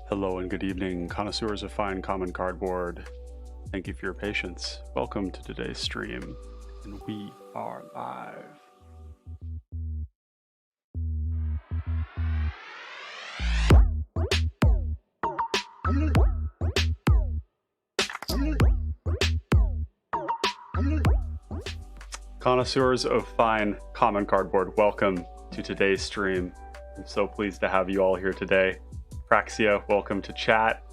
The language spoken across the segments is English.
Hello and good evening, connoisseurs of fine common cardboard. Thank you for your patience. Welcome to today's stream, and we are live. Connoisseurs of fine common cardboard, welcome to today's stream. I'm so pleased to have you all here today. Praxia, welcome to chat,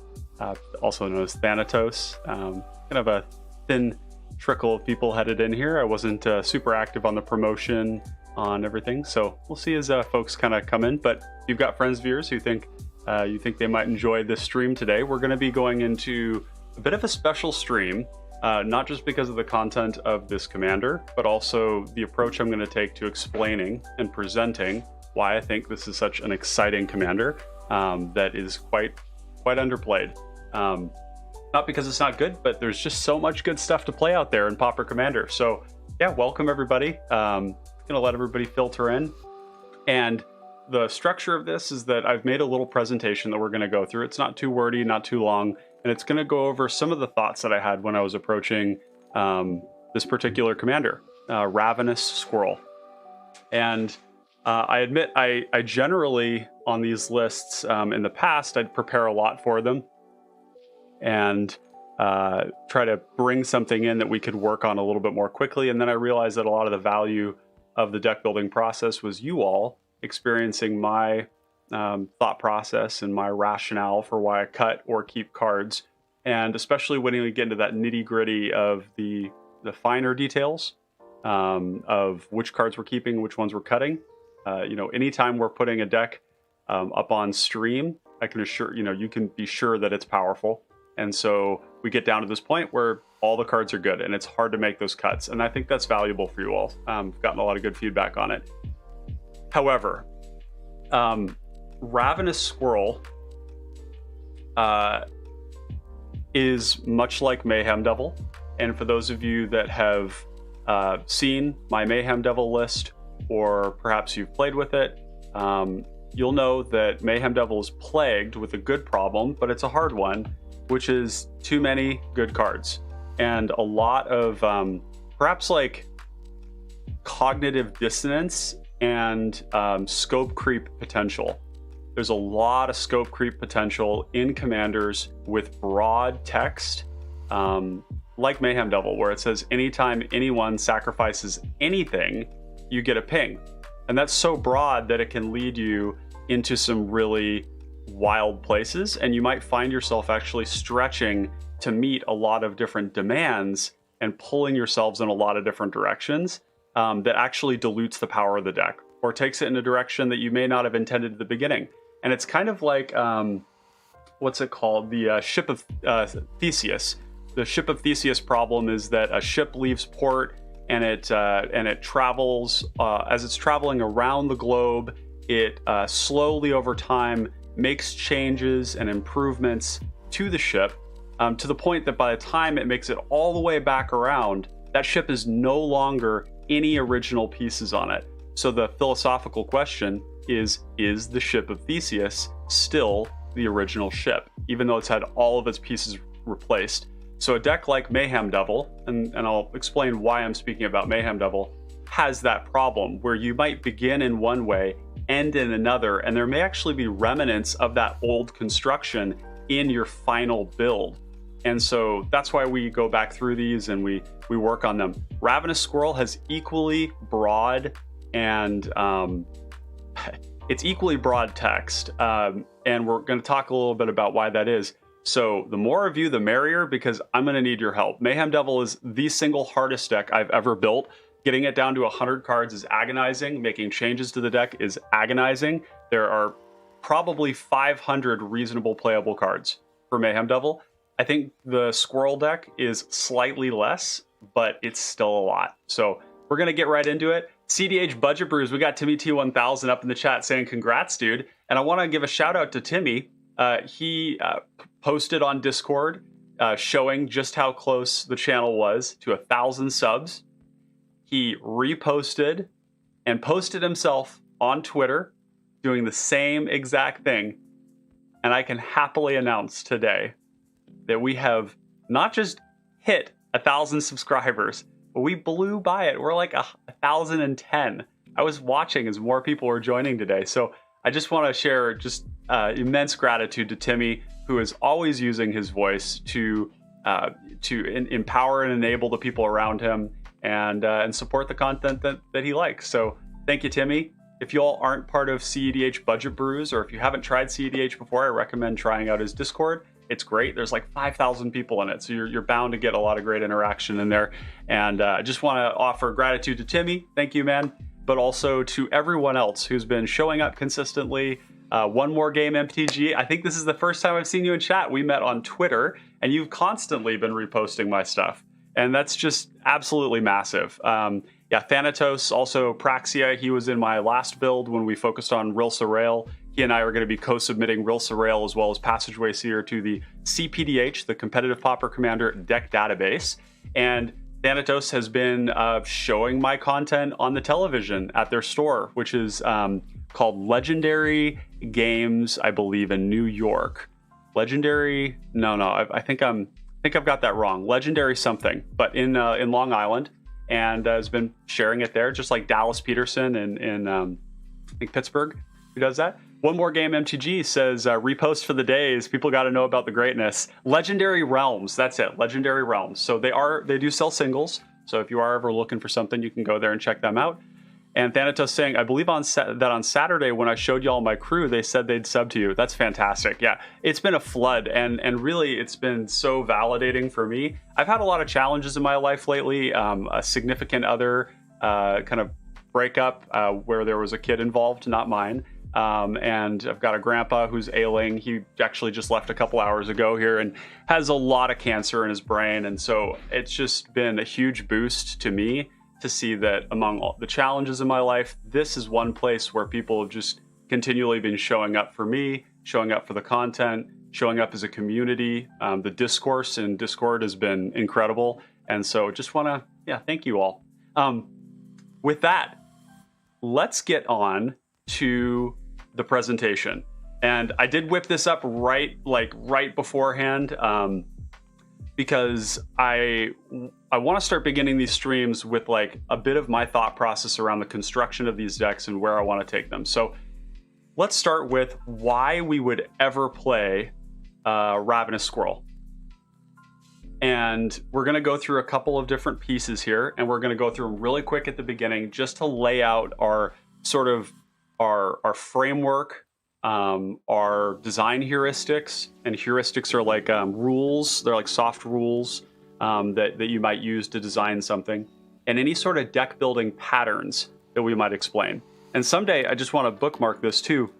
also known as Thanatos. Kind of a thin trickle of people headed in here. I wasn't super active on the promotion on everything, so we'll see as folks kind of come in. But if you've got friends, viewers who think you think they might enjoy this stream today, we're going to be going into a bit of a special stream, not just because of the content of this commander, but also the approach I'm going to take to explaining and presenting why I think this is such an exciting commander. That is quite underplayed. Not because it's not good, but there's just so much good stuff to play out there in Pauper Commander. So yeah, welcome everybody. Gonna let everybody filter in. And the structure of this is that I've made a little presentation that we're gonna go through. It's not too wordy, not too long, and it's gonna go over some of the thoughts that I had when I was approaching this particular commander, Ravenous Squirrel. And I admit I generally, on these lists in the past, I'd prepare a lot for them and try to bring something in that we could work on a little bit more quickly. And then I realized that a lot of the value of the deck building process was you all experiencing my thought process and my rationale for why I cut or keep cards. And especially when we get into that nitty gritty of the finer details of which cards we're keeping, which ones we're cutting. Anytime we're putting a deck up on stream, I can assure you can be sure that it's powerful. And so we get down to this point where all the cards are good, and it's hard to make those cuts. And I think that's valuable for you all. I've gotten a lot of good feedback on it. However, Ravenous Squirrel is much like Mayhem Devil. And for those of you that have seen my Mayhem Devil list, or perhaps you've played with it, you'll know that Mayhem Devil is plagued with a good problem, but it's a hard one, which is too many good cards. And a lot of perhaps like cognitive dissonance and scope creep potential. There's a lot of scope creep potential in commanders with broad text, like Mayhem Devil, where it says anytime anyone sacrifices anything, you get a ping. And that's so broad that it can lead you into some really wild places, and you might find yourself actually stretching to meet a lot of different demands and pulling yourselves in a lot of different directions that actually dilutes the power of the deck or takes it in a direction that you may not have intended at the beginning. And it's kind of like, what's it called? The ship of Theseus. The ship of Theseus problem is that a ship leaves port and it travels, as it's traveling around the globe, it slowly over time makes changes and improvements to the ship to the point that by the time it makes it all the way back around, that ship is no longer any original pieces on it. So the philosophical question is the ship of Theseus still the original ship, even though it's had all of its pieces replaced? So a deck like Mayhem Devil, and I'll explain why I'm speaking about Mayhem Devil, has that problem where you might begin in one way, end in another, and there may actually be remnants of that old construction in your final build. And so that's why we go back through these and we work on them. Ravenous Squirrel has equally broad and it's equally broad text. And we're going to talk a little bit about why that is. So the more of you, the merrier, because I'm going to need your help. Mayhem Devil is the single hardest deck I've ever built. Getting it down to 100 cards is agonizing. Making changes to the deck is agonizing. There are probably 500 reasonable playable cards for Mayhem Devil. I think the Squirrel deck is slightly less, but it's still a lot. So we're going to get right into it. cDH Budget Brews, we got Timmy T1000 up in the chat saying congrats, dude. And I want to give a shout out to Timmy. He posted on Discord showing just how close the channel was to 1,000 subs. He reposted and posted himself on Twitter doing the same exact thing. And I can happily announce today that we have not just hit 1,000 subscribers, but we blew by it. We're like 1,010. I was watching as more people were joining today. So I just want to share just immense gratitude to Timmy, who is always using his voice to empower and enable the people around him and support the content that he likes. So thank you, Timmy. If you all aren't part of cEDH Budget Brews, or if you haven't tried cEDH before, I recommend trying out his Discord. It's great. There's like 5,000 people in it, so you're bound to get a lot of great interaction in there. And I just want to offer gratitude to Timmy. Thank you, man. But also to everyone else who's been showing up consistently. One More Game MTG. I think this is the first time I've seen you in chat. We met on Twitter, and you've constantly been reposting my stuff. And that's just absolutely massive. Yeah, Thanatos, also Praxia. He was in my last build when we focused on Rilsa Rail. He and I are going to be co-submitting Rilsa Rail as well as Passageway Seer to the cPDH, the Competitive Pauper Commander deck database. And Thanatos has been showing my content on the television at their store, which is called Legendary Games, I believe, in New York. Legendary? No, I think I've got that wrong. Legendary something, but in Long Island, and has been sharing it there, just like Dallas Peterson in I think Pittsburgh, who does that. One More Game MTG says repost for the days. People got to know about the greatness. Legendary Realms, that's it. Legendary Realms. So they do sell singles. So if you are ever looking for something, you can go there and check them out. And Thanatos saying, I believe on Saturday when I showed y'all my crew, they said they'd sub to you. That's fantastic. Yeah, it's been a flood, and really it's been so validating for me. I've had a lot of challenges in my life lately. A significant other kind of breakup where there was a kid involved, not mine. And I've got a grandpa who's ailing. He actually just left a couple hours ago here and has a lot of cancer in his brain. And so it's just been a huge boost to me to see that among all the challenges in my life, this is one place where people have just continually been showing up for me, showing up for the content, showing up as a community. The discourse in Discord has been incredible. And so just want to, thank you all. With that, let's get on to the presentation. And I did whip this up right beforehand because I want to start beginning these streams with like a bit of my thought process around the construction of these decks and where I want to take them. So let's start with why we would ever play Ravenous Squirrel. And we're going to go through a couple of different pieces here, and we're going to go through them really quick at the beginning just to lay out our sort of our framework, our design heuristics. And heuristics are like rules. They're like soft rules that you might use to design something, and any sort of deck building patterns that we might explain. And someday, I just want to bookmark this too.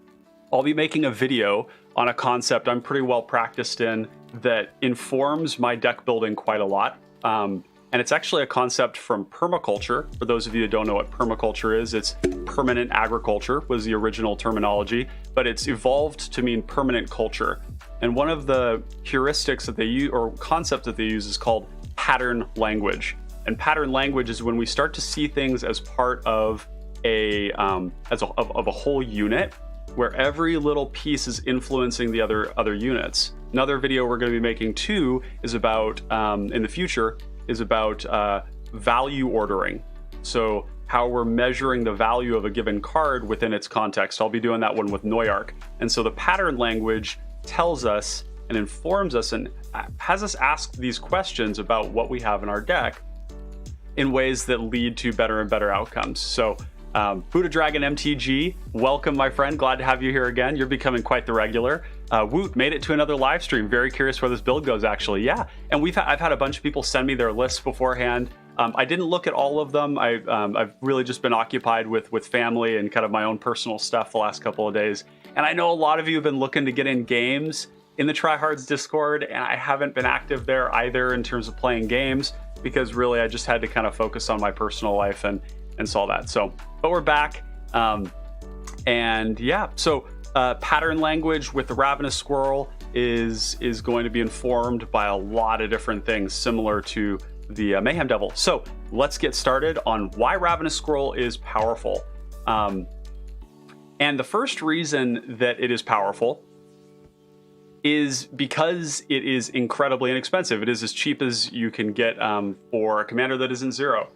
I'll be making a video on a concept I'm pretty well practiced in that informs my deck building quite a lot. And it's actually a concept from permaculture. For those of you that don't know what permaculture is, it's permanent agriculture was the original terminology, but it's evolved to mean permanent culture. And one of the heuristics that they use, or concept that they use, is called pattern language. And pattern language is when we start to see things as part of a whole unit, where every little piece is influencing the other units. Another video we're going to be making too is about in the future is about value ordering. So how we're measuring the value of a given card within its context. I'll be doing that one with Neuarch. And so the pattern language tells us and informs us and has us ask these questions about what we have in our deck in ways that lead to better and better outcomes. So Buddha Dragon MTG, welcome, my friend. Glad to have you here again. You're becoming quite the regular. Woot made it to another live stream. Very curious where this build goes, actually. Yeah, and I've had a bunch of people send me their lists beforehand. I didn't look at all of them. I've really just been occupied with family and kind of my own personal stuff the last couple of days. And I know a lot of you have been looking to get in games in the Tryhards Discord, and I haven't been active there either in terms of playing games, because really I just had to kind of focus on my personal life and saw that. So, but we're back. And yeah, so pattern language with the Ravenous Squirrel is going to be informed by a lot of different things similar to the Mayhem Devil. So let's get started on why Ravenous Squirrel is powerful. And the first reason that it is powerful is because it is incredibly inexpensive. It is as cheap as you can get for a commander that isn't 0.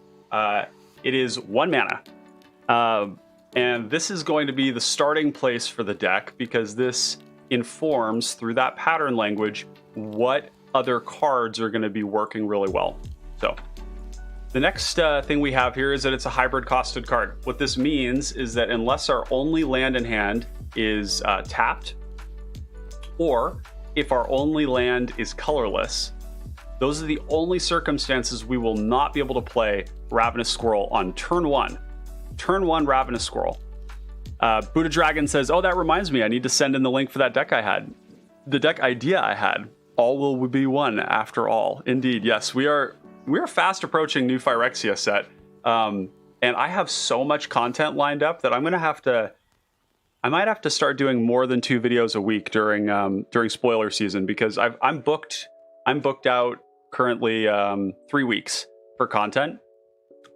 It is 1 mana. And this is going to be the starting place for the deck because this informs, through that pattern language, what other cards are going to be working really well. So the next thing we have here is that it's a hybrid costed card. What this means is that unless our only land in hand is tapped, or if our only land is colorless, those are the only circumstances we will not be able to play Ravenous Squirrel on turn 1. Turn 1 Ravenous Squirrel. Buddha Dragon says, oh, that reminds me, I need to send in the link for that deck I had. The deck idea I had. All will be one after all. Indeed, yes, we are fast approaching new Phyrexia set. And I have so much content lined up that I might have to start doing more than 2 videos a week during spoiler season, because I'm booked out currently 3 weeks for content,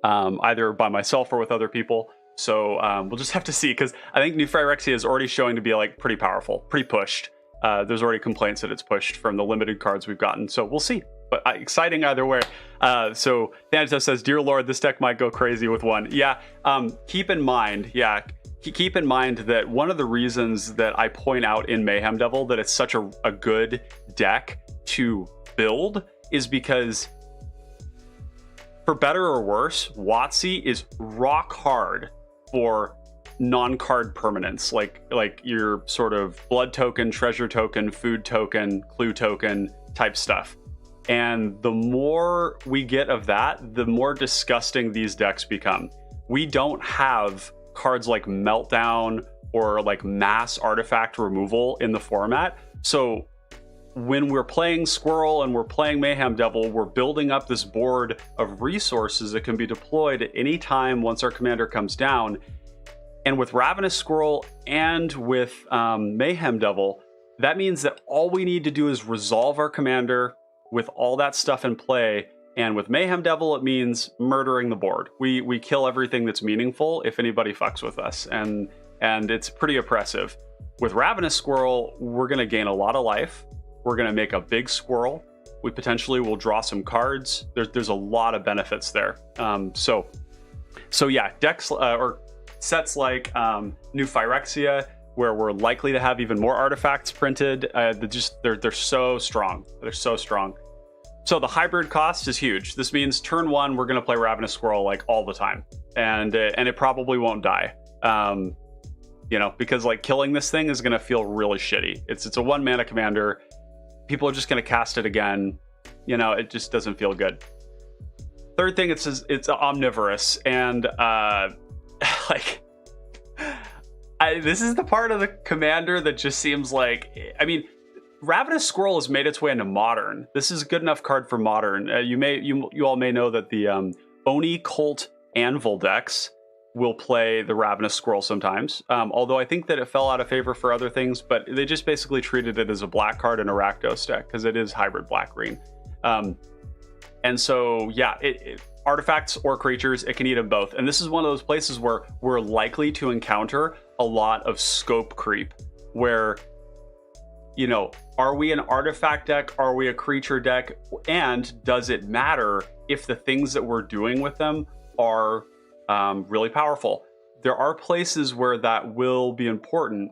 either by myself or with other people. So we'll just have to see, because I think new Phyrexia is already showing to be like pretty powerful, pretty pushed. There's already complaints that it's pushed from the limited cards we've gotten, so we'll see. But exciting either way. So Thanatos says, "Dear Lord, this deck might go crazy with 1." Yeah. Keep in mind that one of the reasons that I point out in Mayhem Devil that it's such a good deck to build is because, for better or worse, WotC is rock hard for non-card permanents, like your sort of blood token, treasure token, food token, clue token type stuff. And the more we get of that, the more disgusting these decks become. We don't have cards like Meltdown or like mass artifact removal in the format. So when we're playing Squirrel and we're playing Mayhem Devil, we're building up this board of resources that can be deployed at any time once our commander comes down. And with Ravenous Squirrel and with Mayhem Devil, that means that all we need to do is resolve our commander with all that stuff in play. And with Mayhem Devil, it means murdering the board. We kill everything that's meaningful if anybody fucks with us, and it's pretty oppressive. With Ravenous Squirrel, we're going to gain a lot of life. We're going to make a big squirrel. We potentially will draw some cards. There's a lot of benefits there. So yeah, decks or sets like new Phyrexia, where we're likely to have even more artifacts printed. They're so strong. They're so strong. So the hybrid cost is huge. This means turn 1 we're going to play Ravenous Squirrel like all the time, and it probably won't die. Because like killing this thing is going to feel really shitty. It's a 1 mana commander. People are just going to cast it again. It just doesn't feel good. Third thing, it's omnivorous, and this is the part of the commander that just seems like, Ravenous Squirrel has made its way into Modern. This is a good enough card for Modern. You all may know that the Oni Cult Anvil decks will play the Ravenous Squirrel sometimes. Although I think that it fell out of favor for other things, but they just basically treated it as a black card in a Rakdos deck because it is hybrid black-green. And so, yeah, artifacts or creatures, it can eat them both. And this is one of those places where we're likely to encounter a lot of scope creep, where, are we an artifact deck? Are we a creature deck? And does it matter if the things that we're doing with them are really powerful? There are places where that will be important.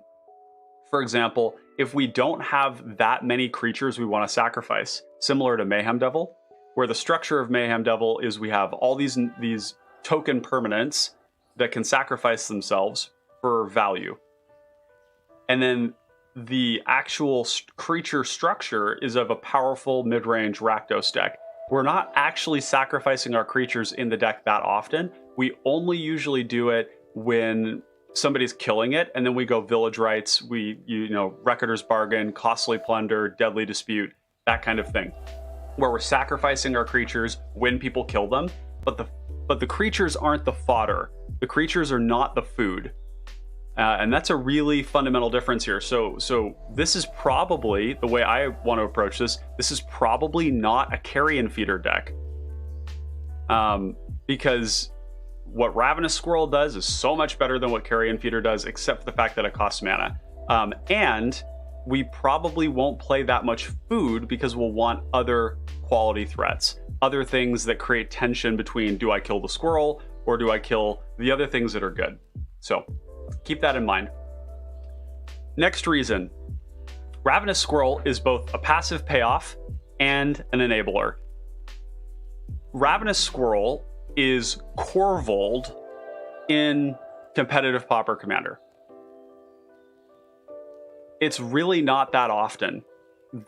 For example, if we don't have that many creatures we want to sacrifice, similar to Mayhem Devil, where the structure of Mayhem Devil is we have all these token permanents that can sacrifice themselves for value. And then the actual creature structure is of a powerful mid-range Rakdos deck. We're not actually sacrificing our creatures in the deck that often. We only usually do it when somebody's killing it, and then we go Village Rites, Recruiter's Bargain, Costly Plunder, Deadly Dispute, that kind of thing, where we're sacrificing our creatures when people kill them, but the creatures aren't the fodder. The creatures are not the food. And that's a really fundamental difference here. So this is probably, the way I want to approach this is probably not a carrion feeder deck. Because what Ravenous Squirrel does is so much better than what carrion feeder does, except for the fact that it costs mana. And we probably won't play that much food because we'll want other quality threats, other things that create tension between, do I kill the squirrel or do I kill the other things that are good? So keep that in mind. Next reason, Ravenous Squirrel is both a passive payoff and an enabler. Ravenous Squirrel is Corvold in competitive Pauper Commander. It's really not that often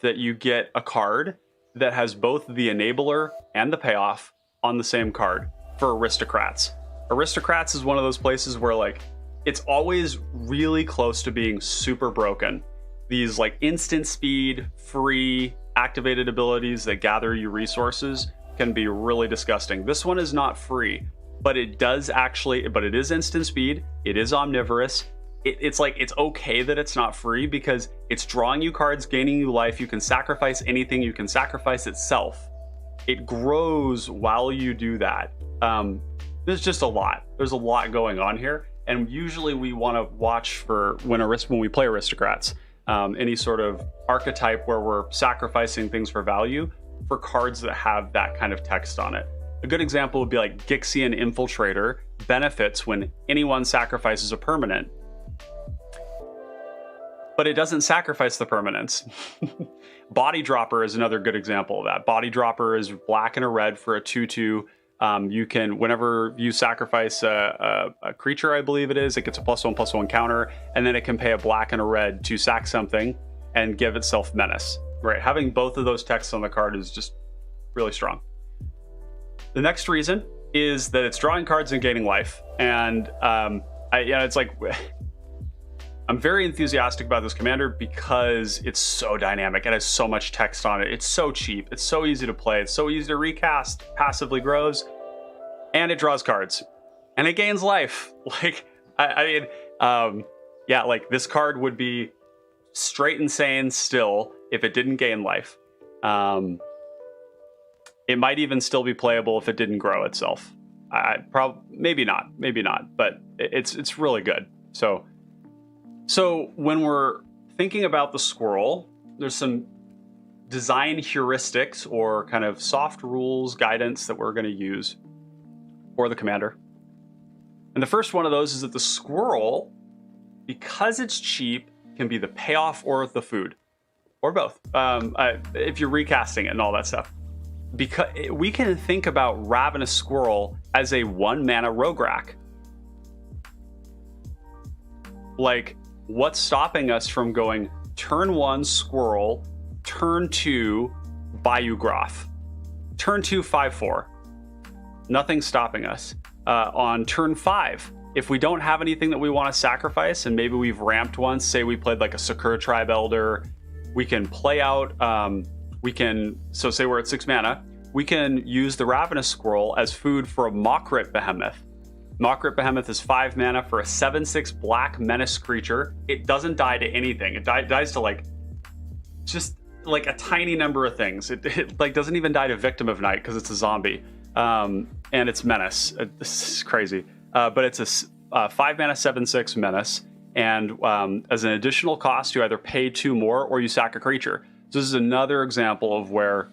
that you get a card that has both the enabler and the payoff on the same card for Aristocrats. Aristocrats is one of those places where like it's always really close to being super broken. These like instant speed, free, activated abilities that gather you resources can be really disgusting. This one is not free, but it is instant speed, it is omnivorous. It's like, it's okay that it's not free because it's drawing you cards, gaining you life. You can sacrifice anything, you can sacrifice itself. It grows while you do that. There's just a lot. There's a lot going on here. And usually we want to watch for when we play Aristocrats, any sort of archetype where we're sacrificing things for value, for cards that have that kind of text on it. A good example would be like Gixian Infiltrator benefits when anyone sacrifices a permanent, but it doesn't sacrifice the permanents. Body Dropper is another good example of that. Body Dropper is black and a red for a 2/2. You can, whenever you sacrifice a creature, I believe it gets a +1/+1 counter, and then it can pay a black and a red to sack something and give itself menace. Right, having both of those texts on the card is just really strong. The next reason is that it's drawing cards and gaining life, and it's like I'm very enthusiastic about this commander because it's so dynamic. It has so much text on it. It's so cheap. It's so easy to play. It's so easy to recast. Passively grows, and it draws cards, and it gains life. Like like this card would be straight insane still if it didn't gain life. It might even still be playable if it didn't grow itself. Maybe not, but it's really good. So when we're thinking about the squirrel, there's some design heuristics or kind of soft rules guidance that we're going to use for the commander. And the first one of those is that the squirrel, because it's cheap, can be the payoff or the food, or both, if you're recasting it and all that stuff. Because we can think about Ravenous Squirrel as a 1-mana rogue rack. Like, what's stopping us from going turn 1 Squirrel, turn 2 Bayou Groff, turn 2 5/4? Nothing's stopping us. On turn 5, if we don't have anything that we want to sacrifice, and maybe we've ramped once, say we played like a Sakura Tribe Elder, we can play out, say we're at 6 mana, we can use the Ravenous Squirrel as food for a Mockrit Behemoth. Mockrit Behemoth is 5 mana for a 7/6 black menace creature. It doesn't die to anything. It dies to like just like a tiny number of things. It like doesn't even die to Victim of Night because it's a zombie, and it's menace. This is crazy, but it's a 5 mana 7/6 menace, and as an additional cost, you either pay 2 more or you sack a creature. So this is another example of where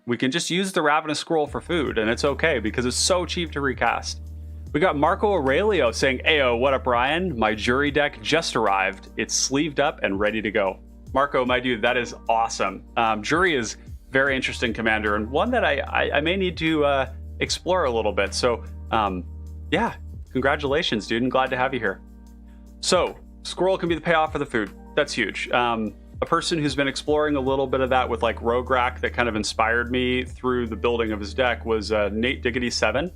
we can just use the Ravenous Squirrel for food, and it's okay because it's so cheap to recast. We got Marco Aurelio saying, "Ayo, what up, Ryan? My jury deck just arrived. It's sleeved up and ready to go." Marco, my dude, that is awesome. Jury is very interesting commander, and one that I may need to explore a little bit. So, yeah, congratulations, dude, and glad to have you here. So, Squirrel can be the payoff for the food. That's huge. A person who's been exploring a little bit of that with like Rogue Rack that kind of inspired me through the building of his deck was Nate Diggity7.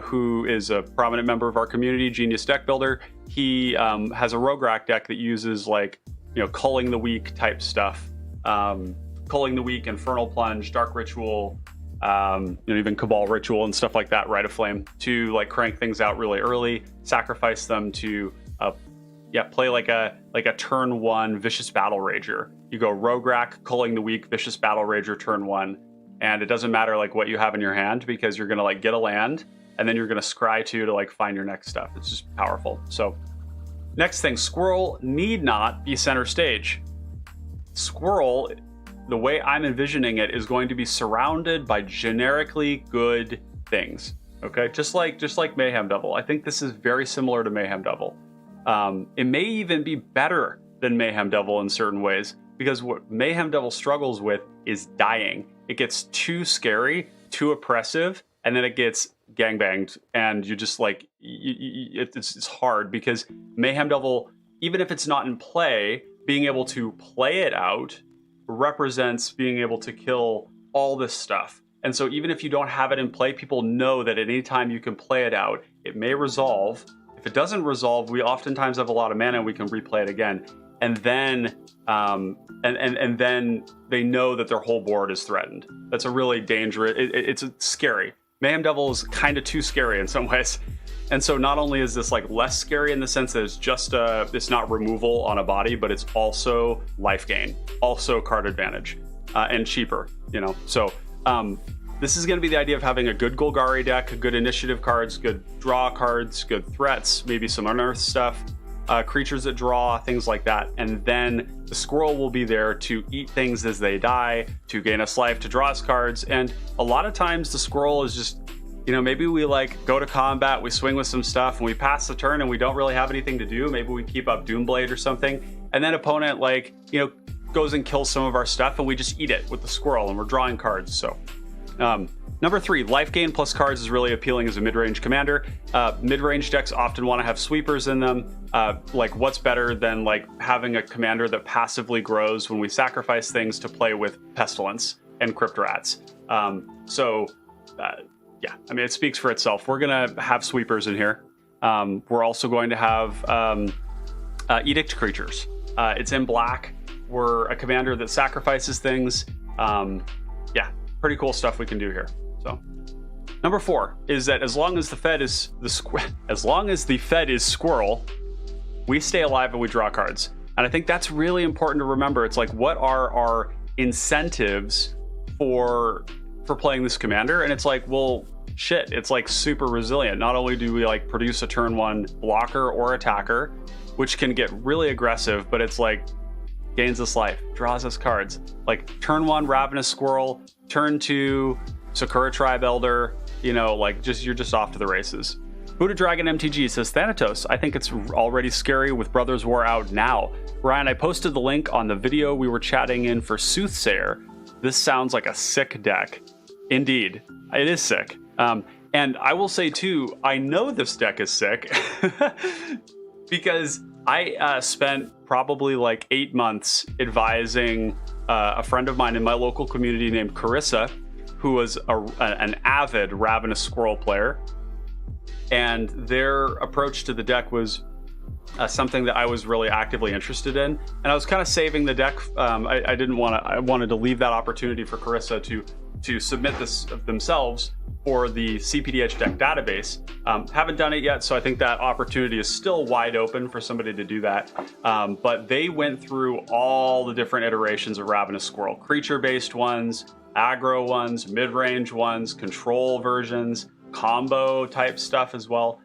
Who is a prominent member of our community, Genius Deck Builder. He has a Rogue Rack deck that uses like, Culling the Weak type stuff. Culling the Weak, Infernal Plunge, Dark Ritual, even Cabal Ritual and stuff like that, Rite of Flame, to like crank things out really early, sacrifice them to play like a turn 1 Vicious Battle Rager. You go Rogue Rack, Culling the Weak, Vicious Battle Rager turn 1, and it doesn't matter like what you have in your hand because you're gonna like get a land, and then you're going to scry 2 to like find your next stuff. It's just powerful. So next thing, Squirrel need not be center stage. Squirrel, the way I'm envisioning it, is going to be surrounded by generically good things. Okay, just like Mayhem Devil. I think this is very similar to Mayhem Devil. It may even be better than Mayhem Devil in certain ways, because what Mayhem Devil struggles with is dying. It gets too scary, too oppressive, and then it gets gangbanged, and you just like, it's hard, because Mayhem Devil, even if it's not in play, being able to play it out represents being able to kill all this stuff. And so even if you don't have it in play, people know that at any time you can play it out, it may resolve. If it doesn't resolve, we oftentimes have a lot of mana and we can replay it again. And then and then they know that their whole board is threatened. That's a really dangerous, it's scary. Mayhem Devil is kind of too scary in some ways. And so not only is this like less scary in the sense that it's just it's not removal on a body, but it's also life gain, also card advantage, and cheaper, you know. So this is going to be the idea of having a good Golgari deck, good initiative cards, good draw cards, good threats, maybe some unearthed stuff, creatures that draw, things like that. And then the squirrel will be there to eat things as they die, to gain us life, to draw us cards. And a lot of times the squirrel is just, you know, maybe we like go to combat, we swing with some stuff, and we pass the turn and we don't really have anything to do. Maybe we keep up Doomblade or something. And then opponent, like, you know, goes and kills some of our stuff and we just eat it with the squirrel and we're drawing cards. So number 3, life gain plus cards is really appealing as a mid-range commander. Mid-range decks often want to have sweepers in them. Like, what's better than like having a commander that passively grows when we sacrifice things to play with Pestilence and Crypt Rats? Yeah, I mean, it speaks for itself. We're gonna have sweepers in here. We're also going to have Edict creatures. It's in black. We're a commander that sacrifices things. Yeah, pretty cool stuff we can do here. So, number 4 is that as long as the Fed is squirrel, we stay alive and we draw cards. And I think that's really important to remember. It's like, what are our incentives for playing this commander? And it's like, well, shit, it's like super resilient. Not only do we like produce a turn 1 blocker or attacker, which can get really aggressive, but it's like gains us life, draws us cards. Like turn 1 Ravenous Squirrel, turn 2 Sakura Tribe Elder, you know, like you're just off to the races. Buddha Dragon MTG says, Thanatos, I think it's already scary with Brothers War out now. Ryan, I posted the link on the video we were chatting in for Soothsayer. This sounds like a sick deck. Indeed, it is sick. And I will say too, I know this deck is sick because I spent probably like 8 months advising a friend of mine in my local community named Carissa, who was an avid Ravenous Squirrel player. And their approach to the deck was something that I was really actively interested in. And I was kind of saving the deck. I wanted to leave that opportunity for Carissa to submit this themselves for the cPDH deck database. Haven't done it yet, so I think that opportunity is still wide open for somebody to do that. But they went through all the different iterations of Ravenous Squirrel, creature-based ones, aggro ones, mid-range ones, control versions, combo type stuff as well.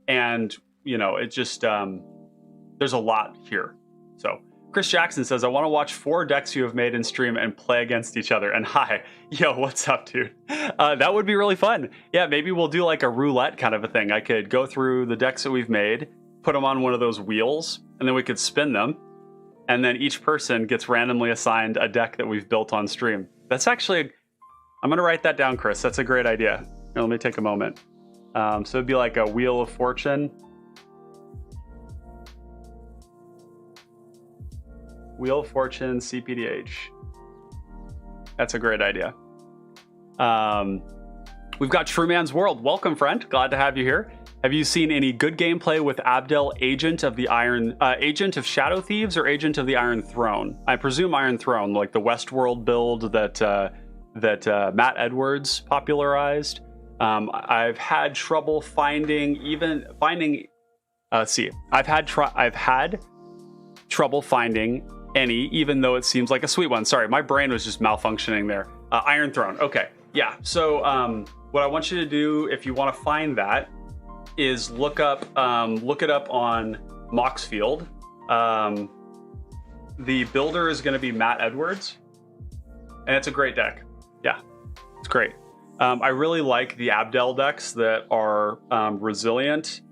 And, you know, it just, there's a lot here. So Chris Jackson says, I want to watch 4 decks you have made in stream and play against each other. And hi, yo, what's up, dude? That would be really fun. Yeah, maybe we'll do like a roulette kind of a thing. I could go through the decks that we've made, put them on one of those wheels, and then we could spin them. And then each person gets randomly assigned a deck that we've built on stream. That's actually, I'm going to write that down, Chris. That's a great idea. Here, let me take a moment. So it'd be like a Wheel of Fortune. Wheel of Fortune, cPDH. That's a great idea. We've got True Man's World. Welcome, friend. Glad to have you here. Have you seen any good gameplay with Abdel, Agent of Shadow Thieves, or Agent of the Iron Throne? I presume Iron Throne, like the Westworld build that Matt Edwards popularized. I've had trouble finding. I've had trouble finding any, even though it seems like a sweet one. Sorry, my brain was just malfunctioning there. Iron Throne. Okay, yeah. So what I want you to do, if you want to find that, is look it up on Moxfield. The builder is going to be Matt Edwards, and it's a great deck. Yeah, it's great. I really like the Abdel decks that are resilient.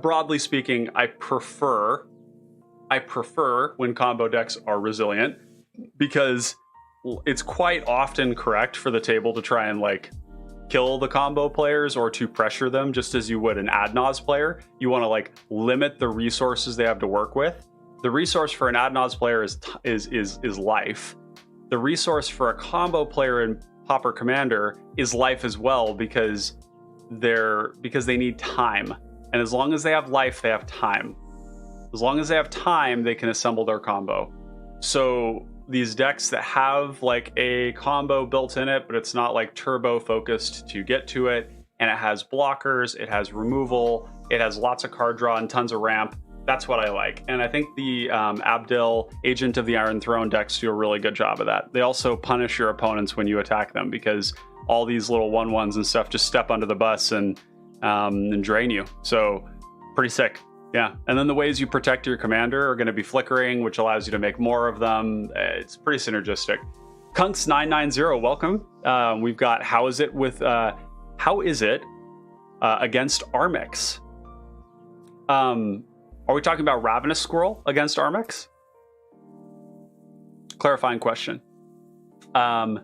Broadly speaking, I prefer when combo decks are resilient, because it's quite often correct for the table to try and like kill the combo players or to pressure them, just as you would an ad nos player. You want to like limit the resources they have to work with. The resource for an ad nos player is life. The resource for a combo player in Pauper Commander is life as well, because they need time. And as long as they have life, they have time. As long as they have time, they can assemble their combo. So these decks that have like a combo built in it, but it's not like turbo focused to get to it, and it has blockers, it has removal, it has lots of card draw and tons of ramp, that's what I like. And I think the Abdel Agent of the Iron Throne decks do a really good job of that. They also punish your opponents when you attack them, because all these little 1/1s and stuff just step under the bus and drain you. So pretty sick. Yeah, and then the ways you protect your commander are going to be flickering, which allows you to make more of them. It's pretty synergistic. Kunks990, welcome. We've got how is it against Armix? Are we talking about Ravenous Squirrel against Armix? Clarifying question. Or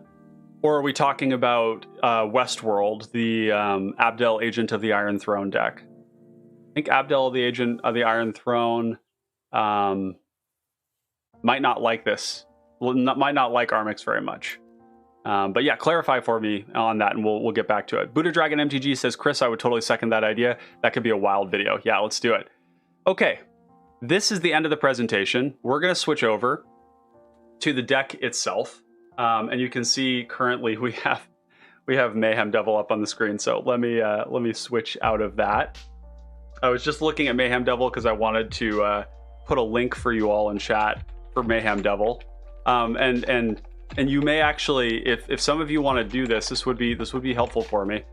are we talking about Westworld, the Abdel Agent of the Iron Throne deck? I think Abdel, the Agent of the Iron Throne, might not like this. Might not like Armix very much. But yeah, clarify for me on that, and we'll get back to it. Buddha Dragon MTG says, Chris, I would totally second that idea. That could be a wild video. Yeah, let's do it. Okay, this is the end of the presentation. We're going to switch over to the deck itself. And you can see currently we have Mayhem Devil up on the screen. So let me switch out of that. I was just looking at Mayhem Devil because I wanted to put a link for you all in chat for Mayhem Devil. And you may actually, if some of you want to do this, this would be helpful for me,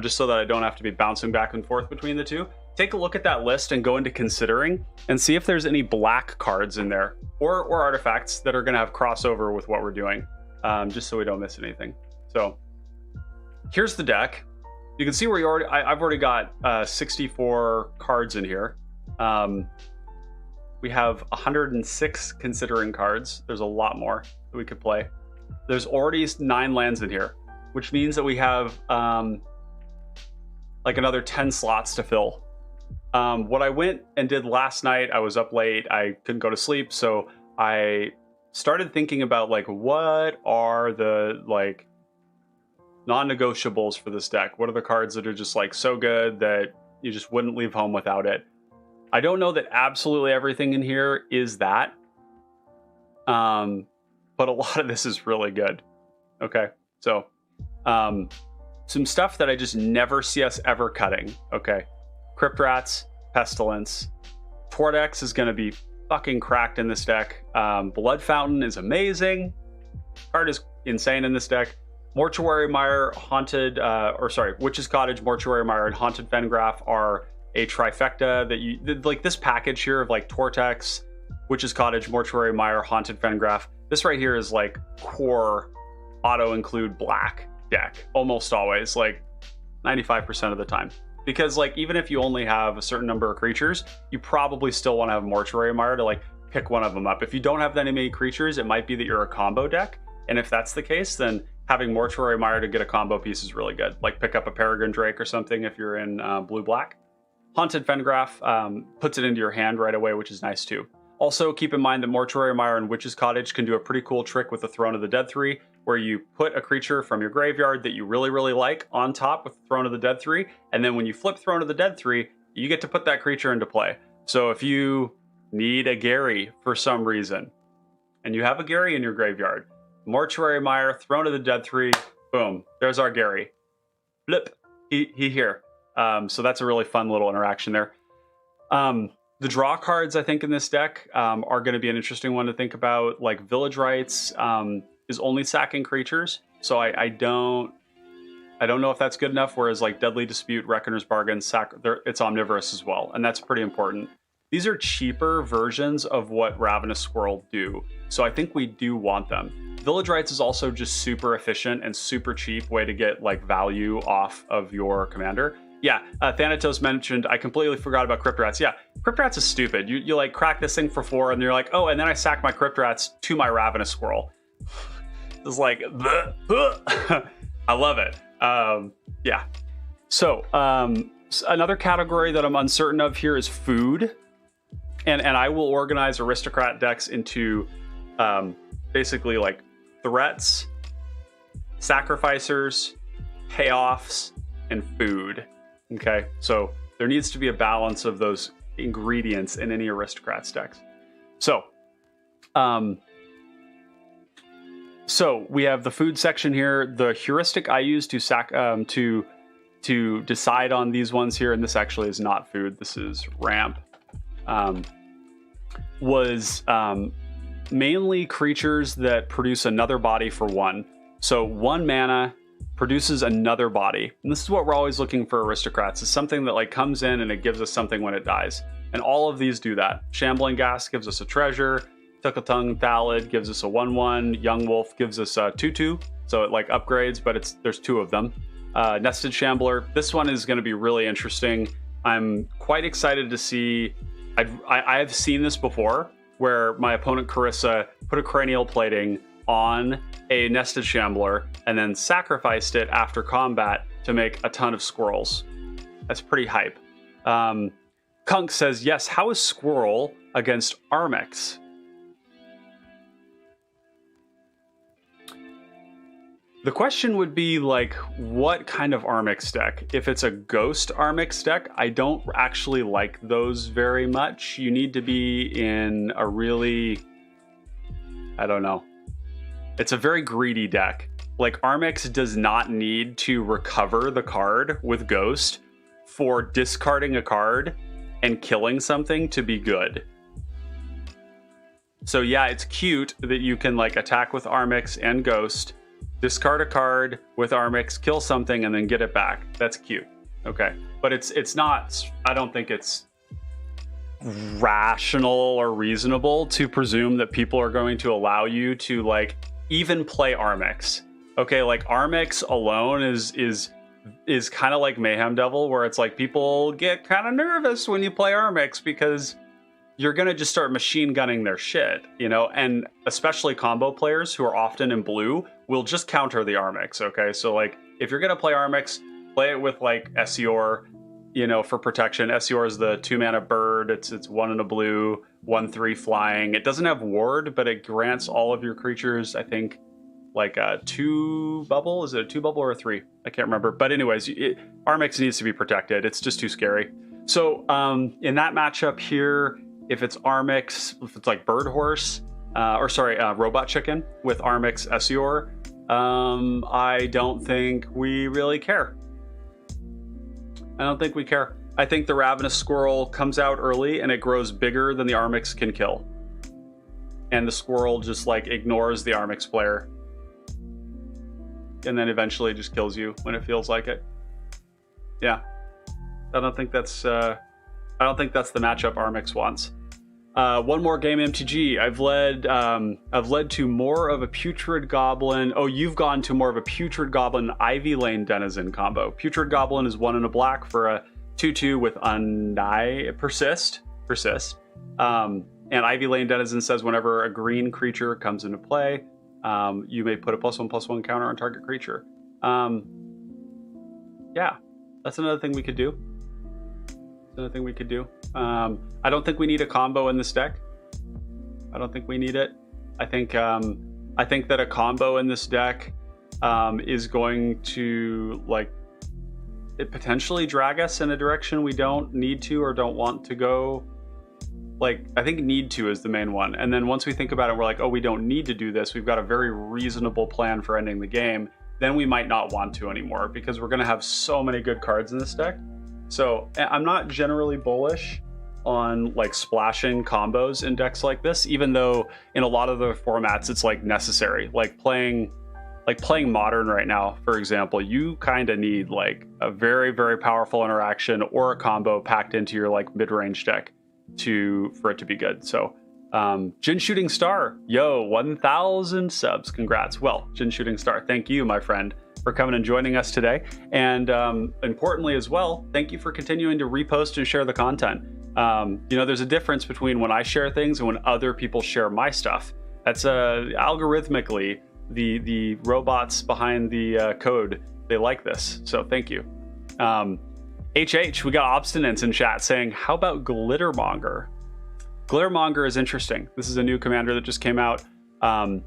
just so that I don't have to be bouncing back and forth between the two. Take a look at that list and go into considering and see if there's any black cards in there or artifacts that are going to have crossover with what we're doing, just so we don't miss anything. So here's the deck. You can see where I've already got 64 cards in here. We have 106 considering cards. There's a lot more that we could play. There's already 9 lands in here, which means that we have like another 10 slots to fill. What I went and did last night, I was up late, I couldn't go to sleep, so I started thinking about like what are the like non-negotiables for this deck. What are the cards that are just like so good that you just wouldn't leave home without it? I don't know that absolutely everything in here is that, but a lot of this is really good. Okay, so some stuff that I just never see us ever cutting. Okay, Crypt Rats, Pestilence, Tordex is going to be fucking cracked in this deck. Blood Fountain is amazing. Card is insane in this deck. Mortuary Mire, Witch's Cottage, Mortuary Mire, and Haunted Fengraf are a trifecta that you like. This package here of like Tortex, Witch's Cottage, Mortuary Mire, Haunted Fengraf. This right here is like core auto include black deck almost always, like 95% of the time. Because like even if you only have a certain number of creatures, you probably still want to have Mortuary Mire to like pick one of them up. If you don't have that many creatures, it might be that you're a combo deck, and if that's the case, then having Mortuary Mire to get a combo piece is really good. Like pick up a Peregrine Drake or something if you're in blue-black. Haunted Fengraf puts it into your hand right away, which is nice too. Also, keep in mind that Mortuary Mire and Witch's Cottage can do a pretty cool trick with the Throne of the Dead 3, where you put a creature from your graveyard that you really, really like on top with Throne of the Dead 3, and then when you flip Throne of the Dead 3, you get to put that creature into play. So if you need a Gary for some reason, and you have a Gary in your graveyard, Mortuary Mire, Throne of the Dead 3, boom, there's our Gary. Blip, he here. So that's a really fun little interaction there. The draw cards, I think, in this deck are going to be an interesting one to think about. Like Village Rites is only sacking creatures, so I don't know if that's good enough. Whereas like Deadly Dispute, Reckoner's Bargain, it's omnivorous as well, and that's pretty important. these are cheaper versions of what Ravenous Squirrel do. So I think we do want them. Village Rites is also just super efficient and super cheap way to get like value off of your commander. Yeah, Thanatos mentioned, I completely forgot about Crypt Rats. Yeah, Crypt Rats is stupid. You like crack this thing for 4 and you're like, oh, and then I sack my Crypt Rats to my Ravenous Squirrel. It's like, I love it. Yeah. So another category that I'm uncertain of here is food. And I will organize aristocrat decks into basically like threats, sacrificers, payoffs, and food. Okay, so there needs to be a balance of those ingredients in any aristocrats decks. So we have the food section here. The heuristic I use to to decide on these ones here, and this actually is not food. This is ramp. Was mainly creatures that produce another body for 1. So 1 mana produces another body. And this is what we're always looking for aristocrats, is something that like comes in and it gives us something when it dies. And all of these do that. Shambling Ghast gives us a treasure. Tickle Thallid gives us a 1/1. Young Wolf gives us a 2/2. So it like upgrades, but there's 2 of them. Nested Shambler. This one is going to be really interesting. I'm quite excited to see. I have seen this before, where my opponent Carissa put a cranial plating on a Nested Shambler and then sacrificed it after combat to make a ton of squirrels. That's pretty hype. Kunk says, yes, how is Squirrel against Armix? The question would be like, what kind of Armix deck? If it's a Ghost Armix deck, I don't actually like those very much. You need to be in a really, I don't know. It's a very greedy deck. Like Armix does not need to recover the card with Ghost for discarding a card and killing something to be good. So yeah, it's cute that you can like attack with Armix and Ghost, discard a card with Armix, kill something, and then get it back. That's cute. Okay. But it's not, I don't think it's rational or reasonable to presume that people are going to allow you to like even play Armix. Okay, like Armix alone is kind of like Mayhem Devil, where it's like people get kind of nervous when you play Armix because you're going to just start machine gunning their shit, you know, and especially combo players who are often in blue will just counter the Armix, okay? So, like, if you're going to play Armix, play it with, like, Essior, you know, for protection. Essior is the 2-mana bird. It's 1 in a blue, 1/3 flying. It doesn't have ward, but it grants all of your creatures, I think, like a 2 bubble. Is it a 2 bubble or a 3? I can't remember. But anyways, Armix needs to be protected. It's just too scary. So, in that matchup here, if it's Armix, if it's like Bird Horse, Robot Chicken with Armix Essior, I don't think we really care. I don't think we care. I think the Ravenous Squirrel comes out early and it grows bigger than the Armix can kill. And the squirrel just like ignores the Armix player. And then eventually just kills you when it feels like it. Yeah. I don't think that's the matchup Armix wants. One more game, MTG. I've led to more of a Putrid Goblin. Oh, you've gone to more of a Putrid Goblin Ivy Lane Denizen combo. Putrid Goblin is 1 and a black for a 2/2 with persist. And Ivy Lane Denizen says whenever a green creature comes into play, you may put a +1/+1 counter on target creature. Yeah, that's another thing we could do. I don't think we need a combo in this deck. I don't think we need it. I think that a combo in this deck is going to like it potentially drag us in a direction we don't need to or don't want to go. Like, I think need to is the main one. And then once we think about it, we're like, oh, we don't need to do this. We've got a very reasonable plan for ending the game. Then we might not want to anymore because we're going to have so many good cards in this deck. So I'm not generally bullish on like splashing combos in decks like this, even though in a lot of the formats it's like necessary. Like playing Modern right now, for example, you kind of need like a very, very powerful interaction or a combo packed into your like mid-range deck. for it to be good. So Jin Shooting Star, yo, 1,000 subs, congrats. Well, Jin Shooting Star, thank you, my friend, for coming and joining us today. And importantly as well, thank you for continuing to repost and share the content. There's a difference between when I share things and when other people share my stuff. That's algorithmically, the robots behind the code, they like this. So thank you. HH, we got Obstinance in chat saying, how about Glittermonger? Glittermonger is interesting. This is a new commander that just came out. I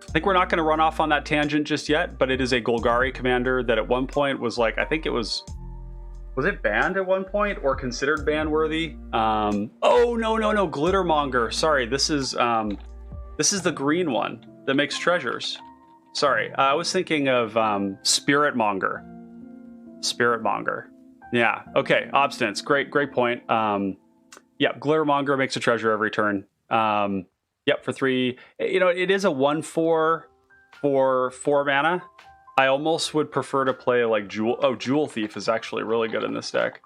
think we're not going to run off on that tangent just yet, but it is a Golgari commander that at one point was like, I think it was it banned at one point or considered ban worthy? Oh, no, Glittermonger. Sorry, this is the green one that makes treasures. Sorry, I was thinking of Spiritmonger. Yeah, okay, Obstinance, great point. Yeah, Glittermonger makes a treasure every turn. Yep, for 3. It is a 1/4 for 4 mana. I almost would prefer to play like Jewel Thief is actually really good in this deck.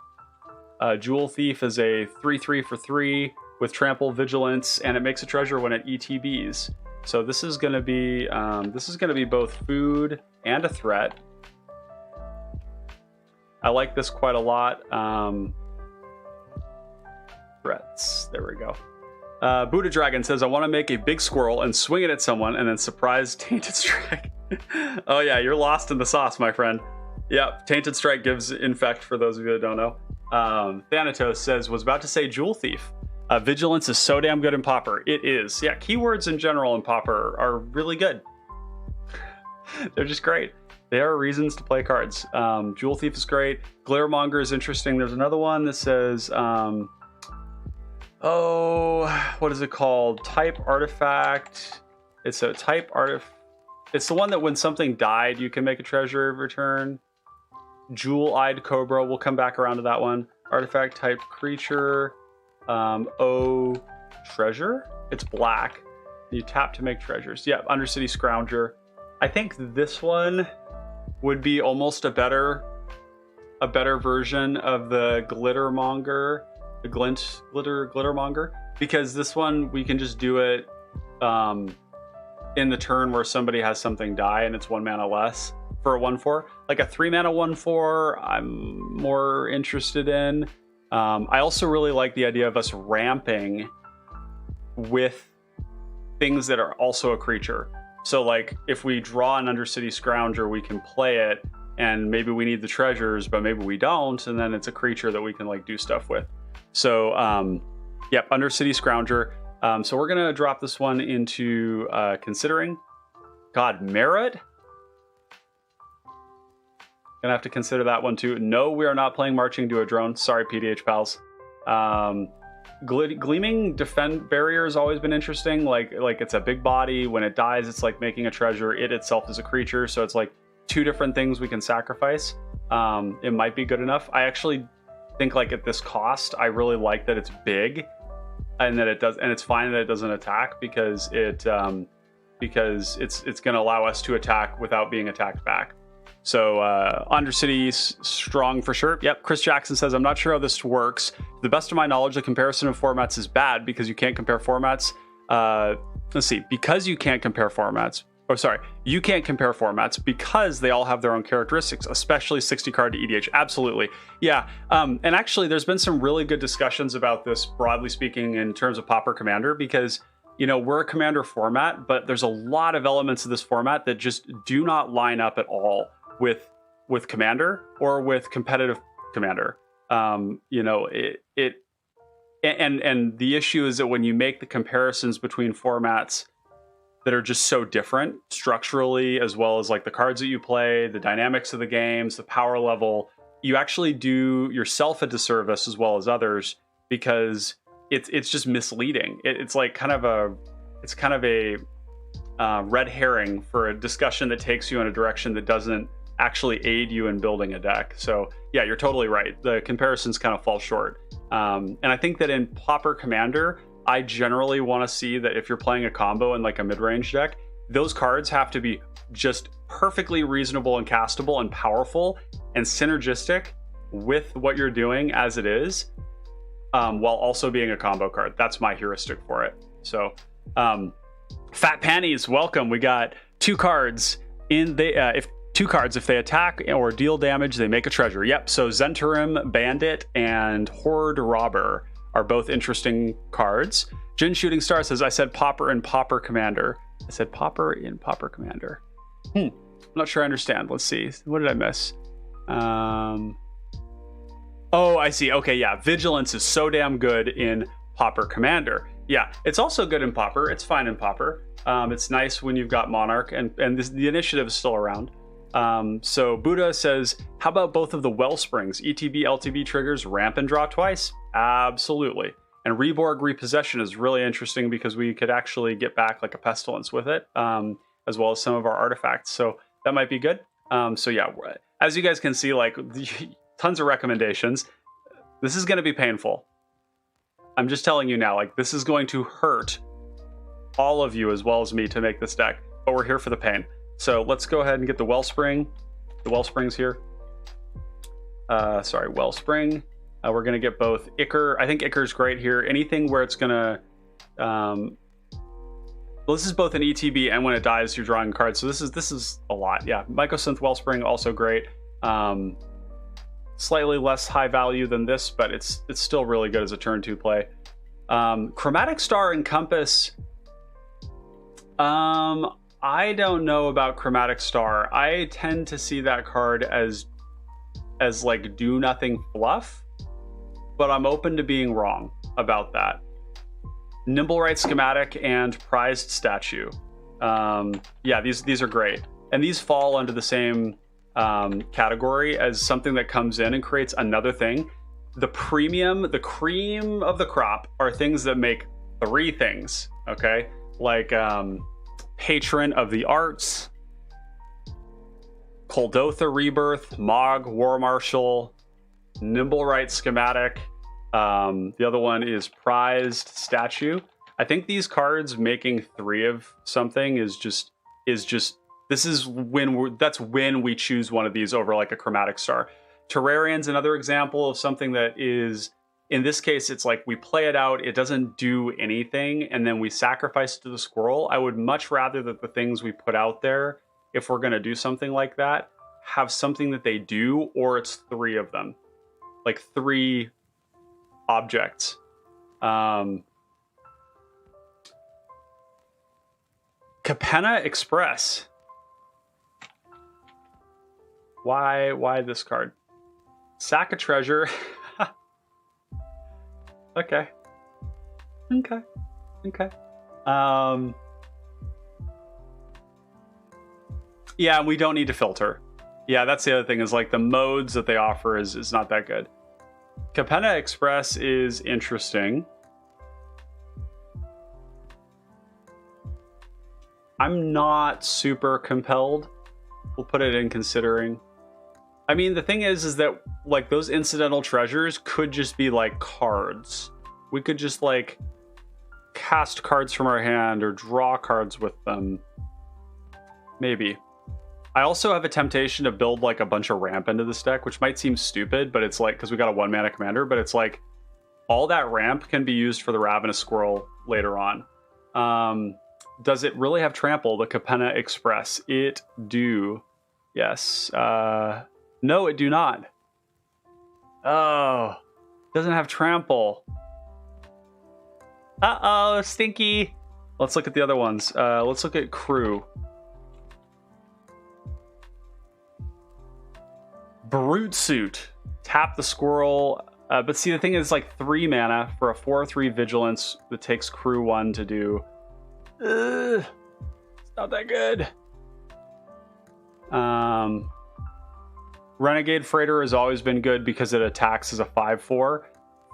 Jewel Thief is a 3/3 for 3 with Trample, Vigilance, and it makes a treasure when it ETBs. So this is going to be both food and a threat. I like this quite a lot. Threats. There we go. Buddha Dragon says, I want to make a big squirrel and swing it at someone and then surprise Tainted Strike. Oh yeah, you're lost in the sauce, my friend. Yeah, Tainted Strike gives Infect for those of you that don't know. Thanatos says, was about to say Jewel Thief. Vigilance is so damn good in Pauper. It is. Yeah, keywords in general in Pauper are really good. They're just great. They are reasons to play cards. Jewel Thief is great. Glittermonger is interesting. There's another one that says, what is it called? Type Artifact. It's a type artifact. It's the one that when something died, you can make a treasure every turn. Jewel-Eyed Cobra. We'll come back around to that one. Artifact type creature. Treasure. It's black. You tap to make treasures. Yeah, Undercity Scrounger. I think this one would be almost a better version of the Glittermonger, the Glittermonger, because this one we can just do it in the turn where somebody has something die and it's 1 mana less for a 1/4. Like a 3 mana 1/4, I'm more interested in. I also really like the idea of us ramping with things that are also a creature. So like if we draw an Undercity Scrounger, we can play it and maybe we need the treasures, but maybe we don't. And then it's a creature that we can like do stuff with. So yep, Undercity Scrounger. So we're going to drop this one into considering. God, Merit? Gonna have to consider that one too. No, we are not playing Marching Duodrone. Sorry, PDH pals. Gleaming Defend Barrier has always been interesting. Like it's a big body. When it dies, it's like making a treasure. It itself is a creature, so it's like 2 different things we can sacrifice. It might be good enough. I actually think like at this cost, I really like that it's big, and that it does, and it's fine that it doesn't attack because it's going to allow us to attack without being attacked back. So Undercity strong for sure. Yep. Chris Jackson says, I'm not sure how this works. To the best of my knowledge, the comparison of formats is bad because you can't compare formats. Let's see. Because you can't compare formats. Oh, sorry. You can't compare formats because they all have their own characteristics, especially 60 card to EDH. Absolutely. Yeah. And actually, there's been some really good discussions about this, broadly speaking, in terms of Pauper Commander, because we're a Commander format, but there's a lot of elements of this format that just do not line up at all with Commander or with competitive Commander. And the issue is that when you make the comparisons between formats that are just so different structurally, as well as like the cards that you play, the dynamics of the games, the power level, you actually do yourself a disservice as well as others, because it's just misleading. It's kind of a red herring for a discussion that takes you in a direction that doesn't actually aid you in building a deck. So yeah, you're totally right. The comparisons kind of fall short. And I think that in Pauper Commander, I generally want to see that if you're playing a combo in like a mid-range deck, those cards have to be just perfectly reasonable and castable and powerful and synergistic with what you're doing as it is. while also being a combo card. That's my heuristic for it. So, Fat Panties, welcome. We got 2 cards in the if 2 cards if they attack or deal damage, they make a treasure. Yep. So Zentarim Bandit and Horde Robber are both interesting cards. Jin Shooting Star says, I said Popper and Popper Commander. I said Popper in Popper Commander. I'm not sure I understand. Let's see. What did I miss? Oh, I see. Okay, yeah. Vigilance is so damn good in Popper Commander. Yeah, it's also good in Popper. It's fine in Popper. It's nice when you've got Monarch, and the initiative is still around. So Buddha says, how about both of the Wellsprings? ETB, LTB triggers, ramp and draw twice? Absolutely. And Reborg Repossession is really interesting because we could actually get back like a Pestilence with it, as well as some of our artifacts. So that might be good. So yeah, as you guys can see, like tons of recommendations. This is going to be painful. I'm just telling you now, like this is going to hurt all of you as well as me to make this deck, but we're here for the pain. So let's go ahead and get the Wellspring. The Wellspring's here. Sorry, Wellspring. We're going to get both Ichor. I think Ichor's great here. Anything where it's going to... well, this is both an ETB and when it dies, you're drawing cards. So this is a lot. Yeah, Mycosynth Wellspring, also great. Slightly less high value than this, but it's still really good as a turn 2 play. Chromatic Star and Compass... I don't know about Chromatic Star. I tend to see that card as like do nothing fluff, but I'm open to being wrong about that. Nimblewright Schematic and Prized Statue. Yeah, these are great. And these fall under the same category as something that comes in and creates another thing. The premium, the cream of the crop are things that make 3 things, okay? Like Patron of the Arts, Kuldotha Rebirth, Mog War Marshal, Nimblewright Schematic. The other one is Prized Statue. I think these cards making 3 of something is just this is when that's when we choose one of these over like a Chromatic Star. Terrarian's another example of something that is, in this case, it's like we play it out, it doesn't do anything, and then we sacrifice it to the squirrel. I would much rather that the things we put out there, if we're going to do something like that, have something that they do, or it's 3 of them. Like 3 objects. Capenna Express. Why this card? Sack a treasure. Okay. Yeah, we don't need to filter. Yeah, that's the other thing, is like the modes that they offer is not that good. Capenna Express is interesting. I'm not super compelled. We'll put it in considering. I mean, the thing is that like those incidental treasures could just be like cards. We could just like cast cards from our hand or draw cards with them. Maybe. I also have a temptation to build like a bunch of ramp into this deck, which might seem stupid, but it's like, because we got a 1-mana commander, but it's like all that ramp can be used for the Ravenous Squirrel later on. Does it really have trample, the Capenna Express? It do. Yes. No, it do not. Oh, doesn't have trample. Uh-oh, stinky. Let's look at the other ones. Let's look at Crew. Brute Suit. Tap the squirrel. But see, the thing is like 3 mana for a 4/3 vigilance that takes Crew 1 to do. It's not that good. Renegade Freighter has always been good because it attacks as a 5/4.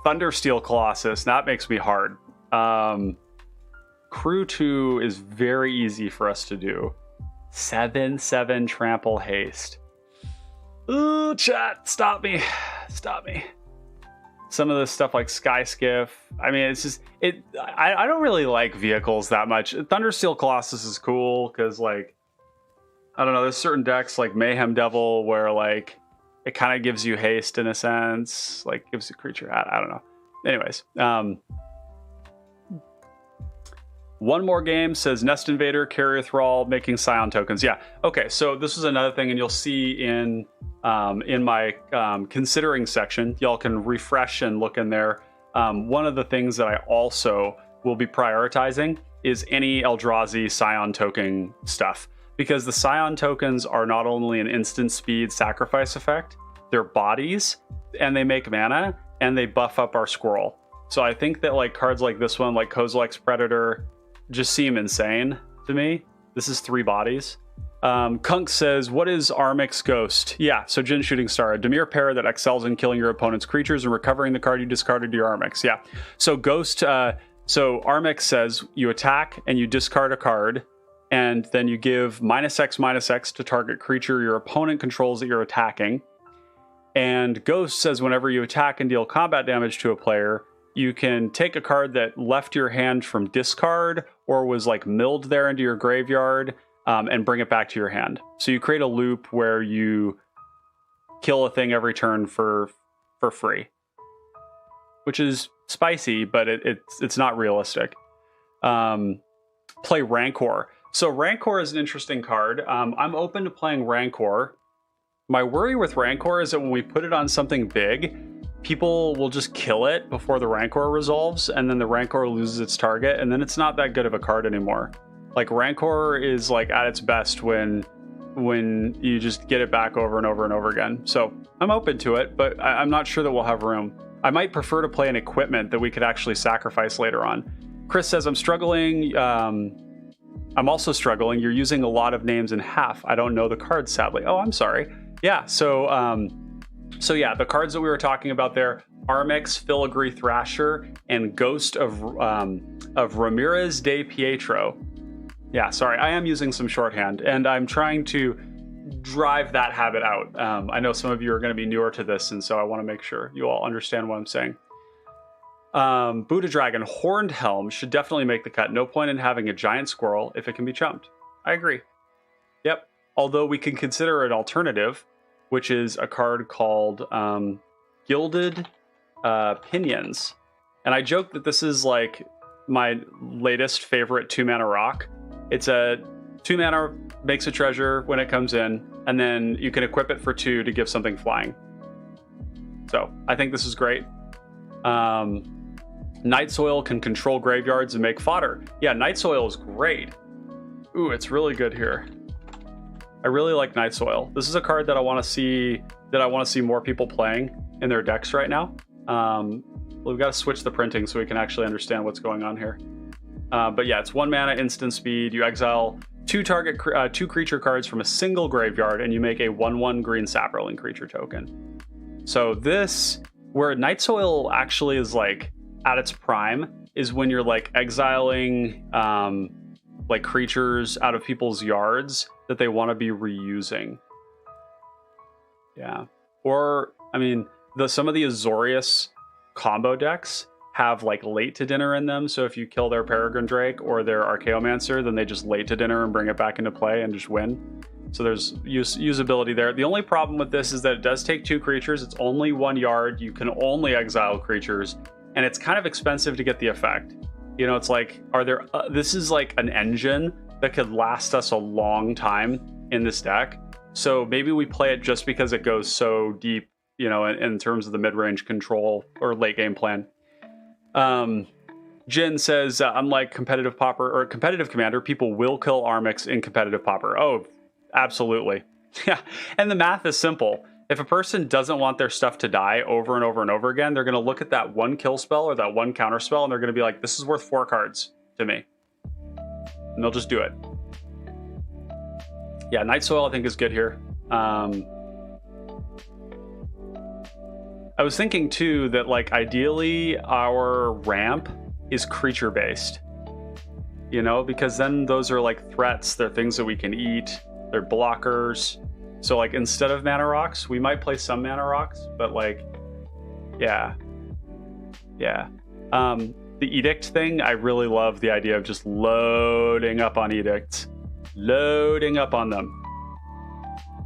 Thundersteel Colossus, that makes me hard. Crew 2 is very easy for us to do. 7/7 Trample Haste. Ooh, chat, stop me. Stop me. Some of this stuff like Sky Skiff. I mean, it's just I don't really like vehicles that much. Thundersteel Colossus is cool because like I don't know, there's certain decks like Mayhem Devil where like it kind of gives you haste in a sense, like gives the creature. I don't know. anyways, one more game says Nest Invader, Carrier Thrall, making Scion tokens. Yeah. Okay. So this is another thing, and you'll see in my considering section, y'all can refresh and look in there. One of the things that I also will be prioritizing is any Eldrazi Scion token stuff, because the Scion tokens are not only an instant speed sacrifice effect, they're bodies, and they make mana, and they buff up our squirrel. So I think that like cards like this one, like Kozilek's Predator, just seem insane to me. This is 3 bodies. Kunk says, what is Armix Ghost? Yeah, so Jin Shooting Star, a Dimir pair that excels in killing your opponent's creatures and recovering the card you discarded to your Armix. Yeah, so Ghost, so Armix says you attack and you discard a card, and then you give -X/-X to target creature your opponent controls that you're attacking. And Ghost says whenever you attack and deal combat damage to a player, you can take a card that left your hand from discard or was like milled there into your graveyard, and bring it back to your hand. So you create a loop where you kill a thing every turn for free, which is spicy, but it's not realistic. Play Rancor. So Rancor is an interesting card. I'm open to playing Rancor. My worry with Rancor is that when we put it on something big, people will just kill it before the Rancor resolves, and then the Rancor loses its target, and then it's not that good of a card anymore. Like, Rancor is like at its best when you just get it back over and over and over again. So I'm open to it, but I'm not sure that we'll have room. I might prefer to play an equipment that we could actually sacrifice later on. Chris says, I'm struggling. I'm also struggling. You're using a lot of names in half. I don't know the cards, sadly. Oh, I'm sorry. Yeah, so yeah, the cards that we were talking about there, Armix, Filigree Thrasher, and Ghost of Ramirez de Pietro. Yeah, sorry, I am using some shorthand, and I'm trying to drive that habit out. I know some of you are going to be newer to this, and so I want to make sure you all understand what I'm saying. Buddha Dragon, Horned Helm should definitely make the cut. No point in having a giant squirrel if it can be chumped. I agree. Yep, although we can consider an alternative, which is a card called Gilded Pinions. And I joke that this is like my latest favorite 2-mana rock. It's a 2-mana, makes a treasure when it comes in, and then you can equip it for 2 to give something flying. So I think this is great. Night Soil can control graveyards and make fodder. Yeah, Night Soil is great. Ooh, it's really good here. I really like Night Soil. This is a card that I want to see more people playing in their decks right now. We've got to switch the printing so we can actually understand what's going on here. But yeah, it's 1 mana, instant speed. You exile 2 creature cards from a single graveyard, and you make a 1/1 green Saproling creature token. So this, where Night Soil actually is like at its prime, is when you're like exiling like creatures out of people's yards that they want to be reusing. Yeah. Or, I mean, some of the Azorius combo decks have like late to dinner in them. So if you kill their Peregrine Drake or their Archaeomancer, then they just late to dinner and bring it back into play and just win. So there's usability there. The only problem with this is that it does take 2 creatures. It's only 1 yard. You can only exile creatures, and it's kind of expensive to get the effect. You know, it's like, this is like an engine that could last us a long time in this deck. So maybe we play it just because it goes so deep, you know, in terms of the mid-range control or late game plan. Jin says, unlike competitive Pauper or competitive Commander, people will kill Armix in competitive Pauper. Oh, absolutely. Yeah, and the math is simple. If a person doesn't want their stuff to die over and over and over again, they're going to look at that 1 kill spell or that 1 counter spell, and they're going to be like, this is worth 4 cards to me. And they'll just do it. Yeah, Night Soil I think is good here. I was thinking too that like ideally our ramp is creature based, you know, because then those are like threats. They're things that we can eat. They're blockers. So like instead of mana rocks, we might play some mana rocks, but like, yeah. The Edict thing, I really love the idea of just loading up on Edicts, loading up on them,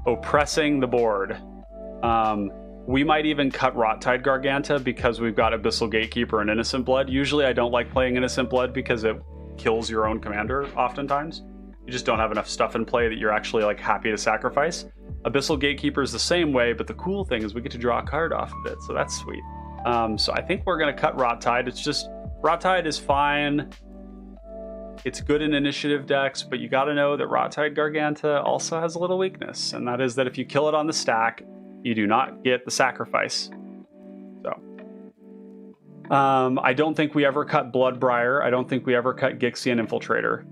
oppressing the board. We might even cut Rot-Tide Garganta because we've got Abyssal Gatekeeper and Innocent Blood. Usually I don't like playing Innocent Blood because it kills your own commander oftentimes. You just don't have enough stuff in play that you're actually like happy to sacrifice. Abyssal Gatekeeper is the same way, but the cool thing is we get to draw a card off of it, so that's sweet. So I think we're going to cut Rot-Tide. It's just, Rot-Tide is fine. It's good in initiative decks, but you got to know that Rot-Tide Garganta also has a little weakness, and that is that if you kill it on the stack, you do not get the sacrifice. So, I don't think we ever cut Bloodbriar. I don't think we ever cut Gixian Infiltrator.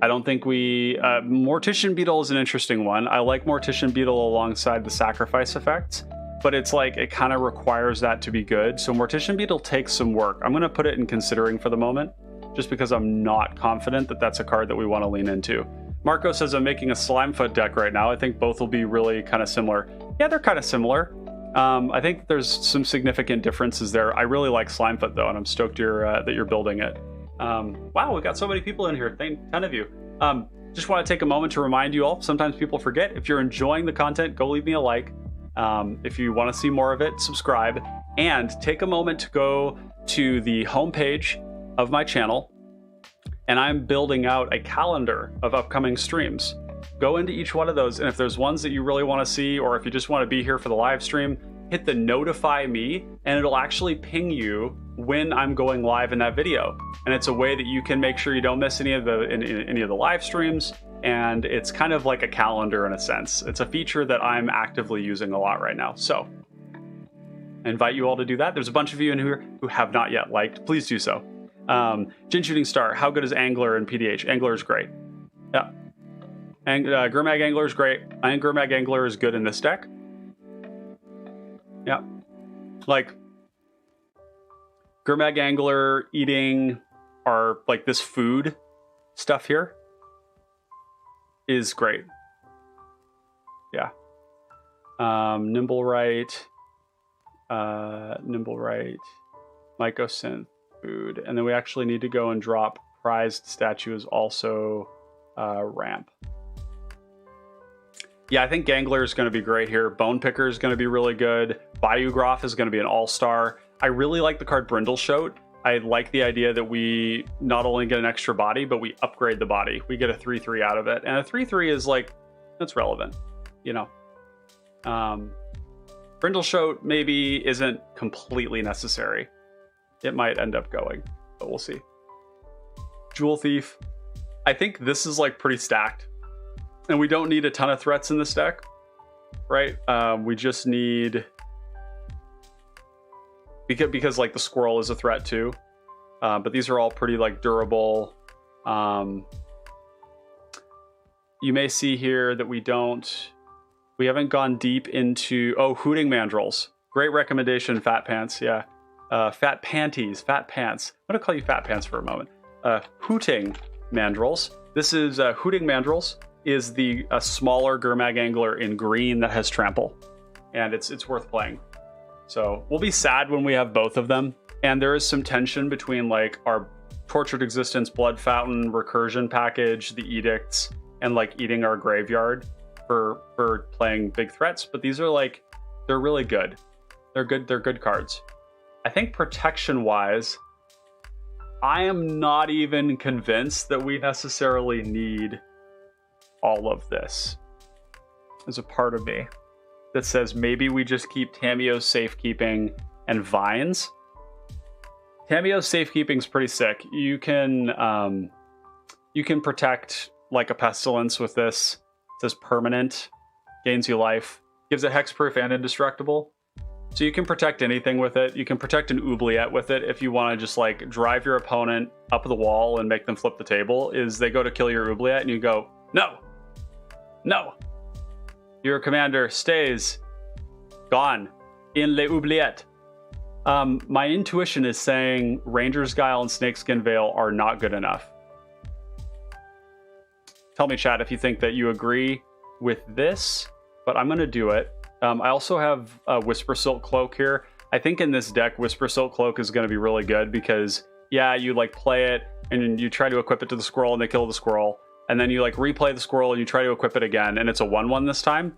I don't think we... Mortician Beetle is an interesting one. I like Mortician Beetle alongside the sacrifice effects, but it's like, it kind of requires that to be good. So Mortician Beetle takes some work. I'm going to put it in considering for the moment, just because I'm not confident that that's a card that we want to lean into. Marco says I'm making a Slimefoot deck right now. I think both will be really kind of similar. Yeah, they're kind of similar. I think there's some significant differences there. I really like Slimefoot though, and I'm stoked that you're building it. Wow, we got so many people in here. Thank 10 of you. Just want to take a moment to remind you all, sometimes people forget, if you're enjoying the content, go leave me a like. If you want to see more of it, subscribe, and take a moment to go to the homepage of my channel, and I'm building out a calendar of upcoming streams. Go into each one of those, and if there's ones that you really want to see, or if you just want to be here for the live stream, hit the notify me, and it'll actually ping you when I'm going live in that video. And it's a way that you can make sure you don't miss any of the live streams, and it's kind of like a calendar in a sense. It's a feature that I'm actively using a lot right now. So I invite you all to do that. There's a bunch of you in here who have not yet liked. Please do so. Gin Shooting Star, how good is Angler in PDH? Angler is great. Yeah. Gurmag Angler is great. I think Gurmag Angler is good in this deck. Yeah. Like, Gurmag Angler eating our, like, this food stuff here is great. Yeah. Nimblewright, Mycosynth, food, and then we actually need to go and drop prized statues also ramp. Yeah, I think Gangler is going to be great here. Bone Picker is going to be really good. Bayou Groff is going to be an all-star. I really like the card Brindleshote. I like the idea that we not only get an extra body, but we upgrade the body. We get a 3/3 out of it, and a 3/3 is like, that's relevant, you know. Brindleshote maybe isn't completely necessary. It might end up going, but we'll see. Jewel Thief. I think this is like pretty stacked, and we don't need a ton of threats in this deck, right? We just need, because like the squirrel is a threat too, but these are all pretty like durable. You may see here that we haven't gone deep into, Hooting Mandrills. Great recommendation, Fat Pants. Yeah. Fat Panties, Fat Pants. I'm gonna call you Fat Pants for a moment. Hooting Mandrills. This is Hooting Mandrills is the smaller Gurmag Angler in green that has trample, and it's worth playing. So we'll be sad when we have both of them, and there is some tension between like our Tortured Existence, Blood Fountain, Recursion package, the Edicts, and like eating our graveyard for playing big threats. But these are like, they're really good. They're good cards. I think protection-wise, I am not even convinced that we necessarily need all of this. There's a part of me that says maybe we just keep Tamiyo's Safekeeping and Vines. Tamiyo's Safekeeping is pretty sick. You can protect like a Pestilence with this. It says permanent, gains you life, gives it hexproof and indestructible. So you can protect anything with it. You can protect an Oubliette with it if you want to just like drive your opponent up the wall and make them flip the table. Is they go to kill your Oubliette and you go, no, no. Your commander stays gone in les Oubliettes. My intuition is saying Ranger's Guile and Snakeskin Veil are not good enough. Tell me, chat, if you think that you agree with this, but I'm going to do it. I also have a Whisper Silk Cloak here. I think in this deck, Whisper Silk Cloak is going to be really good because, yeah, you like play it and you try to equip it to the squirrel and they kill the squirrel. And then you like replay the squirrel and you try to equip it again and it's a 1/1 this time.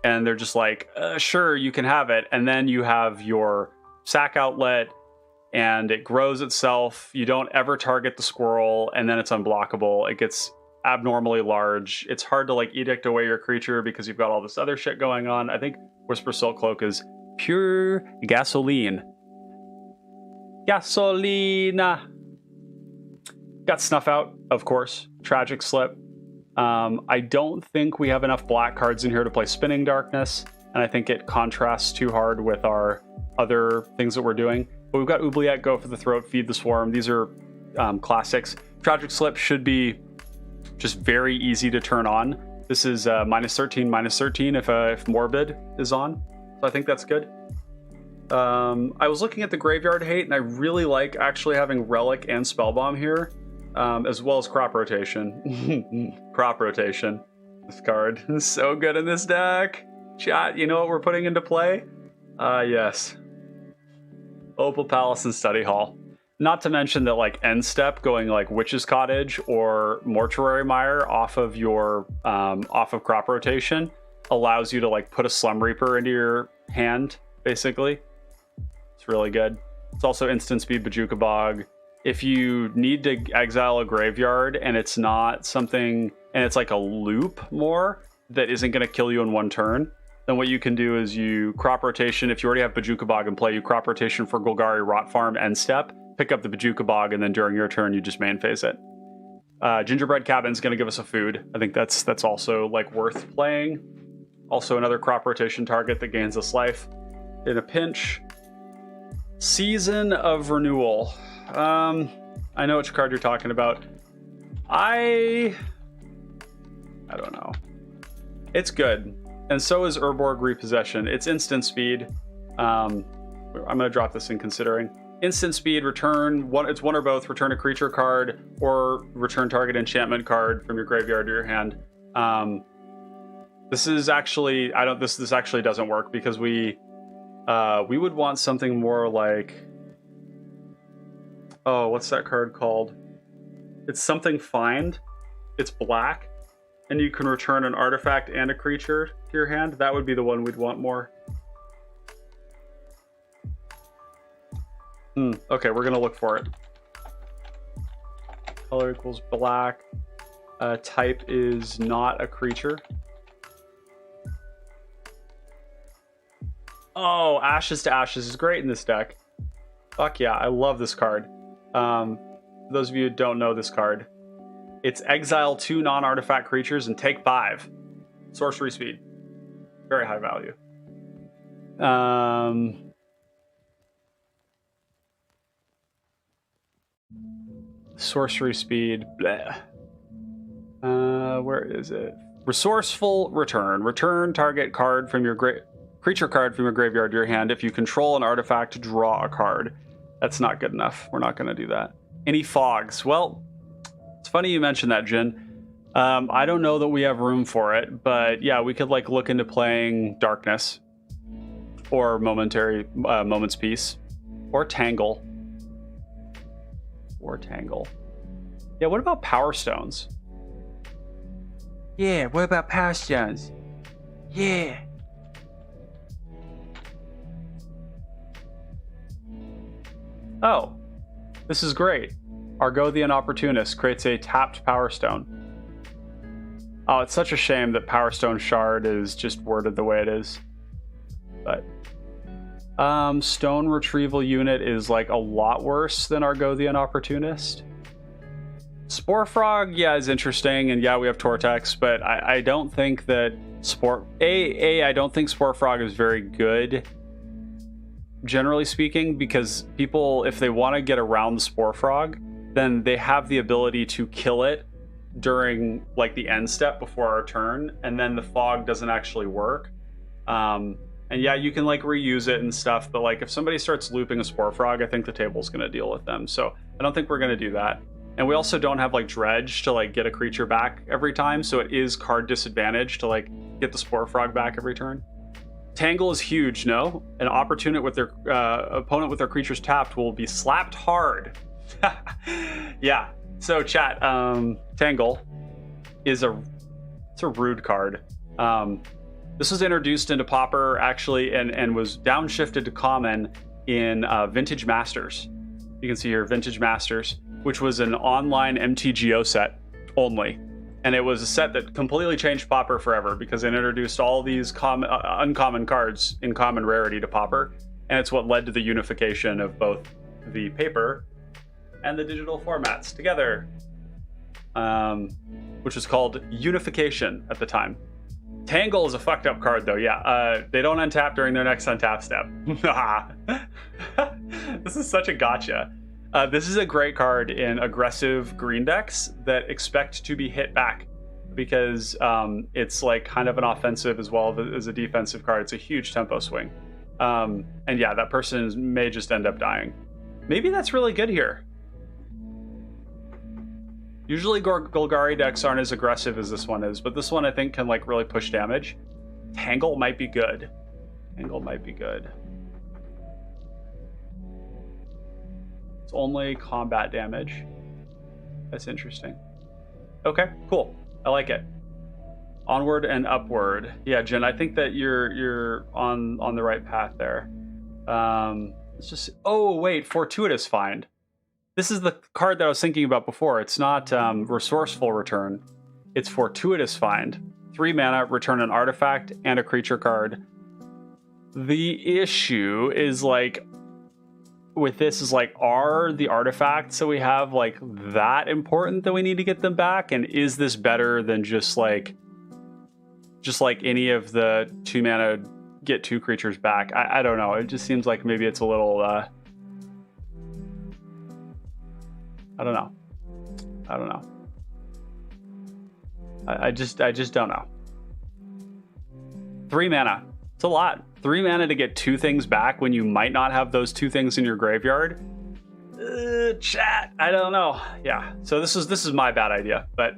and they're just like, sure, you can have it. And then you have your sack outlet, and it grows itself. You don't ever target the squirrel, and then it's unblockable. It gets abnormally large. It's hard to like edict away your creature because you've got all this other shit going on. I think Whisper Silk Cloak is pure gasoline. Gasolina. Got Snuff Out, of course. Tragic Slip. I don't think we have enough black cards in here to play Spinning Darkness, and I think it contrasts too hard with our other things that we're doing. But we've got Oubliette, Go for the Throat, Feed the Swarm. These are classics. Tragic Slip should be just very easy to turn on. This is -13 if Morbid is on. So I think that's good. I was looking at the Graveyard Hate, and I really like actually having Relic and Spellbomb here, as well as Crop Rotation. Crop Rotation. This card is so good in this deck. Chat, you know what we're putting into play? Yes. Opal Palace and Study Hall. Not to mention that like end step going like Witch's Cottage or Mortuary Mire off of your off of Crop Rotation allows you to like put a Slum Reaper into your hand, basically. It's really good. It's also instant speed Bajuka Bog. If you need to exile a graveyard and it's not something, and it's like a loop more that isn't going to kill you in one turn, then what you can do is you Crop Rotation. If you already have Bajuka Bog in play, you Crop Rotation for Golgari Rot Farm end step, pick up the Bajuka Bog, and then during your turn you just main phase it. Gingerbread Cabin's going to give us a food. I think that's also like worth playing. Also another Crop Rotation target that gains us life in a pinch. Season of Renewal. I know which card you're talking about. I don't know. It's good. And so is Urborg Repossession. It's instant speed. I'm going to drop this in considering. Instant speed, return one. It's one or both. Return a creature card or return target enchantment card from your graveyard to your hand. This is actually this actually doesn't work because we would want something more like, oh, what's that card called? It's something Find. It's black, and you can return an artifact and a creature to your hand. That would be the one we'd want more. Okay, we're gonna look for it. Color equals black. Type is not a creature. Oh, Ashes to Ashes is great in this deck. Fuck yeah, I love this card. Those of you who don't know this card, it's exile 2 non-artifact creatures and take 5. Sorcery speed. Very high value. Sorcery speed. Bleh. Where is it? Resourceful Return. Return target card from your creature card from your graveyard to your hand. If you control an artifact, draw a card. That's not good enough. We're not going to do that. Any fogs? Well, it's funny you mentioned that, Jin. I don't know that we have room for it, but yeah, we could like look into playing Darkness or Moment's Peace or Tangle. Yeah, what about Power Stones? Yeah, what about Power Stones? Yeah. Oh, this is great. Argothian Opportunist creates a tapped Power Stone. Oh, it's such a shame that Power Stone Shard is just worded the way it is. But Stone Retrieval Unit is like a lot worse than Argothian Opportunist. Spore Frog, yeah, is interesting, and yeah, we have Tortex, but I don't think that I don't think Spore Frog is very good, generally speaking, because people, if they want to get around the Spore Frog, then they have the ability to kill it during like the end step before our turn, and then the fog doesn't actually work. And yeah, you can like reuse it and stuff, but like if somebody starts looping a Spore Frog, I think the table's going to deal with them. So I don't think we're going to do that. And we also don't have like Dredge to like get a creature back every time, so it is card disadvantage to like get the Spore Frog back every turn. Tangle is huge, no? An opponent with their creatures tapped will be slapped hard. Yeah. So chat, Tangle is it's a rude card. This was introduced into Pauper actually, and was downshifted to common in Vintage Masters. You can see here Vintage Masters, which was an online MTGO set only. And it was a set that completely changed Pauper forever because it introduced all these uncommon cards in common rarity to Pauper. And it's what led to the unification of both the paper and the digital formats together, which was called Unification at the time. Tangle is a fucked up card though, yeah. They don't untap during their next untap step. This is such a gotcha. This is a great card in aggressive green decks that expect to be hit back because it's like kind of an offensive as well as a defensive card. It's a huge tempo swing. And yeah, that person may just end up dying. Maybe that's really good here. Usually Golgari decks aren't as aggressive as this one is, but this one I think can like really push damage. Tangle might be good. Tangle might be good. It's only combat damage. That's interesting. Okay, cool. I like it. Onward and upward. Yeah, Jen, I think that you're on the right path there. Let's just. Oh wait, Fortuitous Find. This is the card that I was thinking about before. It's not Resourceful Return. It's Fortuitous Find. 3 mana, return an artifact and a creature card. The issue is like with this is like, are the artifacts that we have like that important that we need to get them back? And is this better than just like any of the 2 mana get 2 creatures back? I don't know. It just seems like maybe it's a little I don't know. I just don't know. 3 mana. It's a lot. 3 mana to get 2 things back when you might not have those 2 things in your graveyard. Chat. I don't know. Yeah. So this is my bad idea, but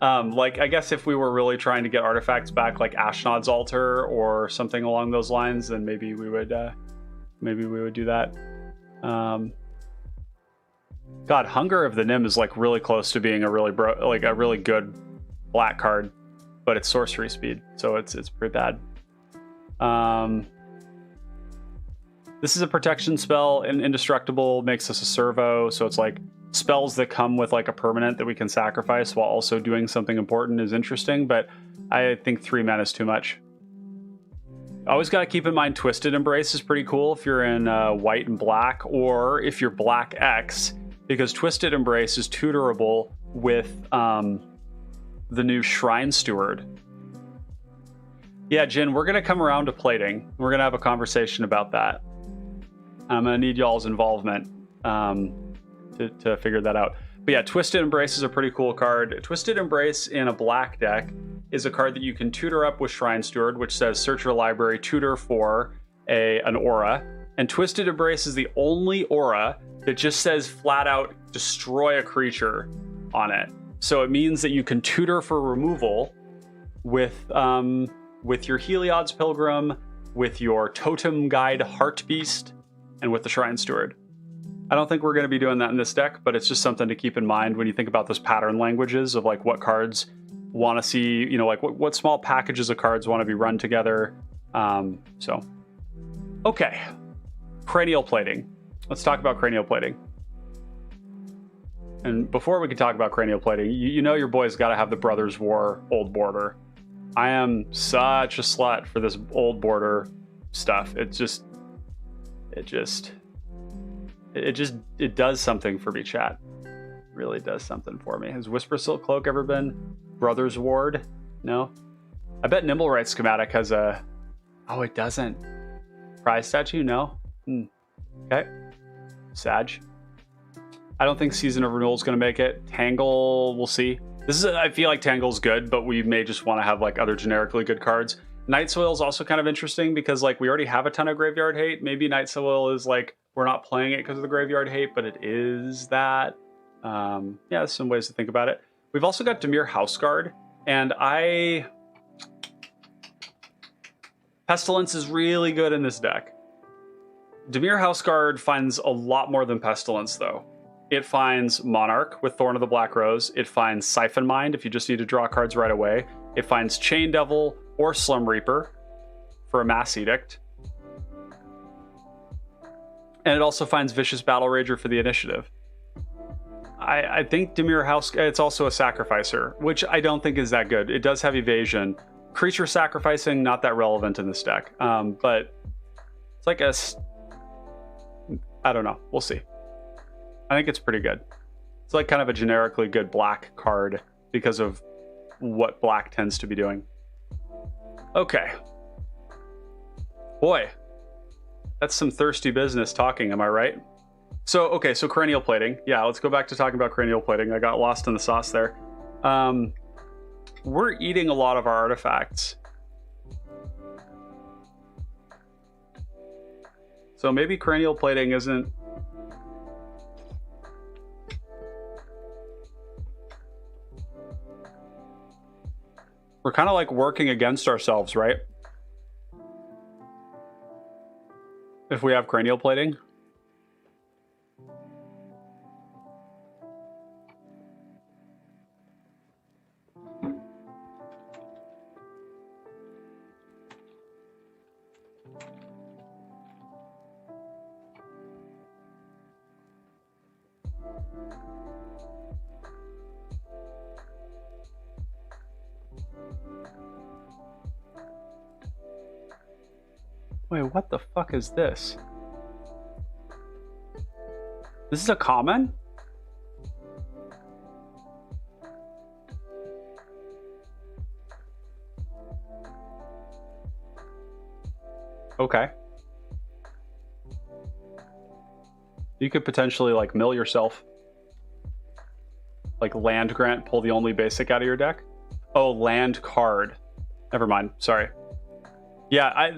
like I guess if we were really trying to get artifacts back, like Ashnod's Altar or something along those lines, then maybe we would do that. God, Hunger of the Nim is like really close to being a really good black card, but it's sorcery speed, so it's pretty bad. This is a protection spell, and Indestructible makes us a servo, so it's like spells that come with like a permanent that we can sacrifice while also doing something important is interesting, but I think 3 mana is too much. Always got to keep in mind Twisted Embrace is pretty cool if you're in white and black, or if you're black X, because Twisted Embrace is tutorable with the new Shrine Steward. Yeah, Jin, we're going to come around to plating. We're going to have a conversation about that. I'm going to need y'all's involvement to figure that out. But yeah, Twisted Embrace is a pretty cool card. Twisted Embrace in a black deck is a card that you can tutor up with Shrine Steward, which says search your library, tutor for an aura. And Twisted Embrace is the only aura that just says flat out destroy a creature on it. So it means that you can tutor for removal with your Heliod's Pilgrim, with your Totem Guide Heartbeast, and with the Shrine Steward. I don't think we're going to be doing that in this deck, but it's just something to keep in mind when you think about those pattern languages of like what cards want to see, you know, like what small packages of cards want to be run together. Okay. Cranial Plating. Let's talk about Cranial Plating. And before we can talk about Cranial Plating, you know your boy's got to have the Brothers War Old Border. I am such a slut for this Old Border stuff. It does something for me, chat. It really does something for me. Has Whisper Silk Cloak ever been Brothers Ward? No? I bet Nimblewright Schematic has a... Oh, it doesn't. Prize Statue? No? Okay. Sag. I don't think Season of Renewal is going to make it. Tangle, we'll see. I feel like Tangle's good, but we may just want to have like other generically good cards. Night Soil is also kind of interesting because like we already have a ton of graveyard hate. Maybe Night Soil is like we're not playing it because of the graveyard hate, but it is that. Yeah, there's some ways to think about it. We've also got Dimir Houseguard, and Pestilence is really good in this deck. Dimir Houseguard finds a lot more than Pestilence, though. It finds Monarch with Thorn of the Black Rose. It finds Siphon Mind if you just need to draw cards right away. It finds Chain Devil, or Slum Reaper for a Mass Edict. And it also finds Vicious Battle Rager for the initiative. I think Dimir House, it's also a Sacrificer, which I don't think is that good. It does have evasion. Creature sacrificing, not that relevant in this deck. But it's like I don't know. We'll see. I think it's pretty good. It's like kind of a generically good black card because of what black tends to be doing. Okay. Boy, that's some thirsty business talking, am I right? So, okay, so cranial plating. Yeah, let's go back to talking about cranial plating. I got lost in the sauce there. We're eating a lot of our artifacts. So maybe cranial plating isn't... We're kind of like working against ourselves, right? If we have cranial plating. Wait, what the fuck is this? This is a common? Okay. You could potentially like mill yourself. Like land grant, pull the only basic out of your deck. Oh, land card. Never mind, sorry. Yeah,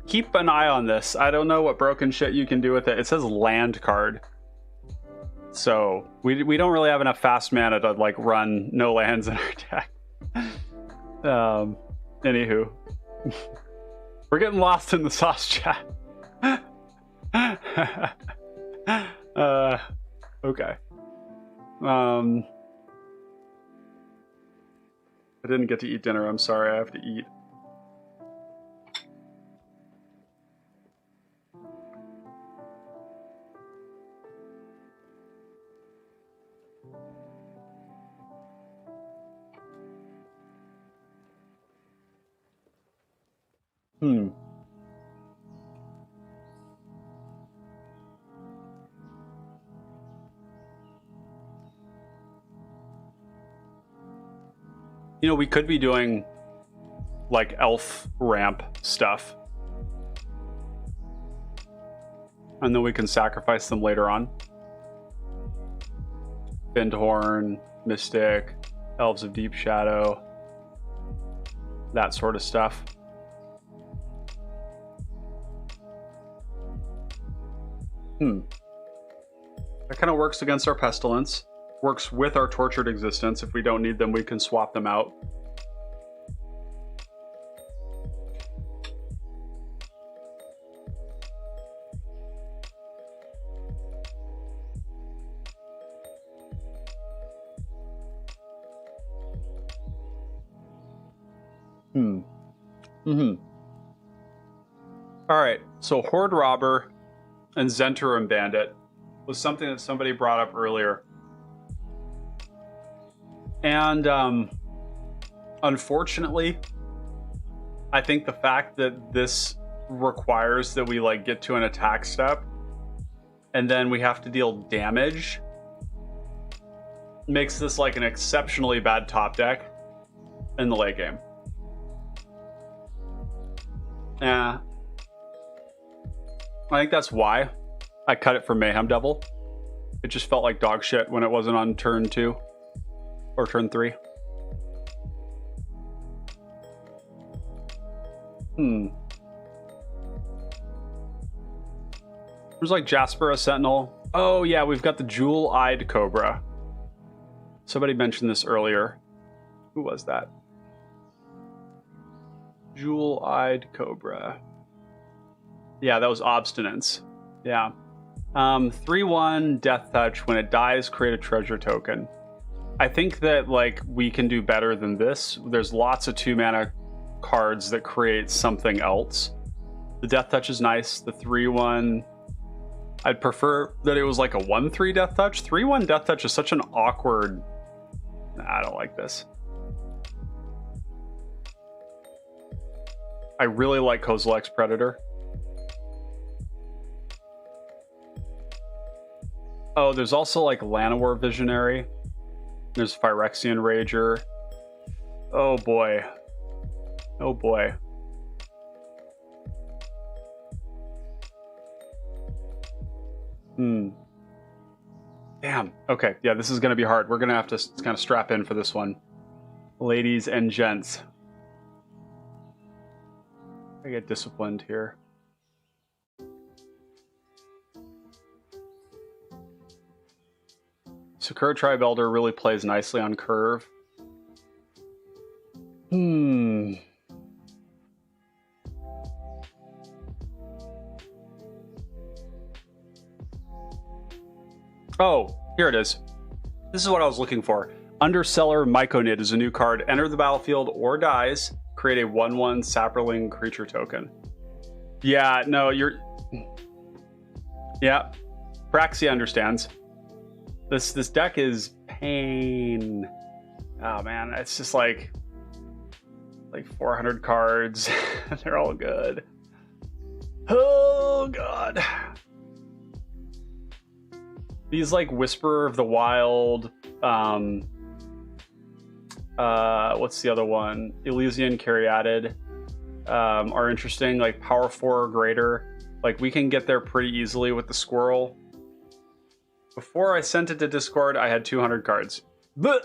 Keep an eye on this. I don't know what broken shit you can do with it. It says land card. So we don't really have enough fast mana to like run no lands in our deck. Anywho. We're getting lost in the sauce chat. Okay. I didn't get to eat dinner. I'm sorry. I have to eat. You know, we could be doing like elf ramp stuff. And then we can sacrifice them later on. Bindhorn, Mystic, Elves of Deep Shadow, that sort of stuff. That kind of works against our Pestilence. Works with our Tortured Existence. If we don't need them, we can swap them out. Alright, so Horde Robber and Zentarum Bandit was something that somebody brought up earlier. And unfortunately, I think the fact that this requires that we like get to an attack step and then we have to deal damage makes this like an exceptionally bad top deck in the late game. Yeah. I think that's why I cut it for Mayhem Devil. It just felt like dog shit when it wasn't on turn 2 or turn 3. There's like Jasper, a Sentinel. Oh yeah, we've got the Jewel-Eyed Cobra. Somebody mentioned this earlier. Who was that? Jewel-Eyed Cobra. Yeah, that was Obstinance. Yeah. 3/1 Death Touch. When it dies, create a treasure token. I think that like we can do better than this. There's lots of 2-mana cards that create something else. The Death Touch is nice. The 3/1, I'd prefer that it was like a 1/3 Death Touch. 3/1 Death Touch is such an awkward. I don't like this. I really like Kozilek's Predator. Oh, there's also like Llanowar Visionary. There's Phyrexian Rager. Oh boy. Oh boy. Damn. Okay. Yeah, this is going to be hard. We're going to have to kind of strap in for this one. Ladies and gents. I get disciplined here. Sakura Tribe Elder really plays nicely on curve. Oh, here it is. This is what I was looking for. Underseller Myconid is a new card. Enter the battlefield or dies. Create a 1/1 Saproling creature token. Yeah, no, you're... Yeah, Praxia understands. This deck is pain. Oh man, it's just like 400 cards. They're all good. Oh god. These like Whisperer of the Wild, what's the other one? Elysian Caryatid are interesting, like power 4 or greater. Like we can get there pretty easily with the squirrel. Before I sent it to Discord, I had 200 cards. But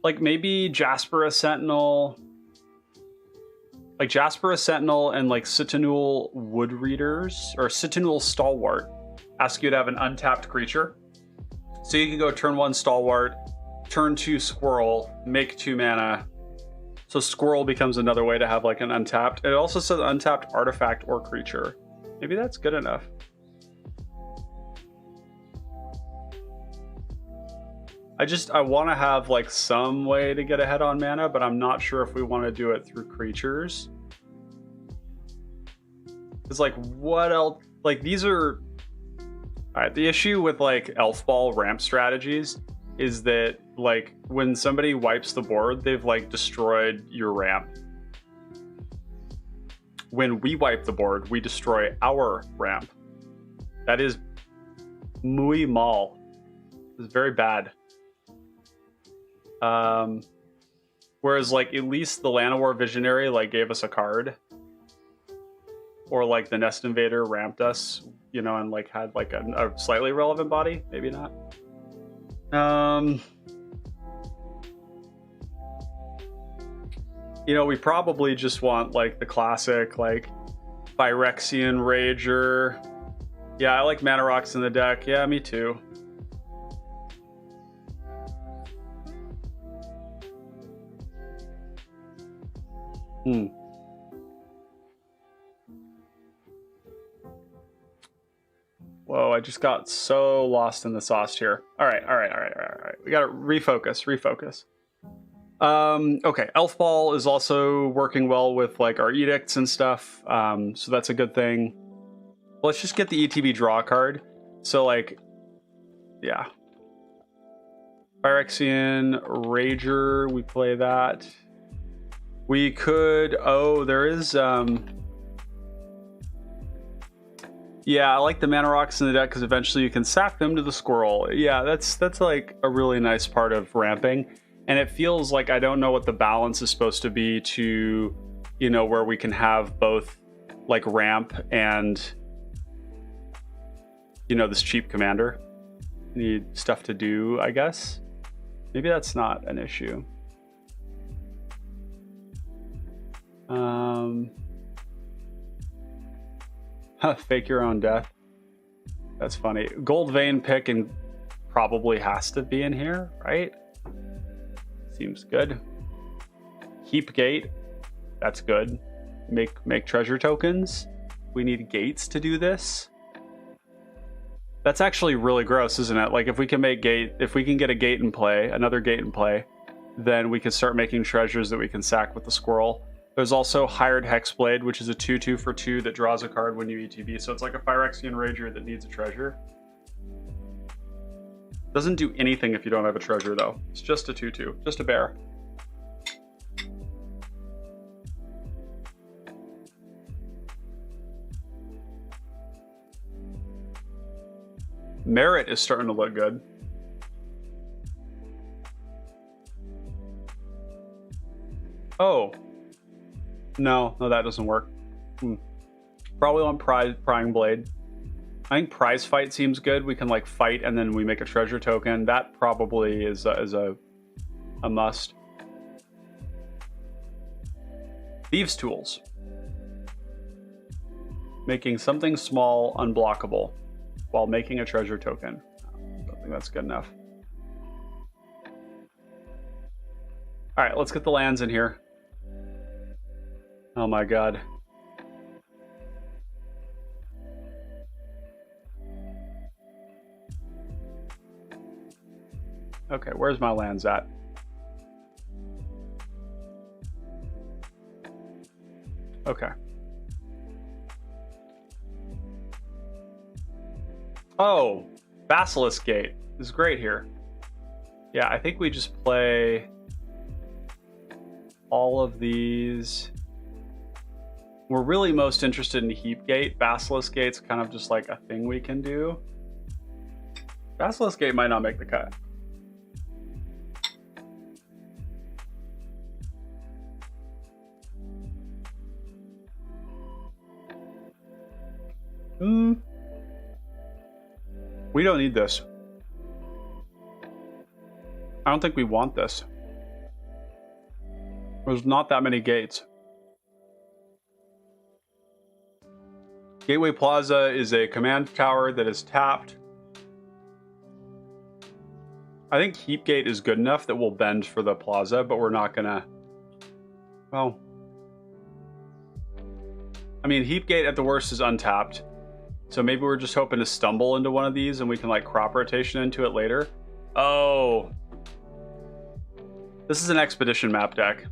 like maybe Jaspera Sentinel. Like Jaspera Sentinel and like Citanul Wood Readers or Citanul Stalwart ask you to have an untapped creature. So you can go turn 1 Stalwart, turn 2 Squirrel, make 2 mana. So Squirrel becomes another way to have like an untapped. It also says untapped artifact or creature. Maybe that's good enough. I want to have like some way to get ahead on mana, but I'm not sure if we want to do it through creatures. It's like, what else? Like these are... Alright, the issue with like Elf Ball ramp strategies is that like when somebody wipes the board, they've like destroyed your ramp. When we wipe the board, we destroy our ramp. That is muy mal. It's very bad. Whereas like at least the Llanowar Visionary like gave us a card. Or like the Nest Invader ramped us, you know, and like had like a slightly relevant body. Maybe not. You know, we probably just want like the classic like Phyrexian Rager. Yeah, I like Mana Rocks in the deck. Yeah, me too. Whoa, I just got so lost in the sauce here. All right. We gotta refocus. Okay, Elf Ball is also working well with like our edicts and stuff. So that's a good thing. Let's just get the ETB draw card. So like, yeah. Phyrexian Rager, we play that. We could, oh, there is, yeah, I like the Mana Rocks in the deck because eventually you can sack them to the Squirrel. Yeah, that's like a really nice part of ramping. And it feels like I don't know what the balance is supposed to be to, you know, where we can have both like ramp and, you know, this cheap commander. Need stuff to do, I guess. Maybe that's not an issue. Fake your own death. That's funny. Gold Vein pick and probably has to be in here, right? Seems good. Heap Gate. That's good. Make treasure tokens. We need gates to do this. That's actually really gross, isn't it? Like if we can get a gate in play, another gate in play, then we can start making treasures that we can sack with the squirrel. There's also Hired Hexblade, which is a 2/2 for 2 that draws a card when you ETB. So it's like a Phyrexian Rager that needs a treasure. Doesn't do anything if you don't have a treasure, though. It's just a 2/2, just a bear. Merit is starting to look good. Oh. No, that doesn't work. Probably on Prying Blade. I think Prize Fight seems good. We can like fight and then we make a treasure token. That probably is a must. Thieves' Tools. Making something small unblockable while making a treasure token. I don't think that's good enough. All right, let's get the lands in here. Oh my god. Okay, where's my lands at? Okay. Oh, Basilisk Gate is great here. Yeah, I think we just play all of these. We're really most interested in Heap Gate. Basilisk Gate's kind of just like a thing we can do. Basilisk Gate might not make the cut. We don't need this. I don't think we want this. There's not that many gates. Gateway Plaza is a command tower that is tapped. I think Heap Gate is good enough that we'll bend for the plaza, but we're not gonna... Well... I mean, Heap Gate at the worst is untapped. So maybe we're just hoping to stumble into one of these and we can like crop rotation into it later. Oh. This is an expedition map deck.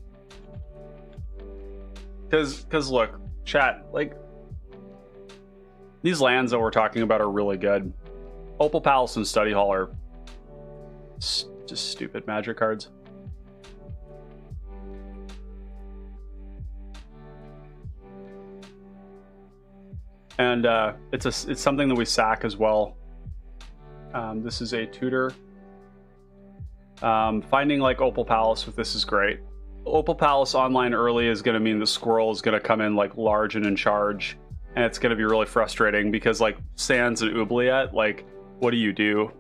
Cause look, chat, like these lands that we're talking about are really good. Opal Palace and Study Hall are just stupid magic cards. And it's something that we sack as well. This is a tutor. Finding like Opal Palace with this is great. Opal Palace online early is going to mean the squirrel is going to come in like large and in charge, and it's going to be really frustrating because like Sands and Oubliette, like what do you do?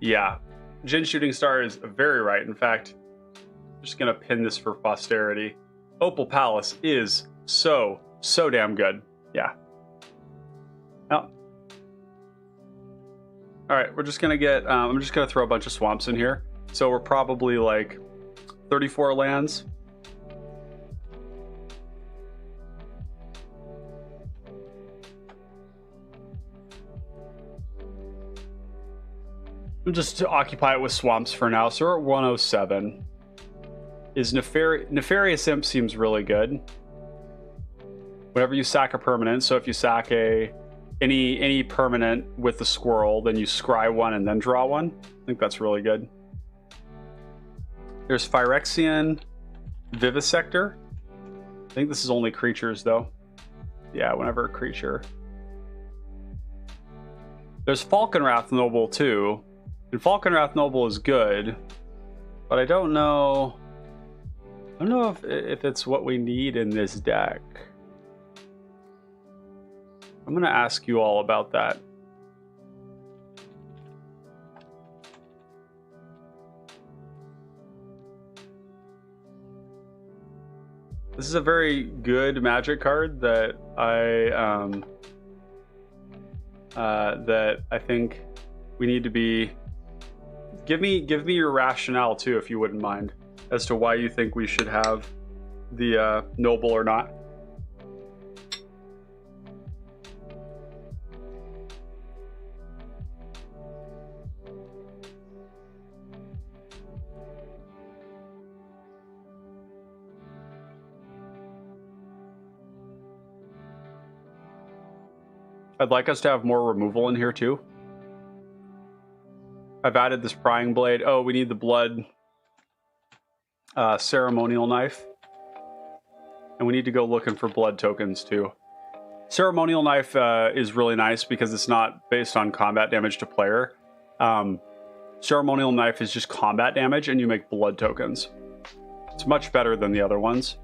Yeah, Jin Shooting Star is very right. In fact, I'm just going to pin this for posterity. Opal Palace is so damn good. Yeah. Oh. All right, we're just gonna get. I'm just gonna throw a bunch of swamps in here. So we're probably like 34 lands. We'll just occupy it with swamps for now. So we're at 107. Is Nefarious Imp seems really good. Whenever you sack a permanent, so if you sack any permanent with the squirrel, then you scry one and then draw one. I think that's really good. There's Phyrexian Vivisector. I think this is only creatures though. Yeah, whenever a creature. There's Falconwrath Noble too. And Falconwrath Noble is good, but I don't know if it's what we need in this deck. I'm going to ask you all about that. This is a very good magic card that I think we need to be... Give me your rationale too, if you wouldn't mind, as to why you think we should have the Noble or not. I'd like us to have more removal in here too. I've added this prying blade. Oh, we need the blood ceremonial knife. And we need to go looking for blood tokens too. Ceremonial knife is really nice because it's not based on combat damage to player. Ceremonial knife is just combat damage and you make blood tokens. It's much better than the other ones.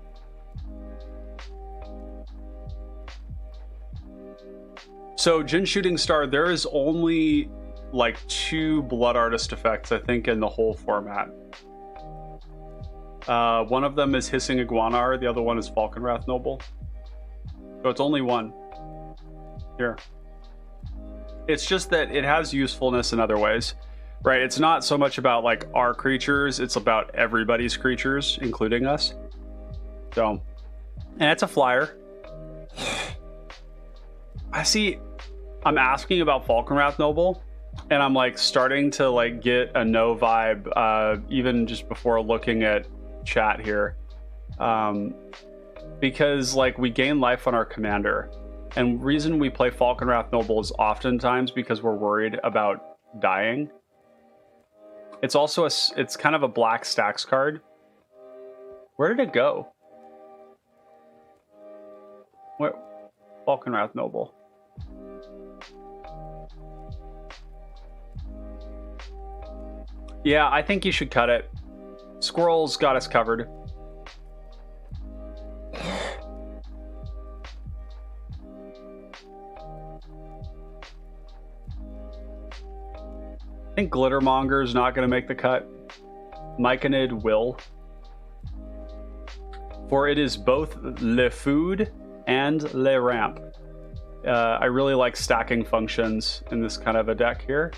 So Jin Shooting Star, there is only like 2 blood artist effects, I think, in the whole format. One of them is Hissing Iguanar, the other one is Falconwrath Noble. So it's only one. Here. It's just that it has usefulness in other ways, right? It's not so much about like our creatures, it's about everybody's creatures, including us. So, and it's a flyer. I'm asking about Falconwrath Noble, and I'm like starting to like get a no vibe, even just before looking at chat here, because like we gain life on our commander, and reason we play Falconwrath Noble is oftentimes because we're worried about dying. It's also it's kind of a black stacks card. Where did it go? Where? Falconwrath Noble. Yeah, I think you should cut it. Squirrel's got us covered. I think Glittermonger's not going to make the cut. Myconid will. For it is both le food and le ramp. I really like stacking functions in this kind of a deck here.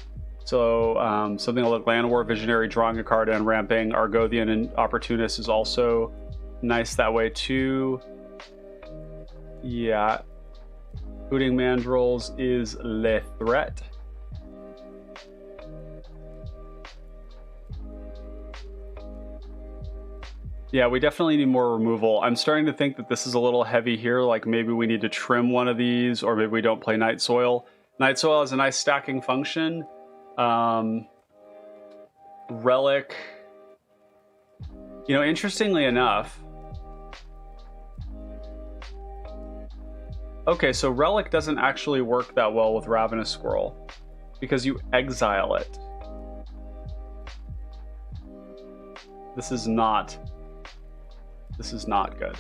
So something like Llanowar Visionary, drawing a card and ramping. Argothian and Opportunist is also nice that way too. Yeah. Hooting Mandrills is le threat. Yeah, we definitely need more removal. I'm starting to think that this is a little heavy here. Like maybe we need to trim one of these, or maybe we don't play Night Soil. Night Soil has a nice stacking function. Relic. You know, interestingly enough. Okay, so Relic doesn't actually work that well with Ravenous Squirrel because you exile it. This is not good.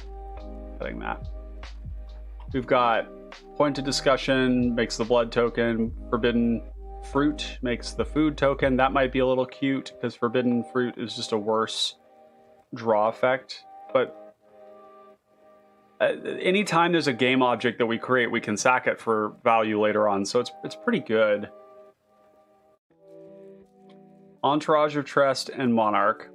Cutting that. We've got Pointed Discussion makes the blood token. Forbidden Fruit makes the food token. That might be a little cute because Forbidden Fruit is just a worse draw effect. But anytime there's a game object that we create, we can sack it for value later on. So it's pretty good. Entourage of Trest and Monarch.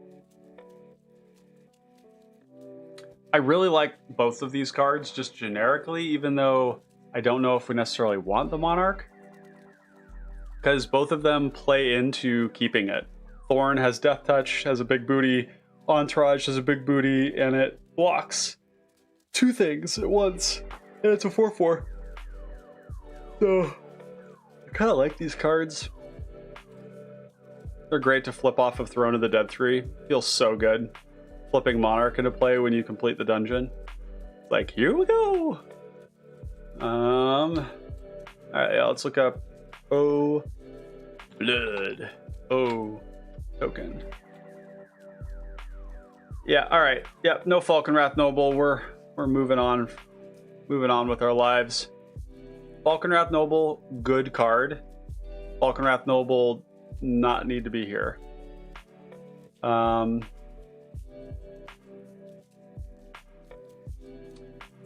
I really like both of these cards just generically, even though I don't know if we necessarily want the Monarch. Because both of them play into keeping it. Thorn has Death Touch, has a big booty. Entourage has a big booty, and it blocks 2 things at once. And it's a 4/4. So, I kind of like these cards. They're great to flip off of Throne of the Dead 3. Feels so good. Flipping Monarch into play when you complete the dungeon. Like, here we go! Alright, yeah, let's look up O Blood. O token. Yeah, alright. Yep, no Falconwrath Noble. We're moving on. Moving on with our lives. Falconwrath Noble, good card. Falconwrath Noble, not need to be here.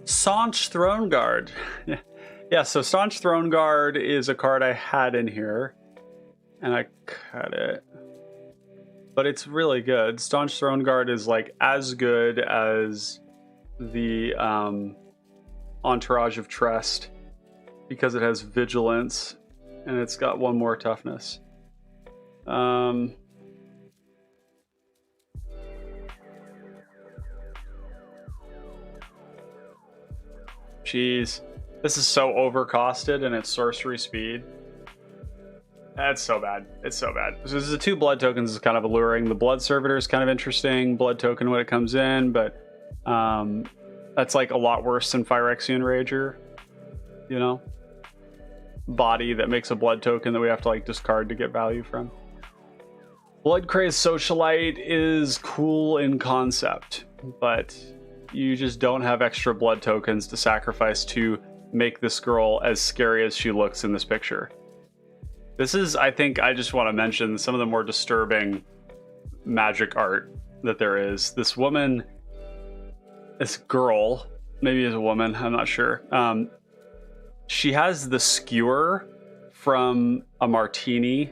Staunch Throne Guard. Yeah, so Staunch Throne Guard is a card I had in here, and I cut it. But it's really good. Staunch Throne Guard is like as good as the Entourage of Trest because it has Vigilance and it's got 1 more toughness. Jeez. This is so overcosted in its sorcery speed. That's so bad. It's so bad. So this is the 2 blood tokens is kind of alluring. The blood servitor is kind of interesting. Blood token when it comes in, but that's like a lot worse than Phyrexian Rager. You know? Body that makes a blood token that we have to like discard to get value from. Blood Crazed Socialite is cool in concept, but you just don't have extra blood tokens to sacrifice to make this girl as scary as she looks in this picture. This is, I think, I just want to mention some of the more disturbing magic art that there is. This woman, this girl, maybe is a woman, I'm not sure. She has the skewer from a martini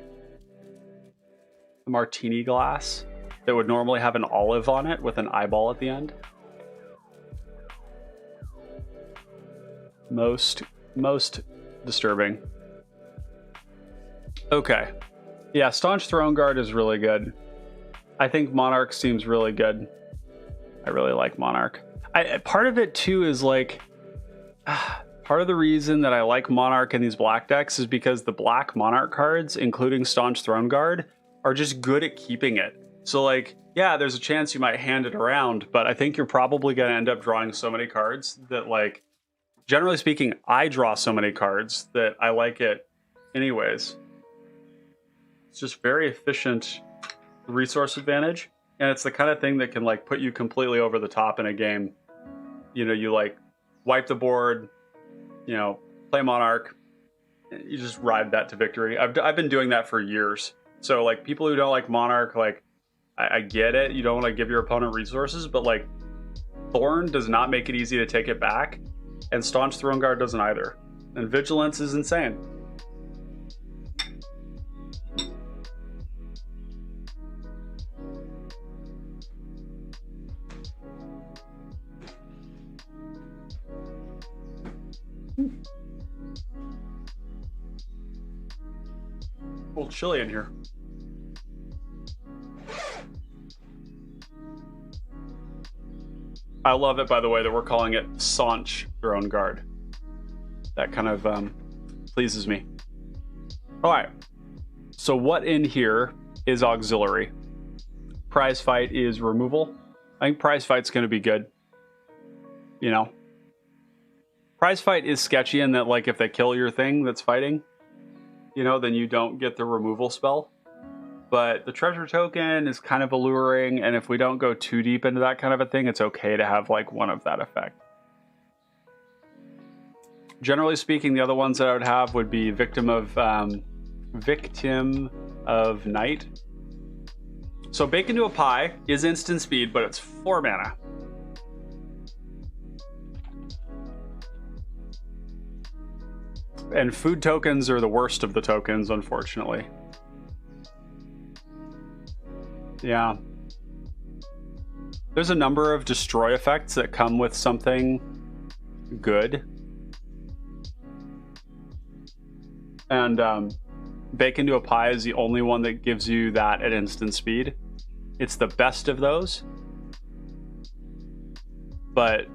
glass that would normally have an olive on it with an eyeball at the end. Most disturbing. Okay. Yeah, Staunch Throne Guard is really good. I think Monarch seems really good. I really like Monarch. Part of it too is like part of the reason that I like Monarch in these black decks is because the black Monarch cards, including Staunch Throne Guard, are just good at keeping it. So like, yeah, there's a chance you might hand it around, but I think you're probably going to end up drawing so many cards that, like, generally speaking, I draw so many cards that I like it anyways. It's just very efficient resource advantage, and it's the kind of thing that can like put you completely over the top in a game. You know, you like wipe the board, you know, play Monarch, you just ride that to victory. I've been doing that for years. So like people who don't like Monarch, like I get it, you don't want to give your opponent resources, but like Thorn does not make it easy to take it back, and Staunch Throne Guard doesn't either. And Vigilance is insane. A little chilly in here. I love it, by the way, that we're calling it Staunch Throne Guard. That kind of pleases me. All right. So what in here is auxiliary? Prize fight is removal. I think prize fight's going to be good. You know, prize fight is sketchy in that, like, if they kill your thing that's fighting, you know, then you don't get the removal spell. But the treasure token is kind of alluring, and if we don't go too deep into that kind of a thing, it's okay to have like one of that effect. Generally speaking, the other ones that I would have would be Victim of Night. So Bake Into a Pie is instant speed, but it's 4 mana. And food tokens are the worst of the tokens, unfortunately. Yeah. There's a number of destroy effects that come with something good. And Bake Into a Pie is the only one that gives you that at instant speed. It's the best of those. But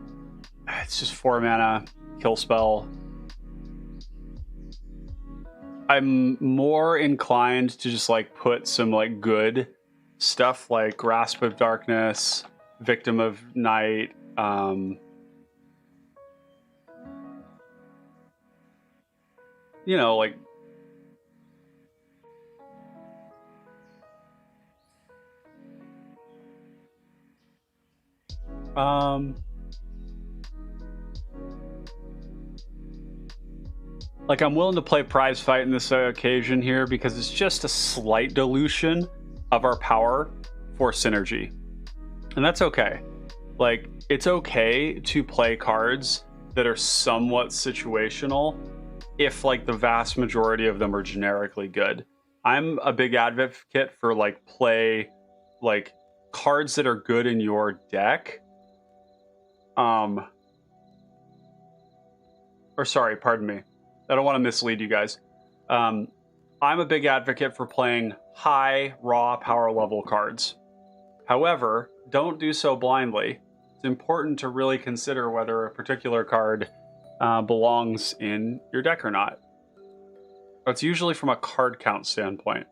it's just 4 mana, kill spell. I'm more inclined to just like put some like good stuff like Grasp of Darkness, Victim of Night, you know, like like I'm willing to play prize fight in this occasion here because it's just a slight dilution of our power for synergy. And that's okay. Like, it's okay to play cards that are somewhat situational if like the vast majority of them are generically good. I'm a big advocate for like play like cards that are good in your deck. Or sorry, pardon me. I don't want to mislead you guys. I'm a big advocate for playing high raw power level cards. However, don't do so blindly. It's important to really consider whether a particular card belongs in your deck or not. It's usually from a card count standpoint.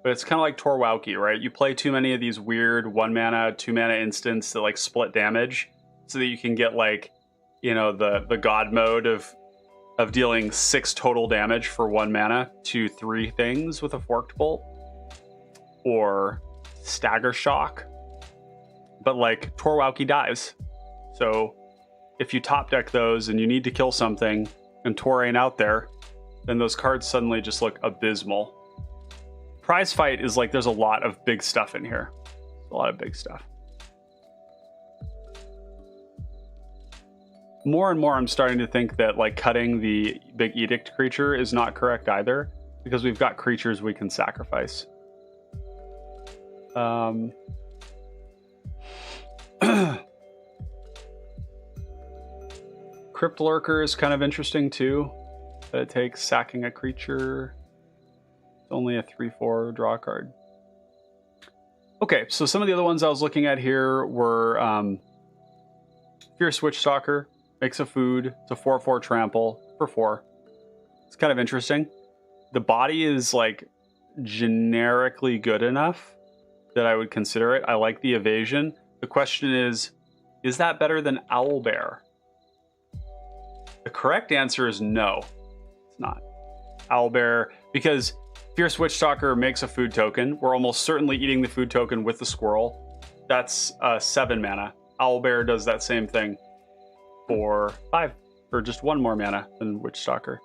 But it's kind of like Torwauki, right? You play too many of these weird 1 mana, 2 mana instants that like split damage so that you can get like, you know, the god mode of dealing 6 total damage for 1 mana to 3 things with a forked bolt. Or Stagger Shock. But like Torwauki dies. So if you top deck those and you need to kill something and Tor ain't out there, then those cards suddenly just look abysmal. Prize Fight is like there's a lot of big stuff in here. A lot of big stuff. More and more I'm starting to think that like cutting the big edict creature is not correct either, because we've got creatures we can sacrifice. Crypt Lurker is kind of interesting too. That it takes sacking a creature. It's only a 3/4 draw card. Okay, so some of the other ones I was looking at here were Fierce Witchstalker, makes a food, it's a 4/4 trample for 4. It's kind of interesting. The body is like generically good enough that I would consider it. I like the evasion. The question is that better than Owlbear? The correct answer is no, it's not. Owlbear, because Fierce Witchstalker makes a food token. We're almost certainly eating the food token with the squirrel. That's 7 mana. Owlbear does that same thing for 5, for just 1 more mana than Witchstalker.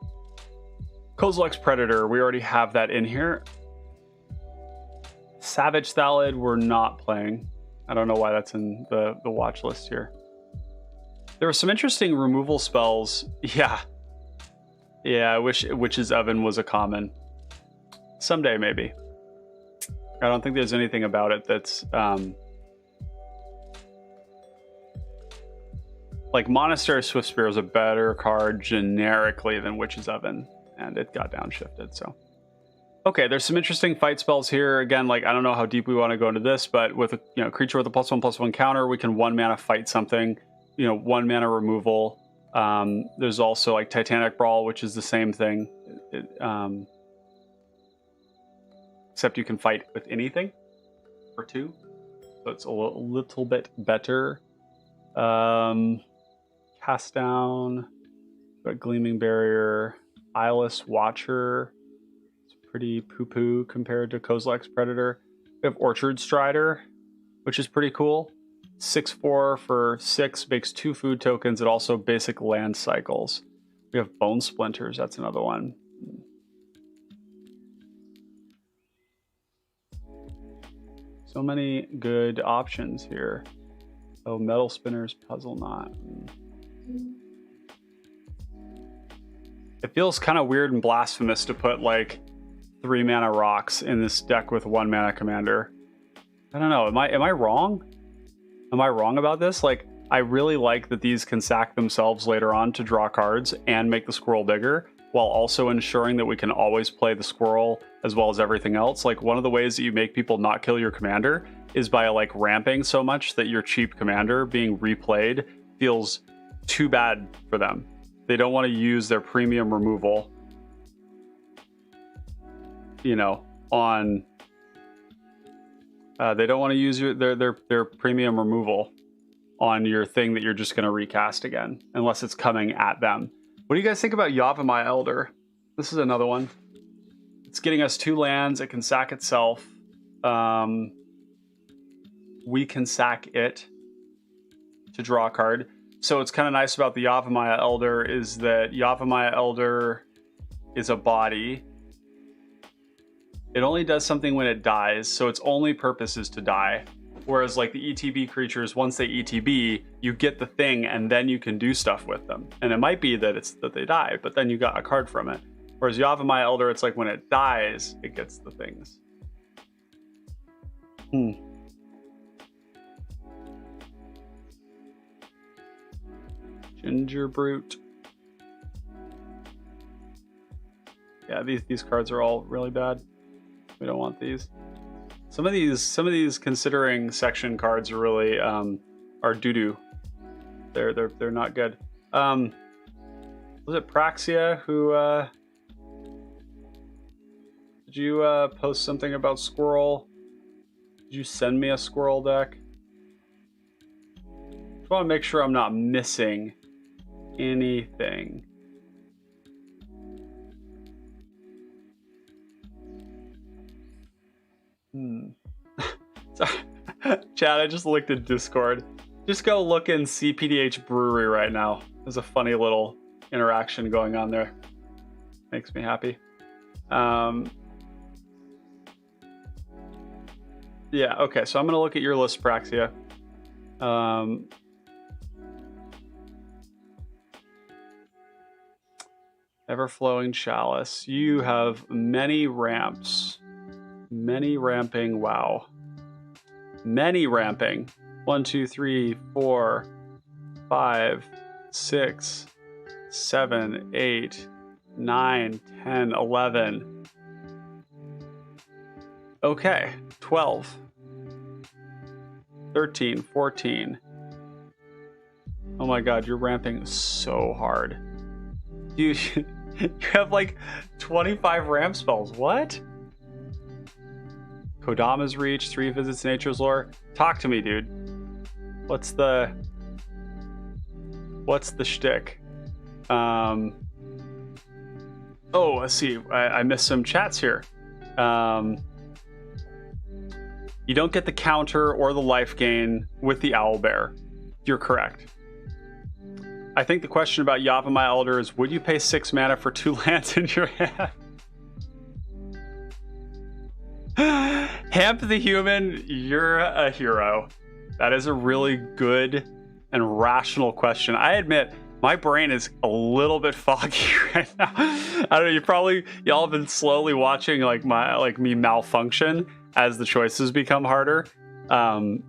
Kozilek's Predator, we already have that in here. Savage Thallid, we're not playing. I don't know why that's in the watch list here. There were some interesting removal spells. Yeah, I wish Witch's Oven was a common. Someday, maybe. I don't think there's anything about it that's... like, Monastery Swiftspear is a better card generically than Witch's Oven, and it got downshifted, so... Okay, there's some interesting fight spells here. Again, like, I don't know how deep we want to go into this, but with a creature with a +1/+1 counter, we can 1 mana fight something. 1 mana removal. There's also like Titanic Brawl, which is the same thing. Except you can fight with anything for 2. So it's a little bit better. Cast Down. Got Gleaming Barrier. Eyeless Watcher. It's pretty poo-poo compared to Kozilek's Predator. We have Orchard Strider, which is pretty cool. 6/4 for 6, makes 2 food tokens. It also basic land cycles. We have Bone Splinters, that's another one. So many good options here. Oh, Metal Spinners, Puzzle Knot. It feels kind of weird and blasphemous to put like 3 mana rocks in this deck with 1 mana commander. I don't know, am I wrong? Am I wrong about this? Like, I really like that these can sack themselves later on to draw cards and make the squirrel bigger, while also ensuring that we can always play the squirrel as well as everything else. Like, one of the ways that you make people not kill your commander is by like ramping so much that your cheap commander being replayed feels too bad for them. They don't want to use their premium removal, on... they don't want to use their premium removal on your thing that you're just going to recast again, unless it's coming at them. What do you guys think about Yavimaya Elder? This is another one. It's getting us 2 lands. It can sack itself. We can sack it to draw a card. So what's kind of nice about the Yavimaya Elder is that Yavimaya Elder is a body. It only does something when it dies, so its only purpose is to die. Whereas like the ETB creatures, once they ETB, you get the thing and then you can do stuff with them. And it might be that they die, but then you got a card from it. Whereas Yavimaya Elder, it's like when it dies, it gets the things. Ginger Brute. Yeah, these cards are all really bad. We don't want these. Some of these considering section cards are really are doo-doo. They're not good. Was it Praxia who did you post something about Squirrel? Did you send me a Squirrel deck? Just want to make sure I'm not missing anything. Sorry. Chad, I just looked at Discord. Just go look in cPDH Brewery right now. There's a funny little interaction going on there. Makes me happy. Yeah, okay, so I'm going to look at your list, Praxia. Ever-flowing chalice. You have many ramps. Many ramping, wow. Many ramping. 1, 2, 3, 4, 5, 6, 7, 8, 9, 10, 11. Okay, 12, 13, 14. Oh my god, you're ramping so hard. You have like 25 ramp spells. What? Kodama's Reach, 3 visits Nature's Lore. Talk to me, dude. What's the shtick? Oh, let's see. I missed some chats here. You don't get the counter or the life gain with the Owlbear. You're correct. I think the question about Yavimaya Elder is, would you pay 6 mana for 2 lands in your hand? Hamp the Human, you're a hero. That is a really good and rational question. I admit, my brain is a little bit foggy right now. I don't know, y'all have been slowly watching me malfunction as the choices become harder. And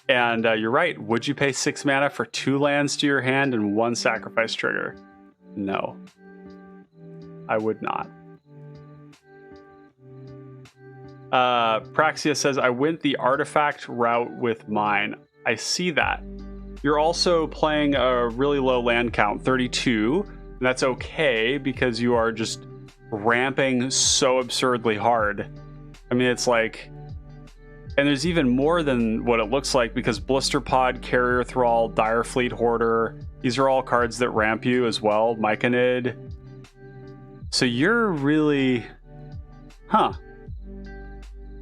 you're right. Would you pay 6 mana for 2 lands to your hand and 1 sacrifice trigger? No. I would not. Praxia says, I went the artifact route with mine. I see that. You're also playing a really low land count, 32. And that's okay because you are just ramping so absurdly hard. I mean, it's like... And there's even more than what it looks like because Blister Pod, Carrier Thrall, Direfleet Hoarder, these are all cards that ramp you as well. Myconid. So you're really... Huh.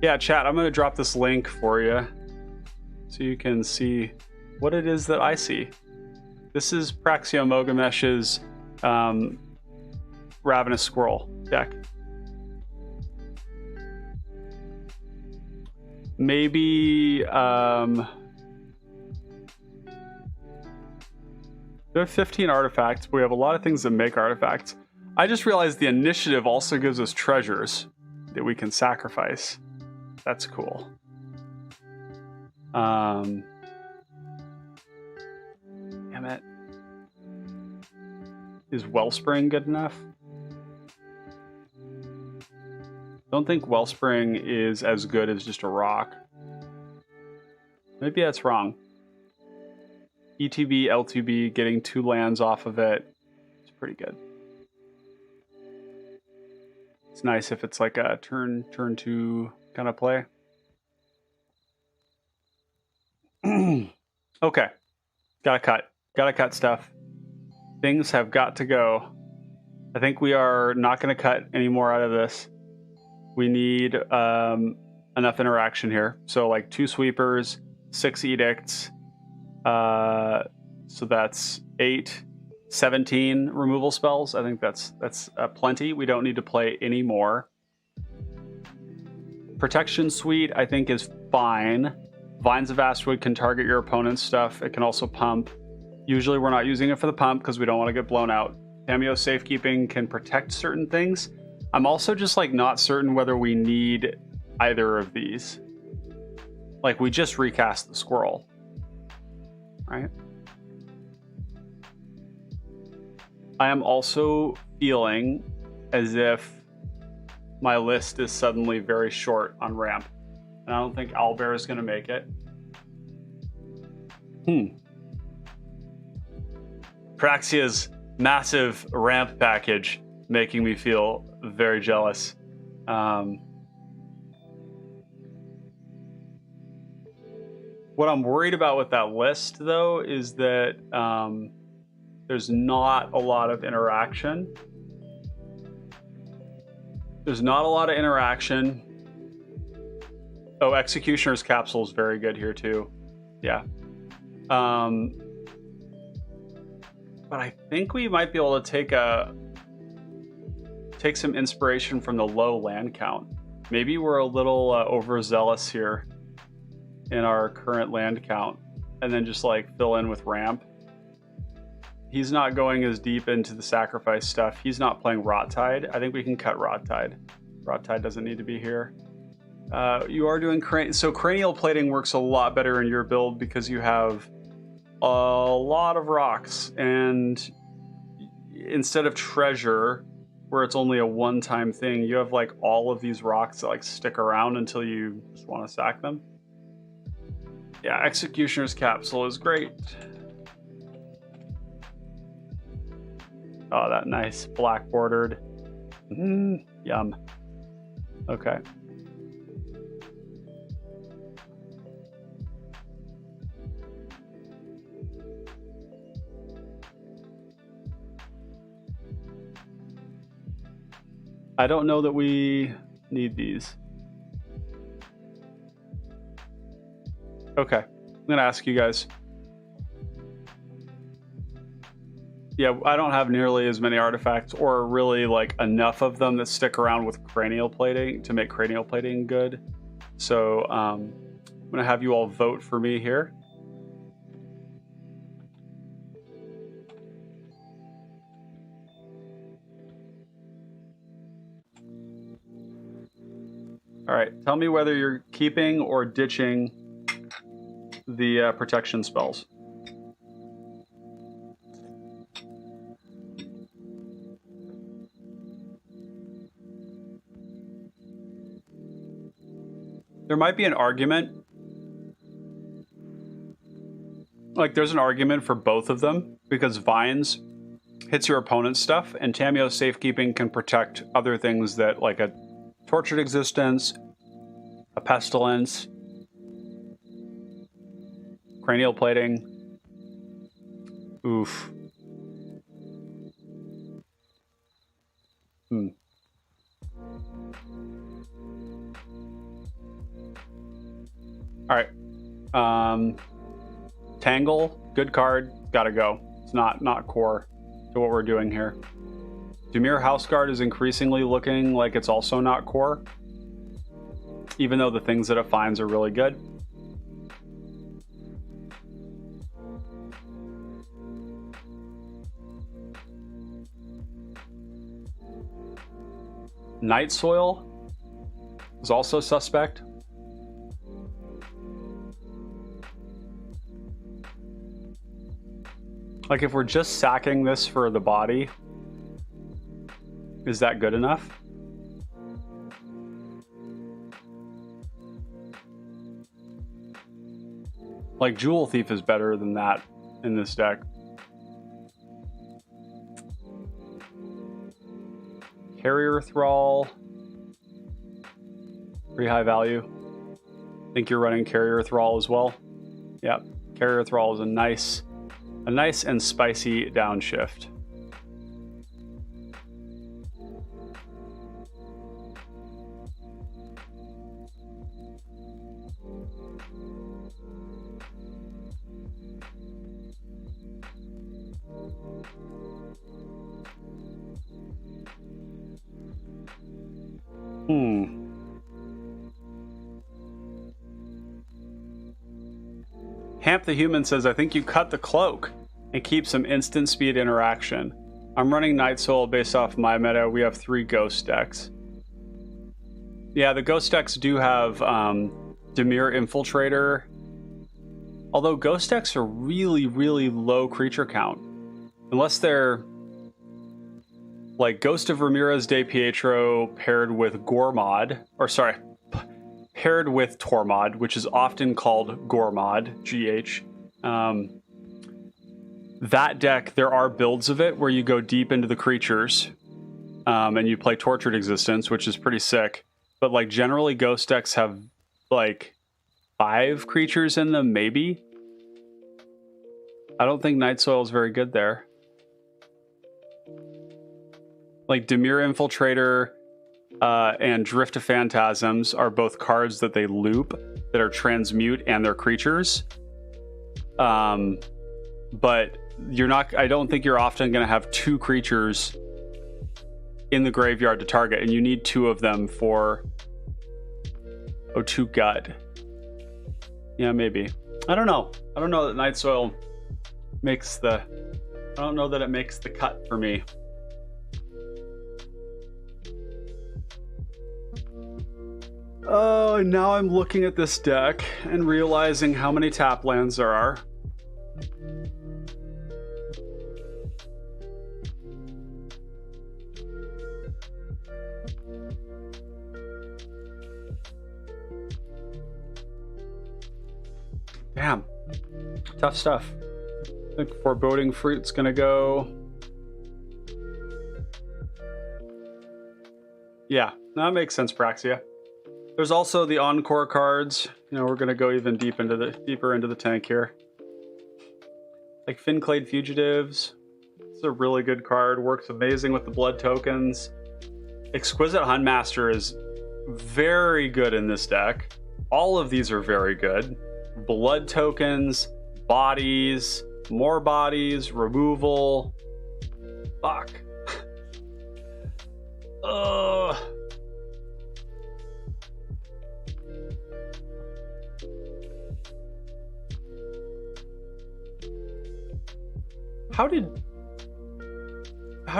Yeah, chat, I'm going to drop this link for you so you can see what it is that I see. This is Praxia Mogamesh's Ravenous Squirrel deck. Maybe there are 15 artifacts. We have a lot of things that make artifacts. I just realized the initiative also gives us treasures that we can sacrifice. That's cool. Damn it. Is Wellspring good enough? Don't think Wellspring is as good as just a rock. Maybe that's wrong. ETB, LTB, getting 2 lands off of it. It's pretty good. It's nice if it's like a turn 2 kind of play. Okay. Gotta cut stuff. Things have got to go. I think we are not going to cut any more out of this. We need enough interaction here. So like 2 sweepers, 6 edicts. So that's 8, 17 removal spells. I think that's plenty. We don't need to play any more. Protection Suite, I think, is fine. Vines of Astwood can target your opponent's stuff. It can also pump. Usually we're not using it for the pump because we don't want to get blown out. Cameo Safekeeping can protect certain things. I'm also just like not certain whether we need either of these. Like we just recast the squirrel, right? I am also feeling as if my list is suddenly very short on ramp. And I don't think Owlbear is going to make it. Praxia's massive ramp package, making me feel very jealous. What I'm worried about with that list, though, is that there's not a lot of interaction. There's not a lot of interaction. Oh, Executioner's Capsule is very good here, too. Yeah. But I think we might be able to take some inspiration from the low land count. Maybe we're a little overzealous here in our current land count, and then just like fill in with ramp. He's not going as deep into the sacrifice stuff. He's not playing Rot Tide. I think we can cut Rot Tide. Rot Tide doesn't need to be here. You are doing so cranial plating works a lot better in your build because you have a lot of rocks, and instead of treasure, where it's only a one-time thing, you have like all of these rocks that like stick around until you just want to sack them. Yeah, Executioner's Capsule is great. Oh, that nice black bordered. Yum. Okay. I don't know that we need these. Okay, I'm gonna ask you guys. Yeah, I don't have nearly as many artifacts, or really like enough of them that stick around with cranial plating to make cranial plating good. So I'm gonna have you all vote for me here. All right, tell me whether you're keeping or ditching the protection spells. There might be an argument. Like, there's an argument for both of them, because Vines hits your opponent's stuff, and Tamiyo's Safekeeping can protect other things that, like a Tortured Existence, a Pestilence, Cranial Plating. Oof. All right. Tangle, good card, gotta go. It's not core to what we're doing here. Dimir Houseguard is increasingly looking like it's also not core, even though the things that it finds are really good. Night Soil is also suspect. Like, if we're just sacking this for the body, is that good enough? Like, Jewel Thief is better than that in this deck. Carrier Thrall. Pretty high value. Think you're running Carrier Thrall as well? Yep. Carrier Thrall is a nice and spicy downshift. Hamp the Human says, I think you cut the cloak and keep some instant speed interaction. I'm running Night Soul based off my meta. We have 3 ghost decks. Yeah, the ghost decks do have Dimir Infiltrator. Although ghost decks are really, really low creature count. Unless they're like Ghost of Ramirez de Pietro paired with Gormod, or sorry, paired with Tormod, which is often called Gormod, GH. that deck, there are builds of it where you go deep into the creatures and you play Tortured Existence, which is pretty sick. But like generally ghost decks have like 5 creatures in them, maybe. I don't think Night Soil is very good there. Like Dimir Infiltrator and Drift of Phantasms are both cards that they loop that are transmute and they're creatures. But you're not, I don't think you're often going to have 2 creatures in the graveyard to target, and you need 2 of them for 2 gut. Yeah, maybe. I don't know. I don't know that Night Soil makes the, I don't know that it makes the cut for me. Oh, and now I'm looking at this deck and realizing how many tap lands there are. Damn. Tough stuff. I think Foreboding Fruit's gonna go. Yeah, that makes sense, Praxia. There's also the Encore cards. You know, we're gonna go even deeper into the tank here. Like Finclade Fugitives. It's a really good card. Works amazing with the blood tokens. Exquisite Huntmaster is very good in this deck. All of these are very good. Blood tokens, bodies, more bodies, removal. Fuck. Ugh. How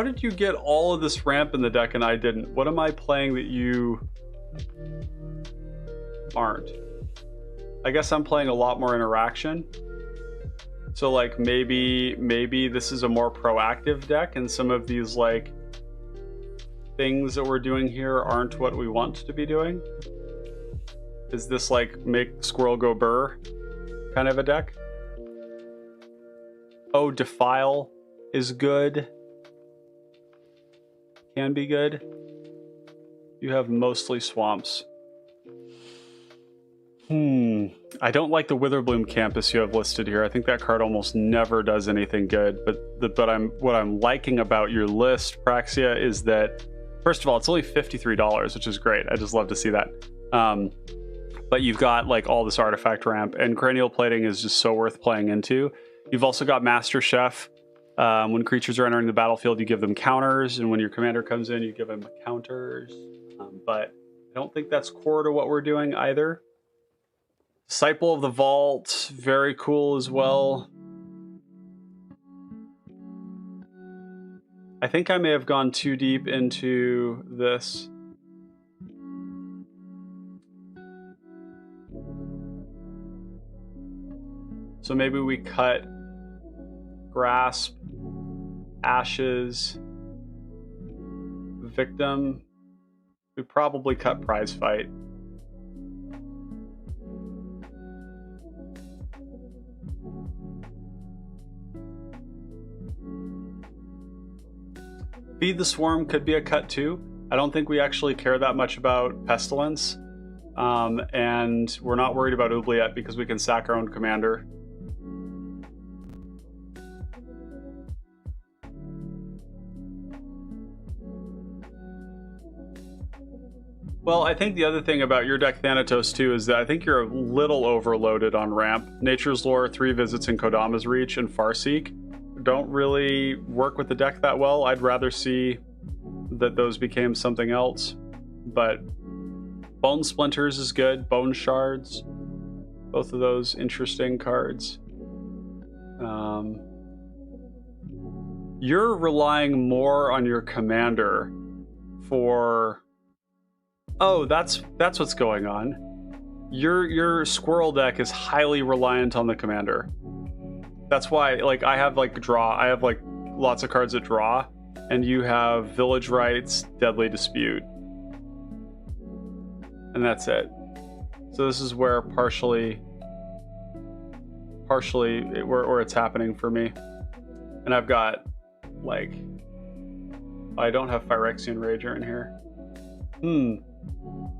did you get all of this ramp in the deck and I didn't? What am I playing that you aren't? I guess I'm playing a lot more interaction. So like maybe this is a more proactive deck and some of these like things that we're doing here aren't what we want to be doing. Is this like make squirrel go burr kind of a deck? Oh, Defile is good. Can be good. You have mostly swamps. I don't like the Witherbloom Campus you have listed here. I think that card almost never does anything good. But what I'm liking about your list, Praxia, is that first of all, it's only $53, which is great. I just love to see that. But you've got like all this artifact ramp, and cranial plating is just so worth playing into. You've also got Master Chef. When creatures are entering the battlefield, you give them counters, and when your commander comes in, you give them counters. But I don't think that's core to what we're doing either. Disciple of the Vault, very cool as well. I think I may have gone too deep into this. So maybe we cut Grasp, Ashes, Victim. We probably cut Prize Fight. Feed the Swarm could be a cut too. I don't think we actually care that much about Pestilence. And we're not worried about Oubliette because we can sack our own commander. Well, I think the other thing about your deck, Thanatos, too, is that I think you're a little overloaded on ramp. Nature's Lore, 3 Visits in Kodama's Reach, and Farseek don't really work with the deck that well. I'd rather see that those became something else. But Bone Splinters is good. Bone Shards, both of those interesting cards. You're relying more on your commander for... Oh, that's what's going on. Your squirrel deck is highly reliant on the commander. That's why, like, I have like draw. I have like lots of cards that draw, and you have Village Rites, Deadly Dispute, and that's it. So this is where partially where it's happening for me. And I've got, like, I don't have Phyrexian Rager in here.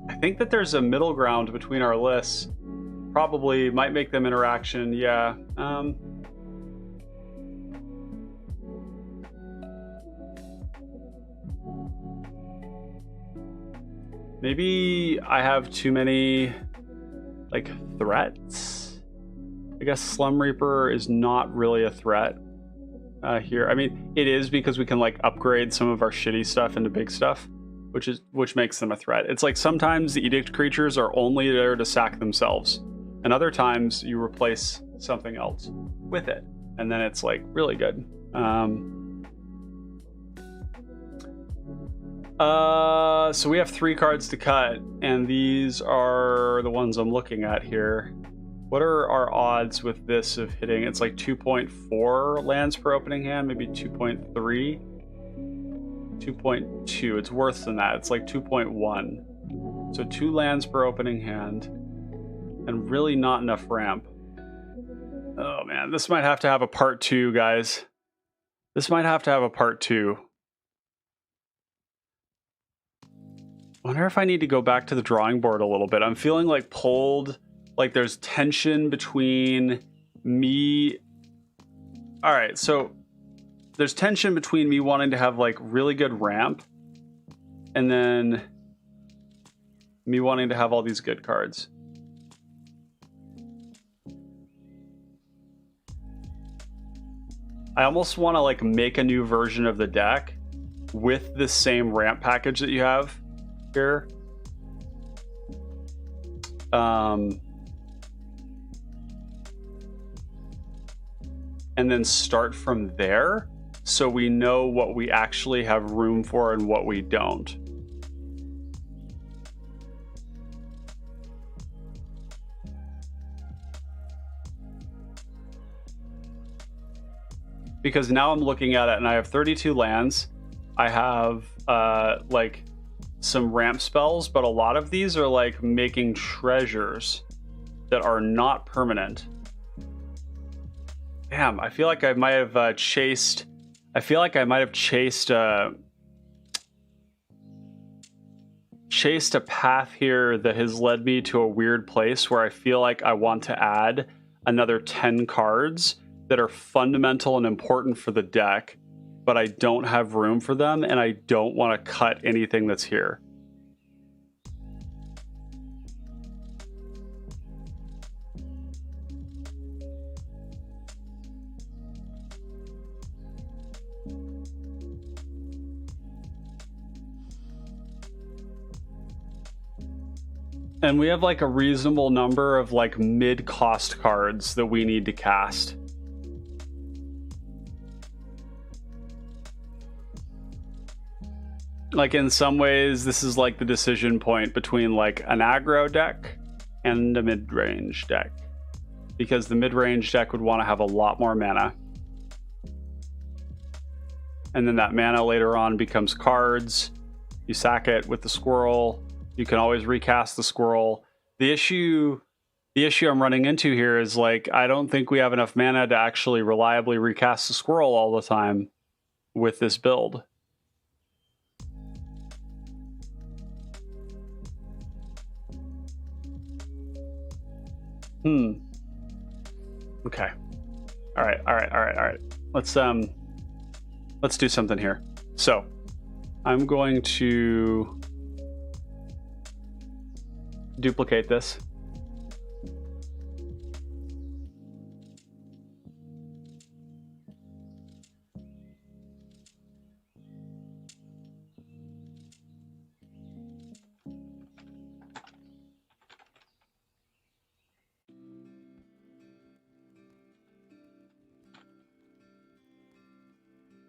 I think that there's a middle ground between our lists. Probably might make them interaction, yeah. Maybe I have too many, like, threats? I guess Slum Reaper is not really a threat here. I mean, it is because we can, like, upgrade some of our shitty stuff into big stuff, which makes them a threat. It's like sometimes the Edict creatures are only there to sack themselves, and other times you replace something else with it, and then it's, like, really good. So we have 3 cards to cut, and these are the ones I'm looking at here. What are our odds with this of hitting? It's like 2.4 lands per opening hand, maybe 2.3, 2.2. It's worse than that. It's like 2.1. So 2 lands per opening hand, and really not enough ramp. Oh man, this might have to have a part 2, guys. This might have to have a part 2. Wonder if I need to go back to the drawing board a little bit. I'm feeling like pulled, like there's tension between me. All right, so there's tension between me wanting to have, like, really good ramp and then me wanting to have all these good cards. I almost want to, like, make a new version of the deck with the same ramp package that you have here. And then start from there so we know what we actually have room for and what we don't. Because now I'm looking at it and I have 32 lands. I have like some ramp spells, but a lot of these are like making treasures that are not permanent. Damn, I feel like I might have chased. I feel like I might have chased a path here that has led me to a weird place where I feel like I want to add another 10 cards that are fundamental and important for the deck, but I don't have room for them, and I don't want to cut anything that's here. And we have like a reasonable number of like mid-cost cards that we need to cast. Like in some ways, this is like the decision point between like an aggro deck and a mid-range deck. Because the mid-range deck would want to have a lot more mana. And then that mana later on becomes cards. You sack it with the squirrel. You can always recast the squirrel. The issue I'm running into here is like, I don't think we have enough mana to actually reliably recast the squirrel all the time with this build. Okay. All right. Let's do something here. So I'm going to duplicate this.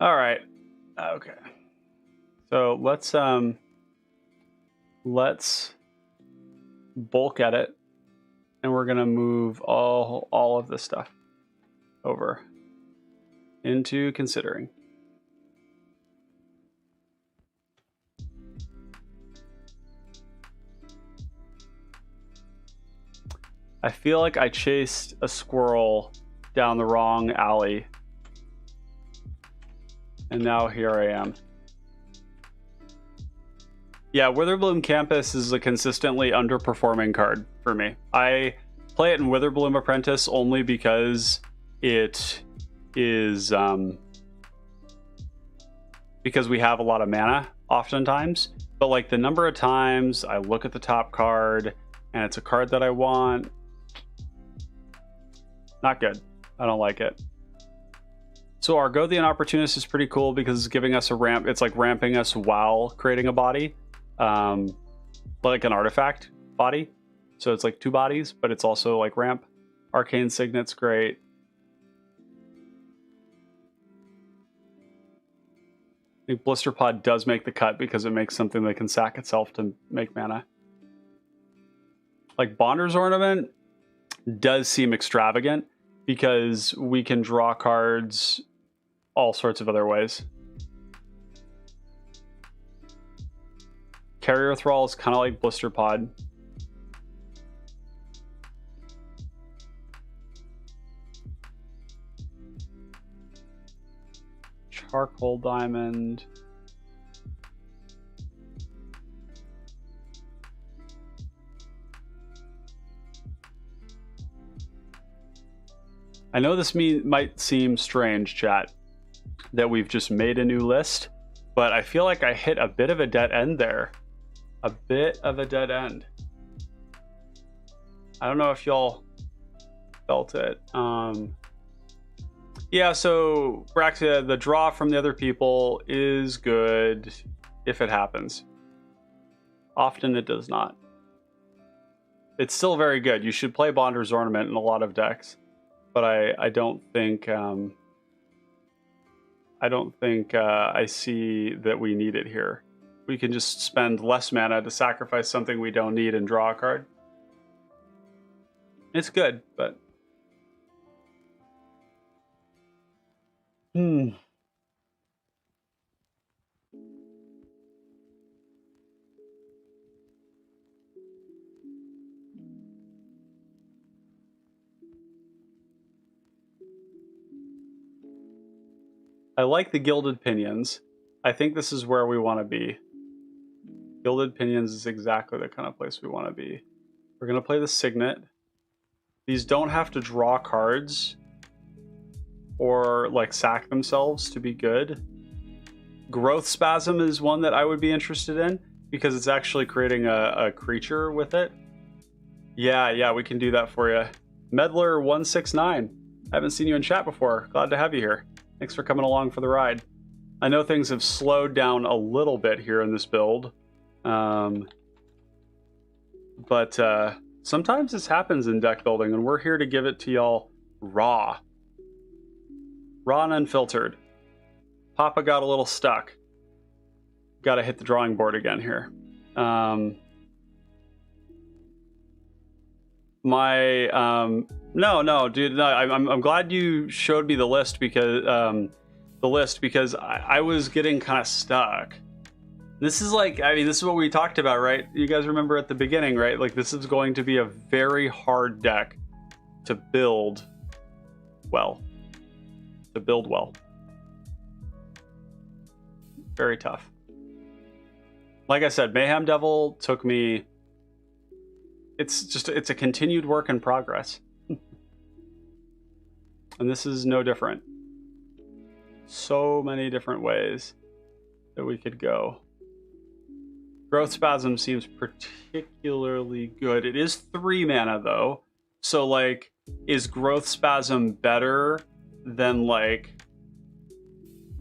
All right. Okay. So let's bulk edit, and we're gonna move all of this stuff over into considering. I feel like I chased a squirrel down the wrong alley. And now here I am. Yeah, Witherbloom Campus is a consistently underperforming card for me. I play it in Witherbloom Apprentice only because it is because we have a lot of mana oftentimes. But like the number of times I look at the top card and it's a card that I want, not good. I don't like it. So Argothian Opportunist is pretty cool because it's giving us a ramp. It's like ramping us while creating a body, like an artifact body. So it's like 2 bodies, but it's also like ramp. Arcane Signet's great. I think Blister Pod does make the cut because it makes something that can sack itself to make mana. Like Bonder's Ornament does seem extravagant because we can draw cards all sorts of other ways. Carrier Thrall is kind of like Blister Pod. Charcoal Diamond. I know this might seem strange, chat, that we've just made a new list, but I feel like I hit a bit of a dead end there. A bit of a dead end. I don't know if y'all felt it. Yeah, so Braxia, the draw from the other people is good if it happens. Often it does not. It's still very good. You should play Bonder's Ornament in a lot of decks, but I don't think I see that we need it here. We can just spend less mana to sacrifice something we don't need and draw a card. It's good, but I like the Gilded Pinions. I think this is where we want to be. Gilded Pinions is exactly the kind of place we want to be. We're going to play the Signet. These don't have to draw cards or like sack themselves to be good. Growth Spasm is one that I would be interested in because it's actually creating a creature with it. Yeah, we can do that for you. Meddler169. I haven't seen you in chat before. Glad to have you here. Thanks for coming along for the ride. I know things have slowed down a little bit here in this build. But sometimes this happens in deck building, and we're here to give it to y'all raw. Raw and unfiltered. Papa got a little stuck. Got to hit the drawing board again here. No, dude. No, I'm glad you showed me the list because I was getting kind of stuck. This is like, I mean, this is what we talked about, right? You guys remember at the beginning, right? Like, this is going to be a very hard deck to build well. Very tough. Like I said, Mayhem Devil took me... It's a continued work in progress. And this is no different. So many different ways that we could go. Growth Spasm seems particularly good. It is 3 mana though. So like, is Growth Spasm better than like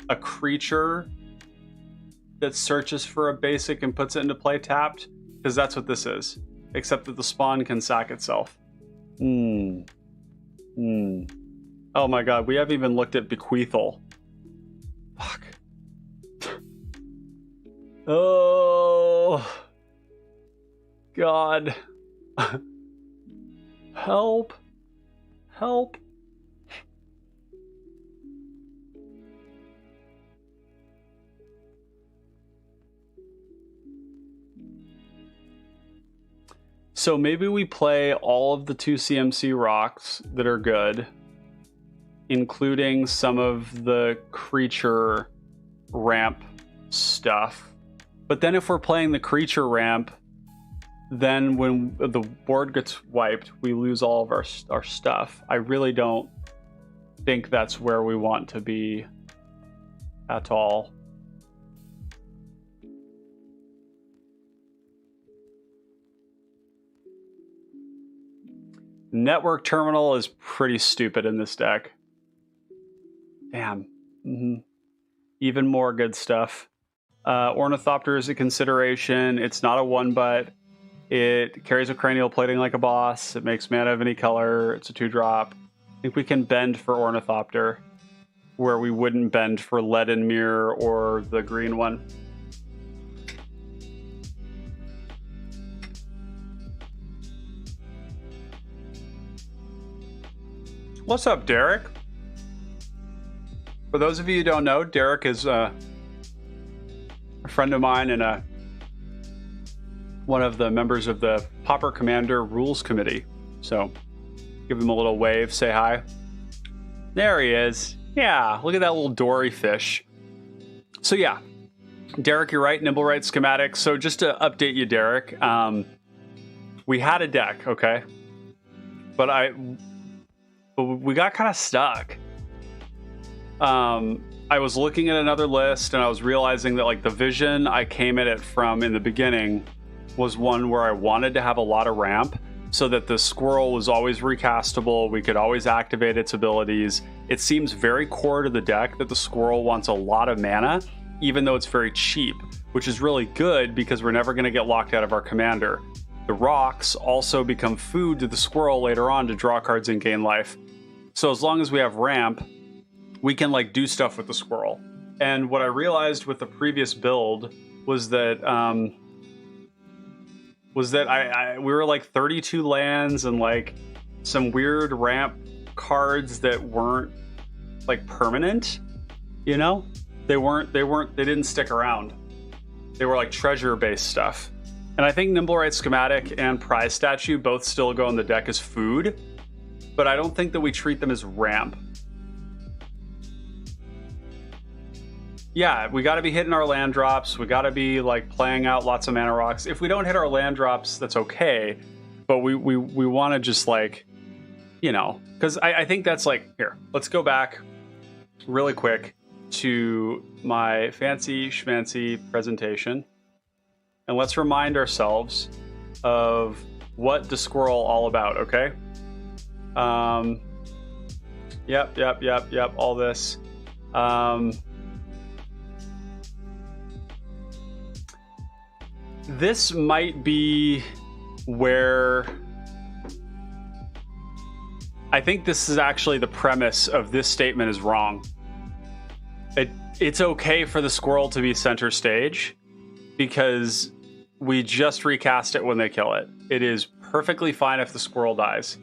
a creature that searches for a basic and puts it into play tapped? Because that's what this is. Except that the spawn can sack itself. Oh my god, we haven't even looked at Bequeathal. Fuck. Oh. God. Help. Help. So maybe we play all of the 2 CMC rocks that are good, including some of the creature ramp stuff. But then if we're playing the creature ramp, then when the board gets wiped, we lose all of our stuff. I really don't think that's where we want to be at all. Network Terminal is pretty stupid in this deck. Damn. Even more good stuff. Ornithopter is a consideration. It's not a 1/, it carries a cranial plating like a boss. It makes mana of any color. It's a 2-drop. I think we can bend for Ornithopter, where we wouldn't bend for Lead and Mirror or the green one. What's up, Derek? For those of you who don't know, Derek is a friend of mine and one of the members of the Pauper Commander Rules Committee. So give him a little wave, say hi. There he is. Yeah, look at that little dory fish. So yeah, Derek, you're right, Nimblewright schematic. So just to update you, Derek, we had a deck, okay? But we got kind of stuck. I was looking at another list and I was realizing that like the vision I came at it from in the beginning was one where I wanted to have a lot of ramp so that the squirrel was always recastable. We could always activate its abilities. It seems very core to the deck that the squirrel wants a lot of mana, even though it's very cheap, which is really good because we're never going to get locked out of our commander. The rocks also become food to the squirrel later on to draw cards and gain life. So as long as we have ramp, we can like do stuff with the squirrel. And what I realized with the previous build was that we were like 32 lands and like some weird ramp cards that weren't like permanent, you know? They didn't stick around. They were like treasure based stuff. And I think Nimblewright schematic and prize statue both still go in the deck as food, but I don't think that we treat them as ramp. Yeah, we got to be hitting our land drops. We got to be like playing out lots of mana rocks. If we don't hit our land drops, that's okay. But we want to just like, you know, because I think that's like, here, let's go back really quick to my fancy schmancy presentation. And let's remind ourselves of what the squirrel all about, okay? Yep, all this. This might be where I think this is actually the premise of this statement is wrong. It's okay for the squirrel to be center stage because we just recast it when they kill it. It is perfectly fine if the squirrel dies.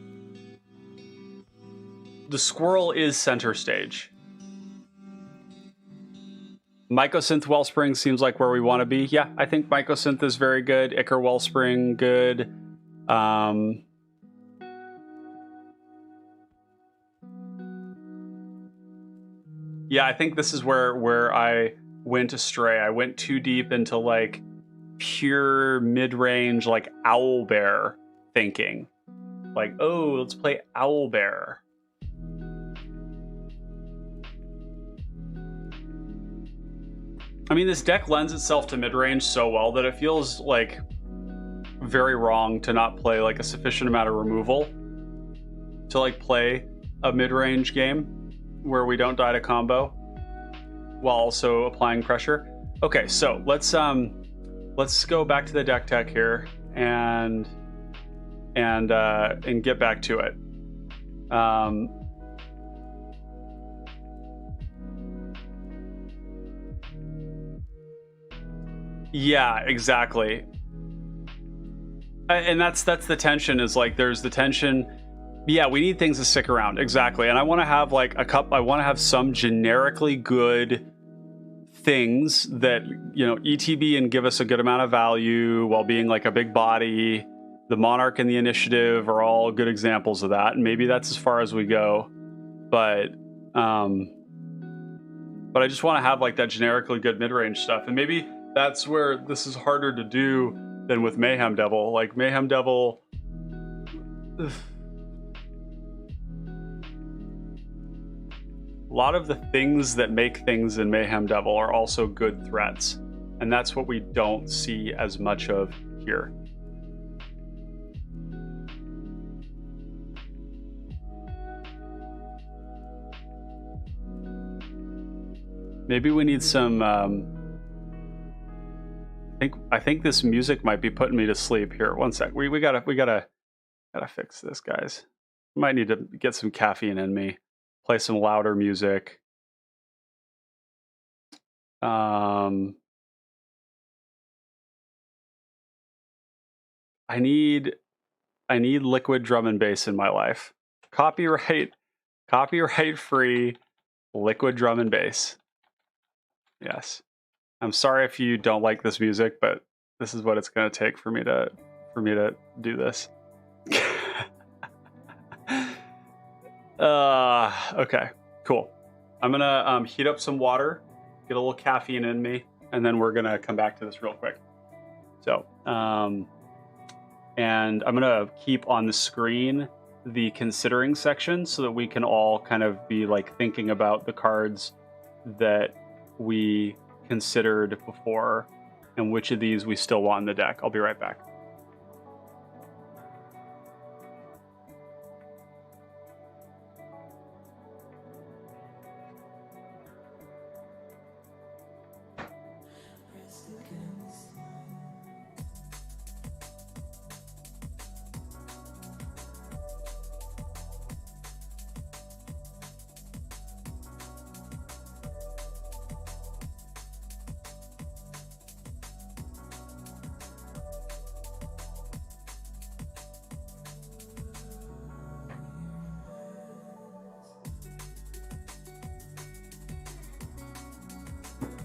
The squirrel is center stage. Mycosynth Wellspring seems like where we want to be. Yeah, I think Mycosynth is very good. Ichor Wellspring, good. Yeah, I think this is where I went astray. I went too deep into like pure mid-range like Owlbear thinking. Like, oh, let's play Owlbear. I mean, this deck lends itself to mid-range so well that it feels like very wrong to not play like a sufficient amount of removal to like play a mid-range game where we don't die to combo while also applying pressure. Okay, so let's go back to the deck tech here and get back to it. Yeah, exactly. And that's the tension is like there's the tension. Yeah, we need things to stick around. Exactly. And I want to have like I want to have some generically good things that, you know, ETB and give us a good amount of value while being like a big body. The Monarch and the Initiative are all good examples of that. And maybe that's as far as we go. But but I just want to have like that generically good mid-range stuff. And maybe that's where this is harder to do than with Mayhem Devil. Like Mayhem Devil, a lot of the things that make things in Mayhem Devil are also good threats. And that's what we don't see as much of here. Maybe we need some, I think this music might be putting me to sleep here. One sec. We gotta fix this, guys. Might need to get some caffeine in me. Play some louder music. I need liquid drum and bass in my life. Copyright free liquid drum and bass. Yes. I'm sorry if you don't like this music, but this is what it's going to take for me to do this. Okay, cool. I'm gonna heat up some water, get a little caffeine in me, and then we're gonna come back to this real quick. So, and I'm gonna keep on the screen the considering section so that we can all kind of be like thinking about the cards that we considered before and which of these we still want in the deck. I'll be right back.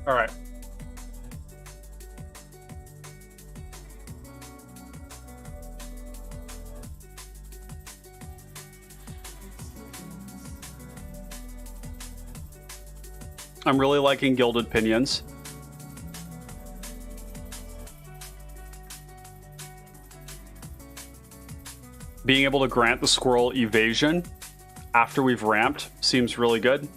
All right. I'm really liking Gilded Pinions. Being able to grant the squirrel evasion after we've ramped seems really good.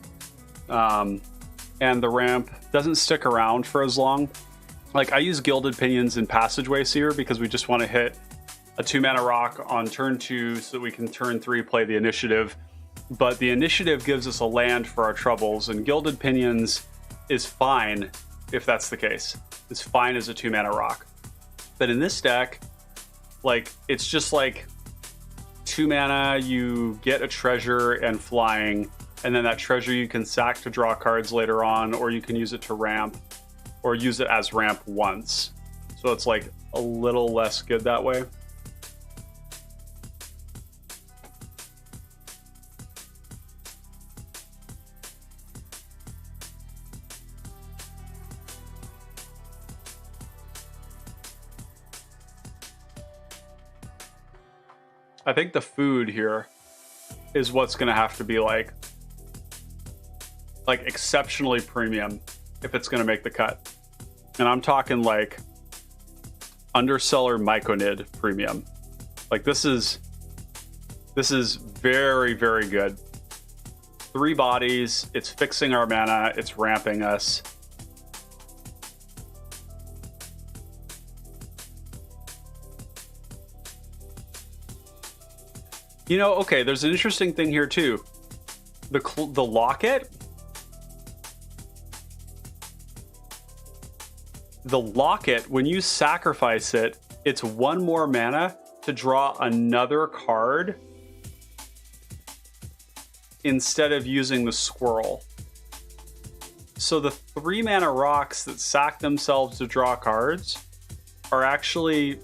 And the ramp doesn't stick around for as long. Like I use Gilded Pinions in Passageway Seer because we just want to hit a 2-mana rock on turn 2 so that we can turn 3 play the initiative. But the initiative gives us a land for our troubles, and Gilded Pinions is fine if that's the case. It's fine as a 2-mana rock. But in this deck, like it's just like 2 mana, you get a treasure and flying, and then that treasure you can sack to draw cards later on, or you can use it to ramp, or use it as ramp once. So it's like a little less good that way. I think the food here is what's going to have to be like exceptionally premium if it's going to make the cut. And I'm talking like Underseller Myconid premium. Like this is very, very good. 3 bodies, it's fixing our mana, it's ramping us. You know, okay, there's an interesting thing here too. The locket. The locket, when you sacrifice it, it's 1 more mana to draw another card instead of using the squirrel. So the 3 mana rocks that sack themselves to draw cards are actually,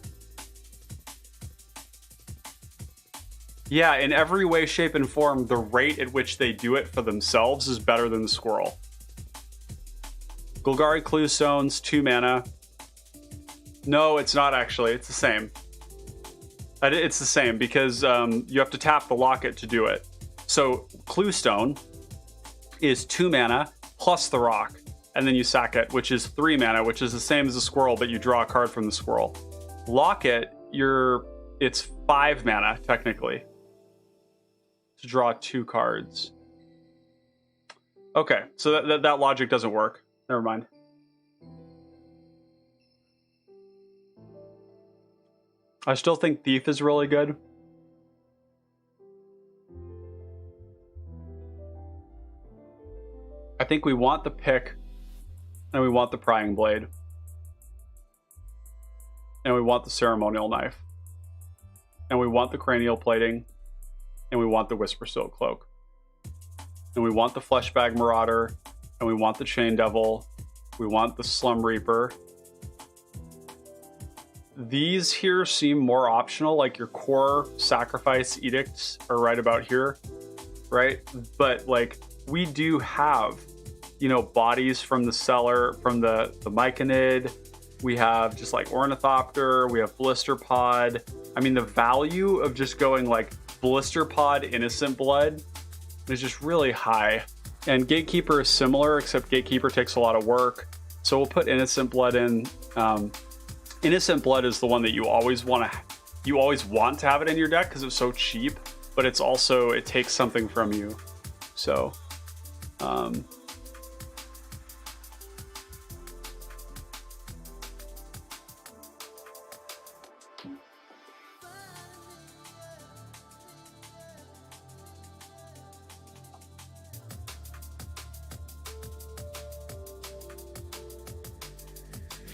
yeah, in every way, shape, and form, the rate at which they do it for themselves is better than the squirrel. Golgari Cluestones, 2 mana. No, it's not actually. It's the same. It's the same because you have to tap the locket to do it. So Cluestone is 2 mana plus the rock, and then you sack it, which is 3 mana, which is the same as a squirrel, but you draw a card from the squirrel. Lock it, it's 5 mana technically to draw 2 cards. Okay, so that logic doesn't work. Never mind. I still think Thief is really good. I think we want the pick, and we want the prying blade, and we want the ceremonial knife, and we want the cranial plating, and we want the whisper silk cloak, and we want the fleshbag marauder, and we want the chain devil, we want the slum reaper. These here seem more optional, like your core sacrifice edicts are right about here, right? But like, we do have, you know, bodies from the cellar, from the Myconid. We have just like Ornithopter, we have Blister Pod. I mean, the value of just going like Blister Pod, Innocent Blood is just really high. And Gatekeeper is similar, except Gatekeeper takes a lot of work. So we'll put Innocent Blood in. Innocent Blood is the one that you always want to have it in your deck because it's so cheap, but it's also, it takes something from you. So,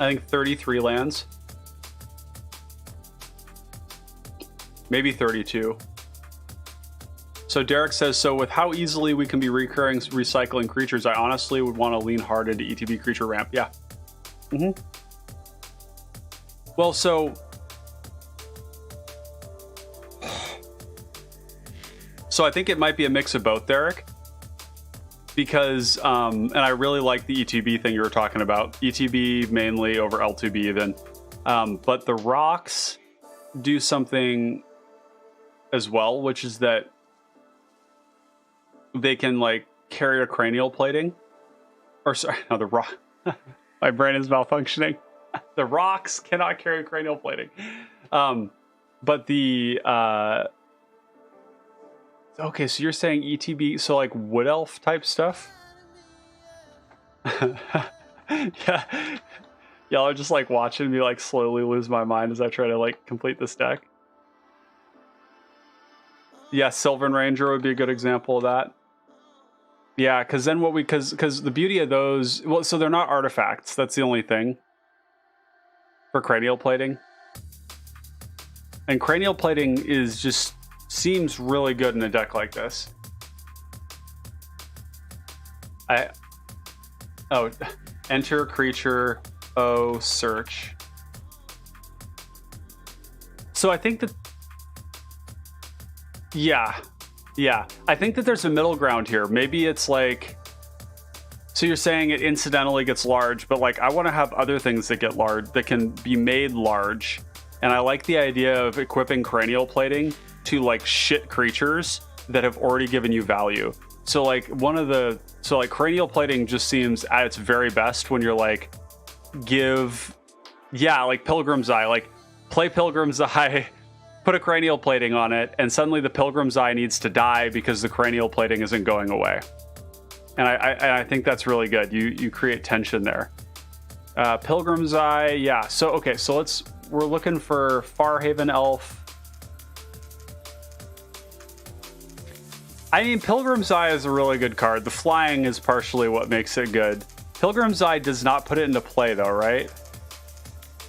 I think 33 lands. Maybe 32. So Derek says, so with how easily we can be recurring recycling creatures, I honestly would want to lean hard into ETB creature ramp. Yeah. Well, so I think it might be a mix of both, Derek. Because, and I really like the ETB thing you were talking about. ETB mainly over L2B even. But the rocks do something as well, which is that they can like carry a cranial plating. Or sorry, no, the rock. My brain is malfunctioning. The rocks cannot carry cranial plating. But the okay, so you're saying ETB, so like wood elf type stuff? Yeah. Y'all are just like watching me like slowly lose my mind as I try to like complete this deck. Yeah, Sylvan Ranger would be a good example of that. Yeah, because then what we, because the beauty of those, well, so they're not artifacts. That's the only thing for cranial plating. And cranial plating is just, seems really good in a deck like this. Enter creature, search. So I think that, yeah. I think that there's a middle ground here. Maybe it's like, so you're saying it incidentally gets large, but like I want to have other things that get large, that can be made large. And I like the idea of equipping cranial plating to like shit creatures that have already given you value. So like cranial plating just seems at its very best when you're like, like Pilgrim's Eye, like play Pilgrim's Eye, put a cranial plating on it, and suddenly the Pilgrim's Eye needs to die because the cranial plating isn't going away. And I think that's really good. You create tension there. Pilgrim's Eye, yeah. So okay, so we're looking for Farhaven Elf. I mean, Pilgrim's Eye is a really good card. The flying is partially what makes it good. Pilgrim's Eye does not put it into play though, right?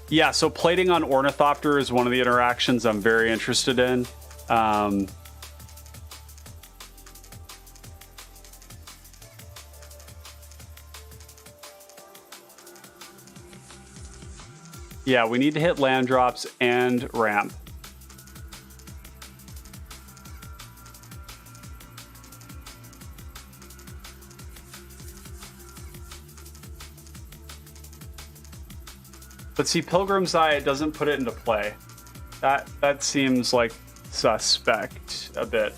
Yeah, so plating on Ornithopter is one of the interactions I'm very interested in. Yeah, we need to hit land drops and ramp. But see, Pilgrim's Eye, it doesn't put it into play. That seems like suspect a bit.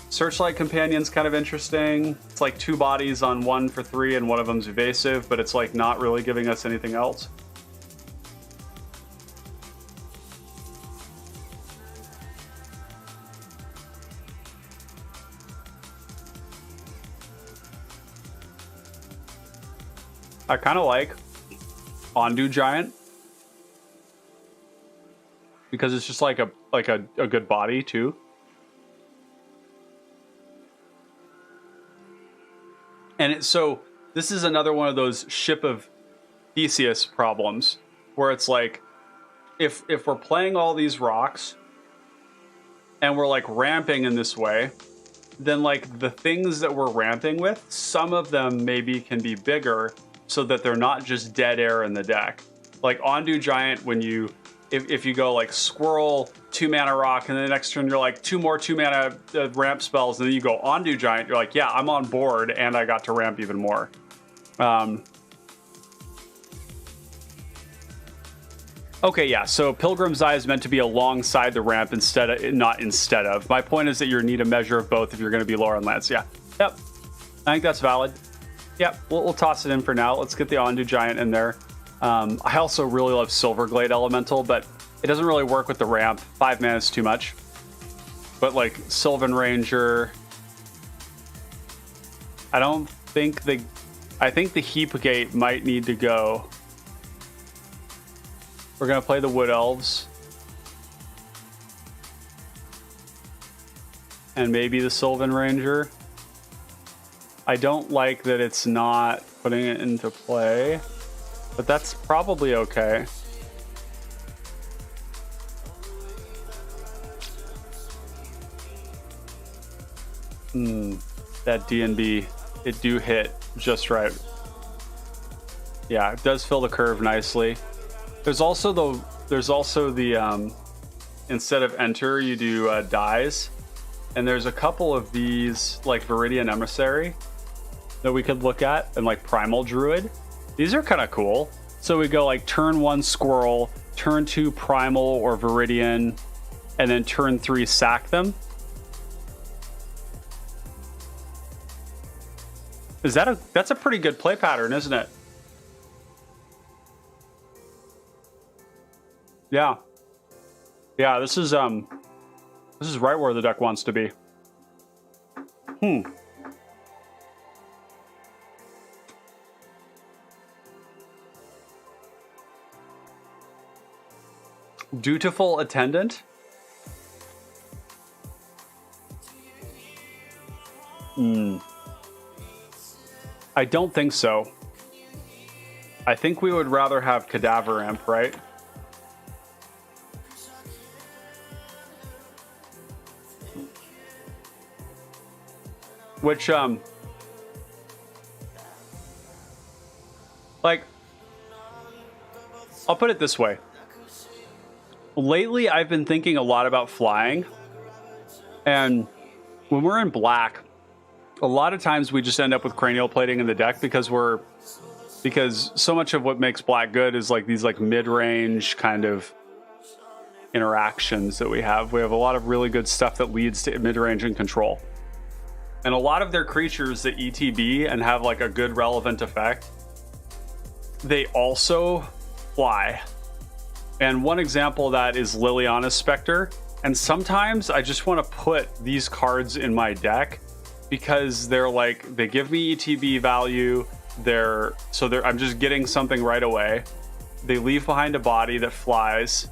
Searchlight Companion's kind of interesting. It's like 2 bodies on 1 for 3 and one of them's evasive, but it's like not really giving us anything else. I kind of like Undo Giant because it's just like a good body too. And so this is another one of those Ship of Theseus problems where it's like if we're playing all these rocks and we're like ramping in this way, then like the things that we're ramping with, some of them maybe can be bigger so that they're not just dead air in the deck. Like Undo Giant, when you if you go like Squirrel, 2 mana rock, and then the next turn you're like 2 more 2 mana ramp spells, and then you go Undo Giant, you're like, yeah, I'm on board, and I got to ramp even more. Okay, yeah, so Pilgrim's Eye is meant to be alongside the ramp not instead of. My point is that you need a measure of both if you're going to be lower on lands. Yeah, yep, I think that's valid. Yep, we'll toss it in for now. Let's get the Undo Giant in there. I also really love Silverglade Elemental, but it doesn't really work with the ramp. 5 mana is too much. But like Sylvan Ranger, I think the Heap Gate might need to go. We're gonna play the Wood Elves. And maybe the Sylvan Ranger. I don't like that it's not putting it into play, but that's probably okay. That D&B, it do hit just right. Yeah, it does fill the curve nicely. There's also the instead of enter, you do dies. And there's a couple of these, like Viridian Emissary, that we could look at, and like Primal Druid. These are kind of cool. So we go like turn 1 Squirrel, turn 2 Primal or Viridian, and then turn 3 sack them. That's a pretty good play pattern, isn't it? Yeah. Yeah, this is right where the deck wants to be. Dutiful Attendant? I don't think so. I think we would rather have Cadaver Imp, right? Which, like, I'll put it this way. Lately, I've been thinking a lot about flying. And when we're in black, a lot of times we just end up with cranial plating in the deck because so much of what makes black good is like these like mid-range kind of interactions that we have. We have a lot of really good stuff that leads to mid-range and control. And a lot of their creatures that ETB and have like a good relevant effect, they also fly. And one example of that is Liliana's Spectre. And sometimes I just want to put these cards in my deck because they give me ETB value. I'm just getting something right away. They leave behind a body that flies.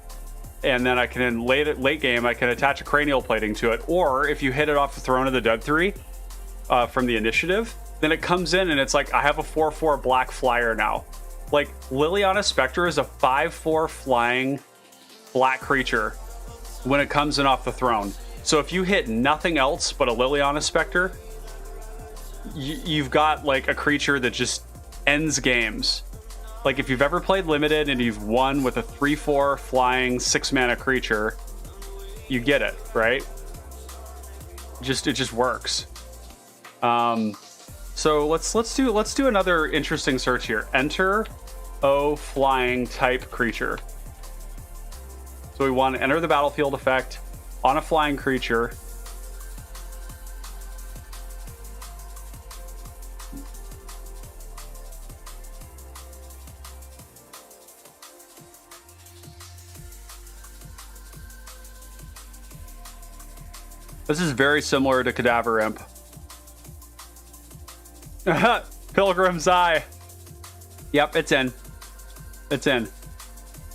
And then I can, in late game, I can attach a cranial plating to it. Or if you hit it off the Throne of the Dead 3 from the initiative, then it comes in and it's like, I have a 4/4 black flyer now. Like, Liliana Spectre is a 5/4 flying black creature when it comes in off the throne. So if you hit nothing else but a Liliana Spectre, you've got like a creature that just ends games. Like if you've ever played Limited and you've won with a 3/4 flying 6 mana creature, you get it, right? It just works. So let's do another interesting search here. Enter flying type creature. So we want to enter the battlefield effect on a flying creature. This is very similar to Cadaver Imp. Pilgrim's Eye. Yep, it's in. It's in.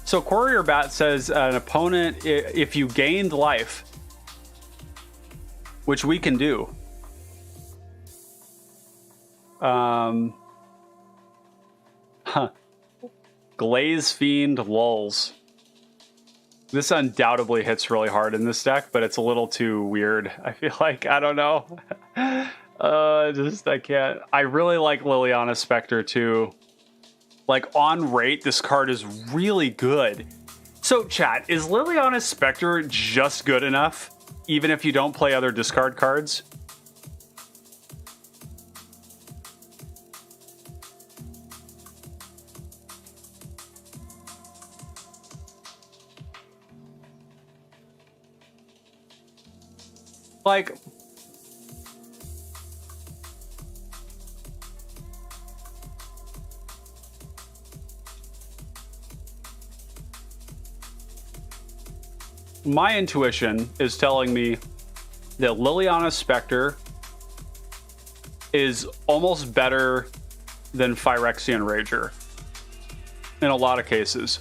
So Courier Bat says an opponent, if you gained life, which we can do. Glaze Fiend Lulls. This undoubtedly hits really hard in this deck, but it's a little too weird. I feel like, I don't know. I can't. I really like Liliana Spectre too. Like on rate, this card is really good. So chat, is Liliana Spectre just good enough, even if you don't play other discard cards? Like, my intuition is telling me that Liliana Spectre is almost better than Phyrexian Rager in a lot of cases.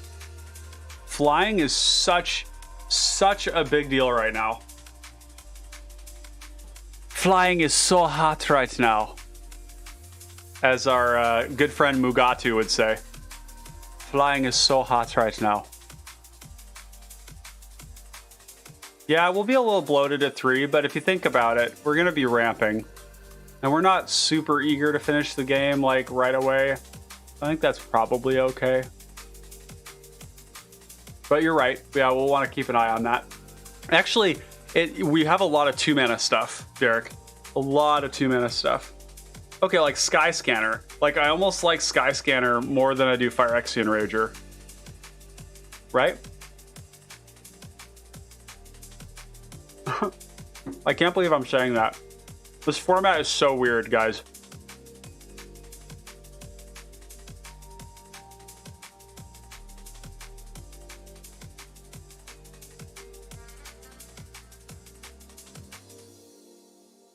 Flying is such a big deal right now. Flying is so hot right now, as our good friend Mugatu would say. Flying is so hot right now. Yeah, we'll be a little bloated at 3, but if you think about it, we're going to be ramping. And we're not super eager to finish the game, like, right away. I think that's probably okay. But you're right. Yeah, we'll want to keep an eye on that. Actually, we have a lot of 2-mana stuff, Derek. A lot of 2-mana stuff. Okay, like Sky Scanner. Like, I almost like Sky Scanner more than I do Phyrexian Rager. Right? I can't believe I'm saying that. This format is so weird, guys.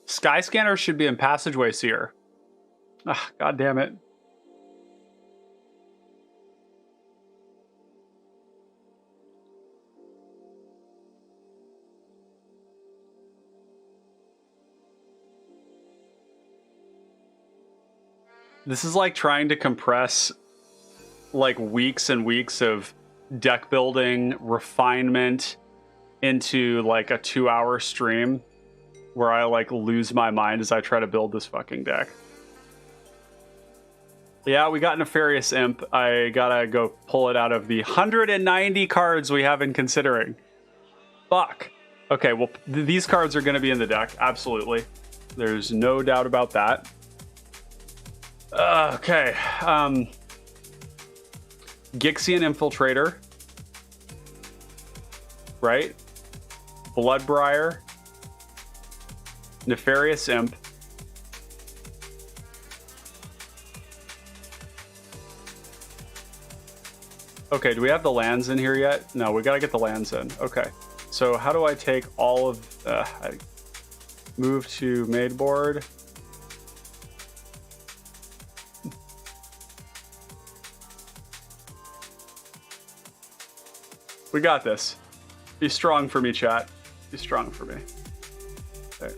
Sky Scanner should be in Passageway Seer. Ah, God damn it. This is like trying to compress like weeks and weeks of deck building, refinement into like a 2-hour stream where I like lose my mind as I try to build this fucking deck. Yeah, we got Nefarious Imp. I gotta go pull it out of the 190 cards we have been considering. Fuck. Okay, well, these cards are gonna be in the deck, absolutely. There's no doubt about that. Okay. Gixian Infiltrator. Right? Bloodbriar. Nefarious Imp. Okay, do we have the lands in here yet? No, we gotta get the lands in. Okay. So how do I take all of... I move to made board. We got this. Be strong for me, chat. Be strong for me. Okay.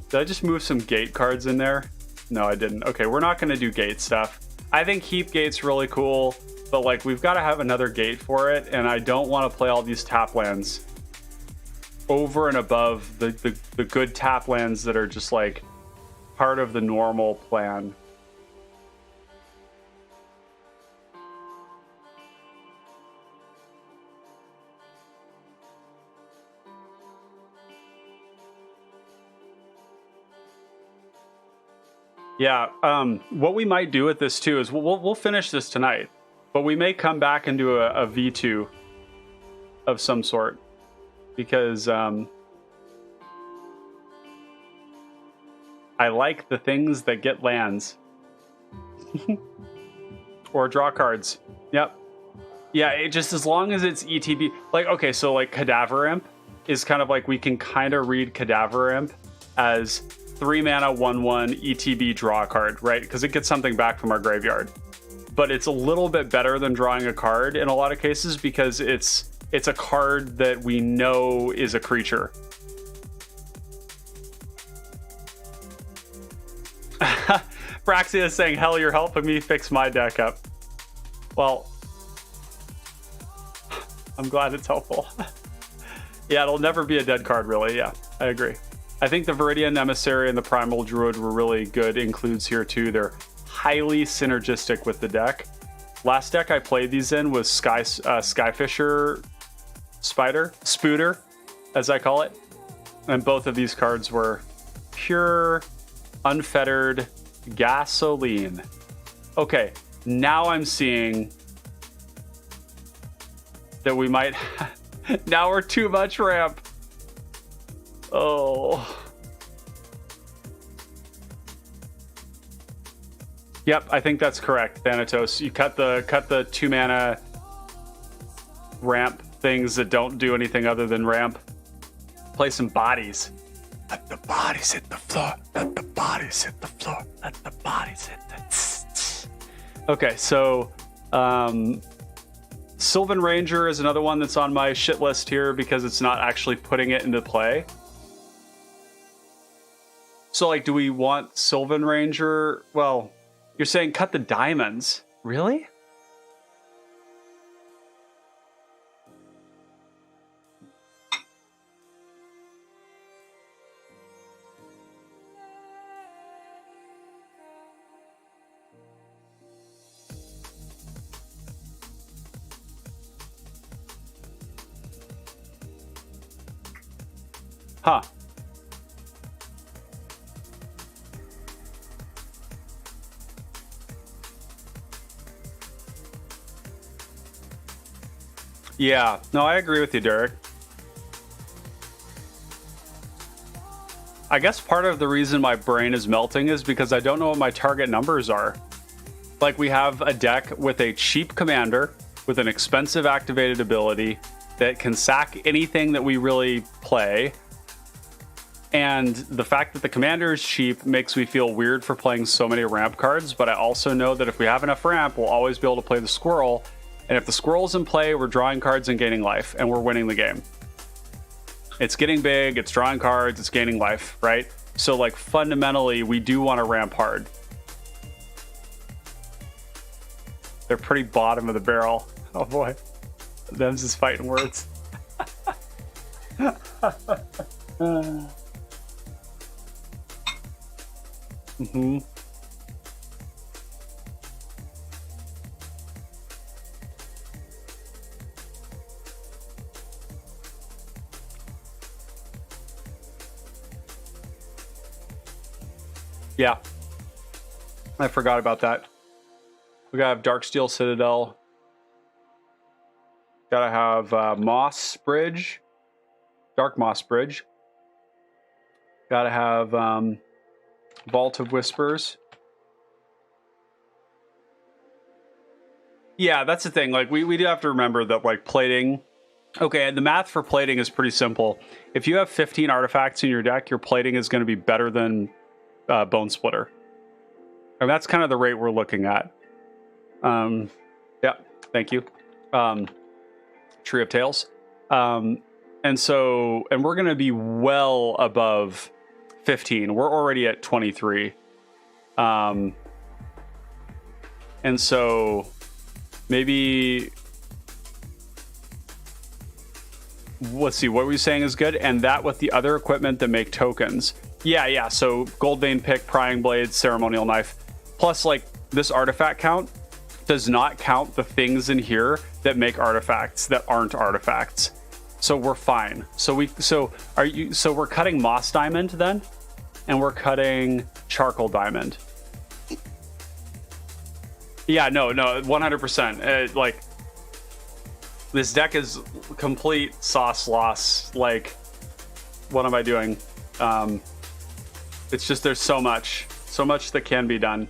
Did I just move some gate cards in there? No, I didn't. Okay, we're not going to do gate stuff. I think Heap Gate's really cool, but like we've got to have another gate for it, and I don't want to play all these tap lands over and above the good tap lands that are just like part of the normal plan. Yeah, what we might do with this too is we'll finish this tonight, but we may come back and do a V2 of some sort, because I like the things that get lands. Or draw cards. Yep. Yeah, it just as long as it's ETB. Like, okay, so like Cadaver Imp is kind of like, we can kind of read Cadaver Imp as 3 mana 1/1 ETB draw a card, right? Because it gets something back from our graveyard. But it's a little bit better than drawing a card in a lot of cases because it's a card that we know is a creature. Braxia is saying, hell, you're helping me fix my deck up. Well, I'm glad it's helpful. Yeah, it'll never be a dead card, really. Yeah, I agree. I think the Viridian Emissary and the Primal Druid were really good includes here, too. They're highly synergistic with the deck. Last deck I played these in was Skyfisher Spooter, as I call it. And both of these cards were pure, unfettered gasoline. Okay, now I'm seeing that we might... Now we're too much ramp. Oh. Yep, I think that's correct, Thanatos. You cut the 2 mana ramp things that don't do anything other than ramp. Play some bodies. Let the bodies hit the floor. Let the bodies hit the floor. Let the bodies hit the... Okay, so Sylvan Ranger is another one that's on my shit list here because it's not actually putting it into play. So, like, do we want Sylvan Ranger? Well, you're saying cut the diamonds. Really? Huh. Yeah, no, I agree with you, Derek. I guess part of the reason my brain is melting is because I don't know what my target numbers are. Like, we have a deck with a cheap commander with an expensive activated ability that can sack anything that we really play. And the fact that the commander is cheap makes me feel weird for playing so many ramp cards, but I also know that if we have enough ramp, we'll always be able to play the squirrel. And if the squirrel's in play, we're drawing cards and gaining life, and we're winning the game. It's getting big, it's drawing cards, it's gaining life, right? So, like, fundamentally, we do want to ramp hard. They're pretty bottom of the barrel. Oh boy. Them's just fighting words. Mm-hmm. Yeah. I forgot about that. We gotta have Darksteel Citadel. Gotta have Moss Bridge. Dark Moss Bridge. Gotta have Vault of Whispers. Yeah, that's the thing. Like, we do have to remember that, like, plating... Okay, the math for plating is pretty simple. If you have 15 artifacts in your deck, your plating is going to be better than Bone Splitter. And that's kind of the rate we're looking at. Yeah, thank you. Tree of Tales. And we're going to be well above 15. We're already at 23. And so maybe... Let's see, what were you saying is good? And that with the other equipment that make tokens. Yeah, so Gold Vein Pick, Prying Blade, Ceremonial Knife. Plus, like, this artifact count does not count the things in here that make artifacts that aren't artifacts. So we're fine. So we're cutting Moss Diamond then? And we're cutting Charcoal Diamond. Yeah, no, 100%. Like, this deck is complete sauce loss. Like, what am I doing? It's just, there's so much that can be done.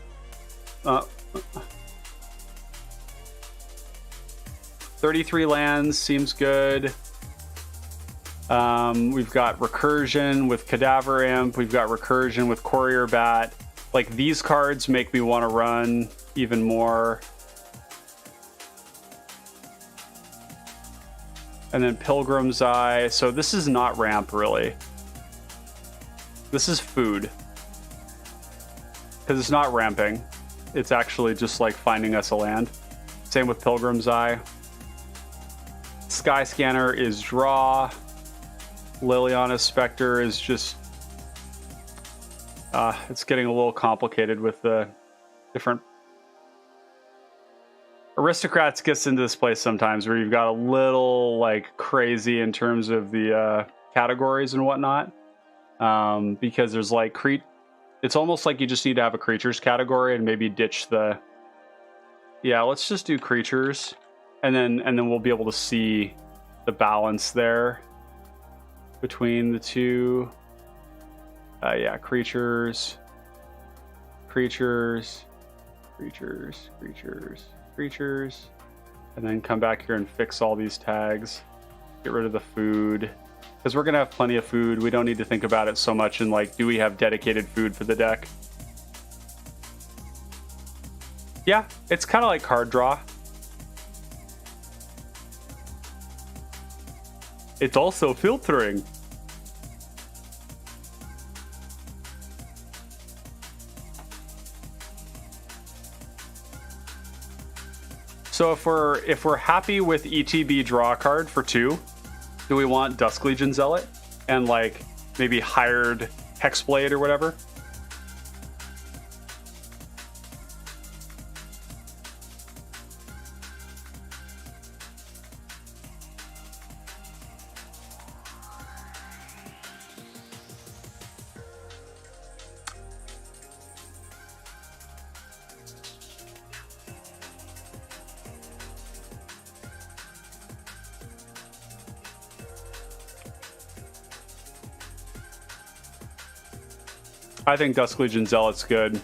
33 lands seems good. We've got Recursion with Cadaver Imp. We've got Recursion with Courier Bat. Like, these cards make me want to run even more. And then Pilgrim's Eye. So this is not ramp, really. This is food. Because it's not ramping. It's actually just like finding us a land. Same with Pilgrim's Eye. Sky Scanner is draw. Liliana's Spectre is just... it's getting a little complicated with the different... Aristocrats gets into this place sometimes where you've got a little like crazy in terms of the categories and whatnot. Because there's like it's almost like you just need to have a creatures category and maybe ditch the... Yeah, let's just do creatures, and then we'll be able to see the balance there between the two. Yeah, creatures, creatures, creatures, creatures, creatures, and then come back here and fix all these tags. Get rid of the food, because we're gonna have plenty of food. We don't need to think about it so much in like, do we have dedicated food for the deck? Yeah, it's kind of like card draw. It's also filtering. So if we're happy with ETB draw a card for 2, do we want Dusk Legion Zealot and like maybe hired Hexblade or whatever? I think Dusk Legion Zealot's good.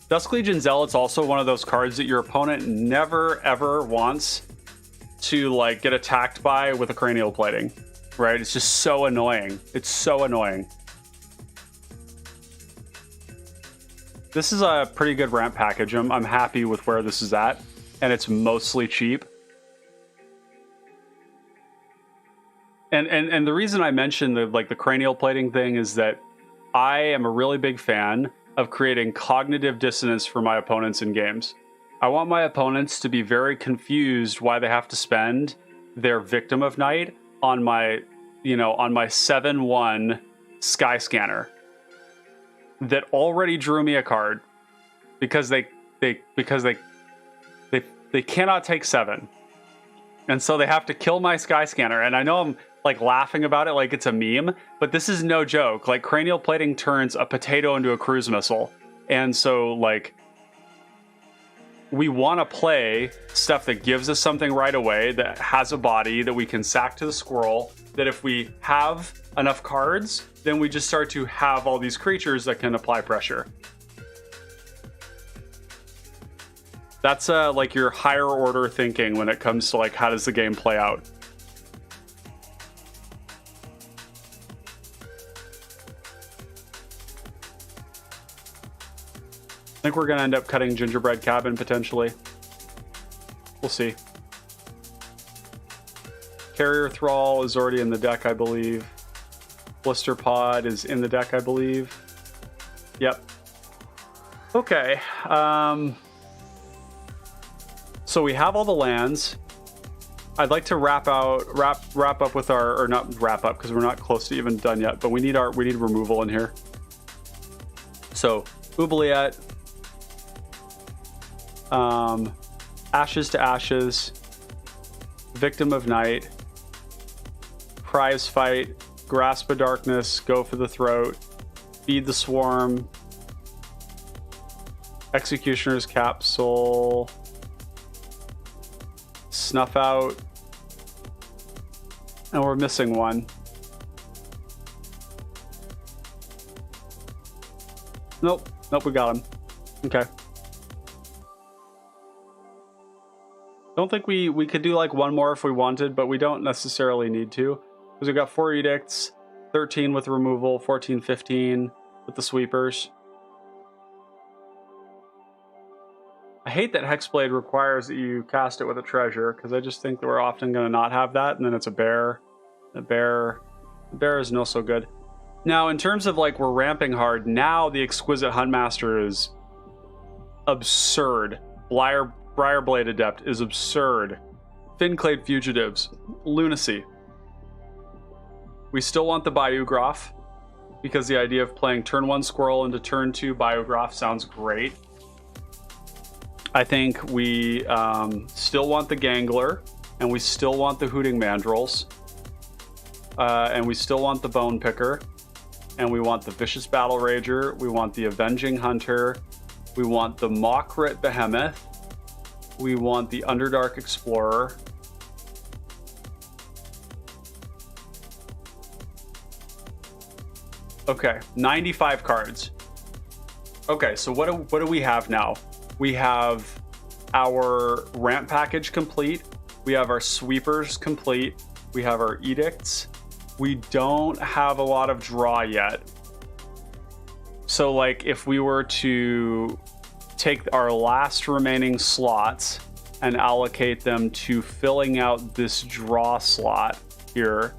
Dusk Legion Zealot's also one of those cards that your opponent never ever wants to like get attacked by with a cranial plating, right? It's just so annoying. It's so annoying. This is a pretty good ramp package. I'm happy with where this is at, and it's mostly cheap. And the reason I mentioned the cranial plating thing is that I am a really big fan of creating cognitive dissonance for my opponents in games. I want my opponents to be very confused why they have to spend their Victim of Night on my, on my 7/1 Sky Scanner that already drew me a card because they cannot take 7. And so they have to kill my Sky Scanner. And I know I'm like laughing about it like it's a meme, but this is no joke. Like, cranial plating turns a potato into a cruise missile. And so like, we want to play stuff that gives us something right away, that has a body that we can sack to the squirrel, that if we have enough cards, then we just start to have all these creatures that can apply pressure. That's like your higher order thinking when it comes to like, how does the game play out? I think we're going to end up cutting Gingerbread Cabin potentially. We'll see. Carrier Thrall is already in the deck, I believe. Blister Pod is in the deck, I believe. Yep. Okay. So we have all the lands. I'd like to wrap up with our, or not wrap up because we're not close to even done yet, but we need removal in here. So Oubliette, Ashes to Ashes, Victim of Night, Prize Fight, Grasp of Darkness, Go for the Throat, Feed the Swarm, Executioner's Capsule, Snuff Out, and we're missing one. Nope. Nope, we got him. Okay. Don't think we could do like one more if we wanted, but we don't necessarily need to. Because we've got 4 edicts, 13 with removal, 14, 15 with the sweepers. I hate that Hexblade requires that you cast it with a treasure, because I just think that we're often going to not have that, and then it's a bear. The bear is no so good. Now, in terms of like we're ramping hard, now the Exquisite Huntmaster is absurd. Briarblade Adept is absurd. Finclade Fugitives, lunacy. We still want the Biograph, because the idea of playing turn 1 Squirrel into turn 2 Biograph sounds great. I think we still want the Gangler, and we still want the Hooting Mandrills, and we still want the Bone Picker, and we want the Vicious Battle Rager, we want the Avenging Hunter, we want the Mockrit Behemoth, we want the Underdark Explorer. Okay, 95 cards. Okay, so what do we have now? We have our ramp package complete. We have our sweepers complete. We have our edicts. We don't have a lot of draw yet. So like if we were to take our last remaining slots and allocate them to filling out this draw slot here.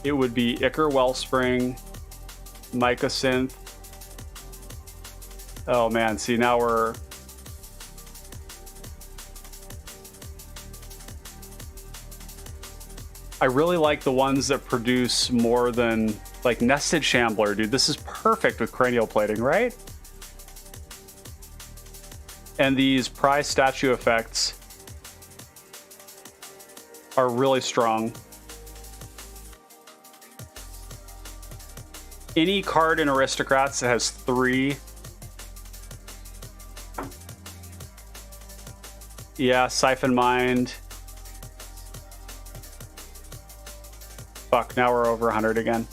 It would be Ichor Wellspring, Mycosynth. Oh man, see now we're... I really like the ones that produce more than, like Nested Shambler, dude. This is perfect with cranial plating, right? And these prize statue effects are really strong. Any card in Aristocrats that has 3. Yeah, Siphon Mind. Fuck, now we're over 100 again.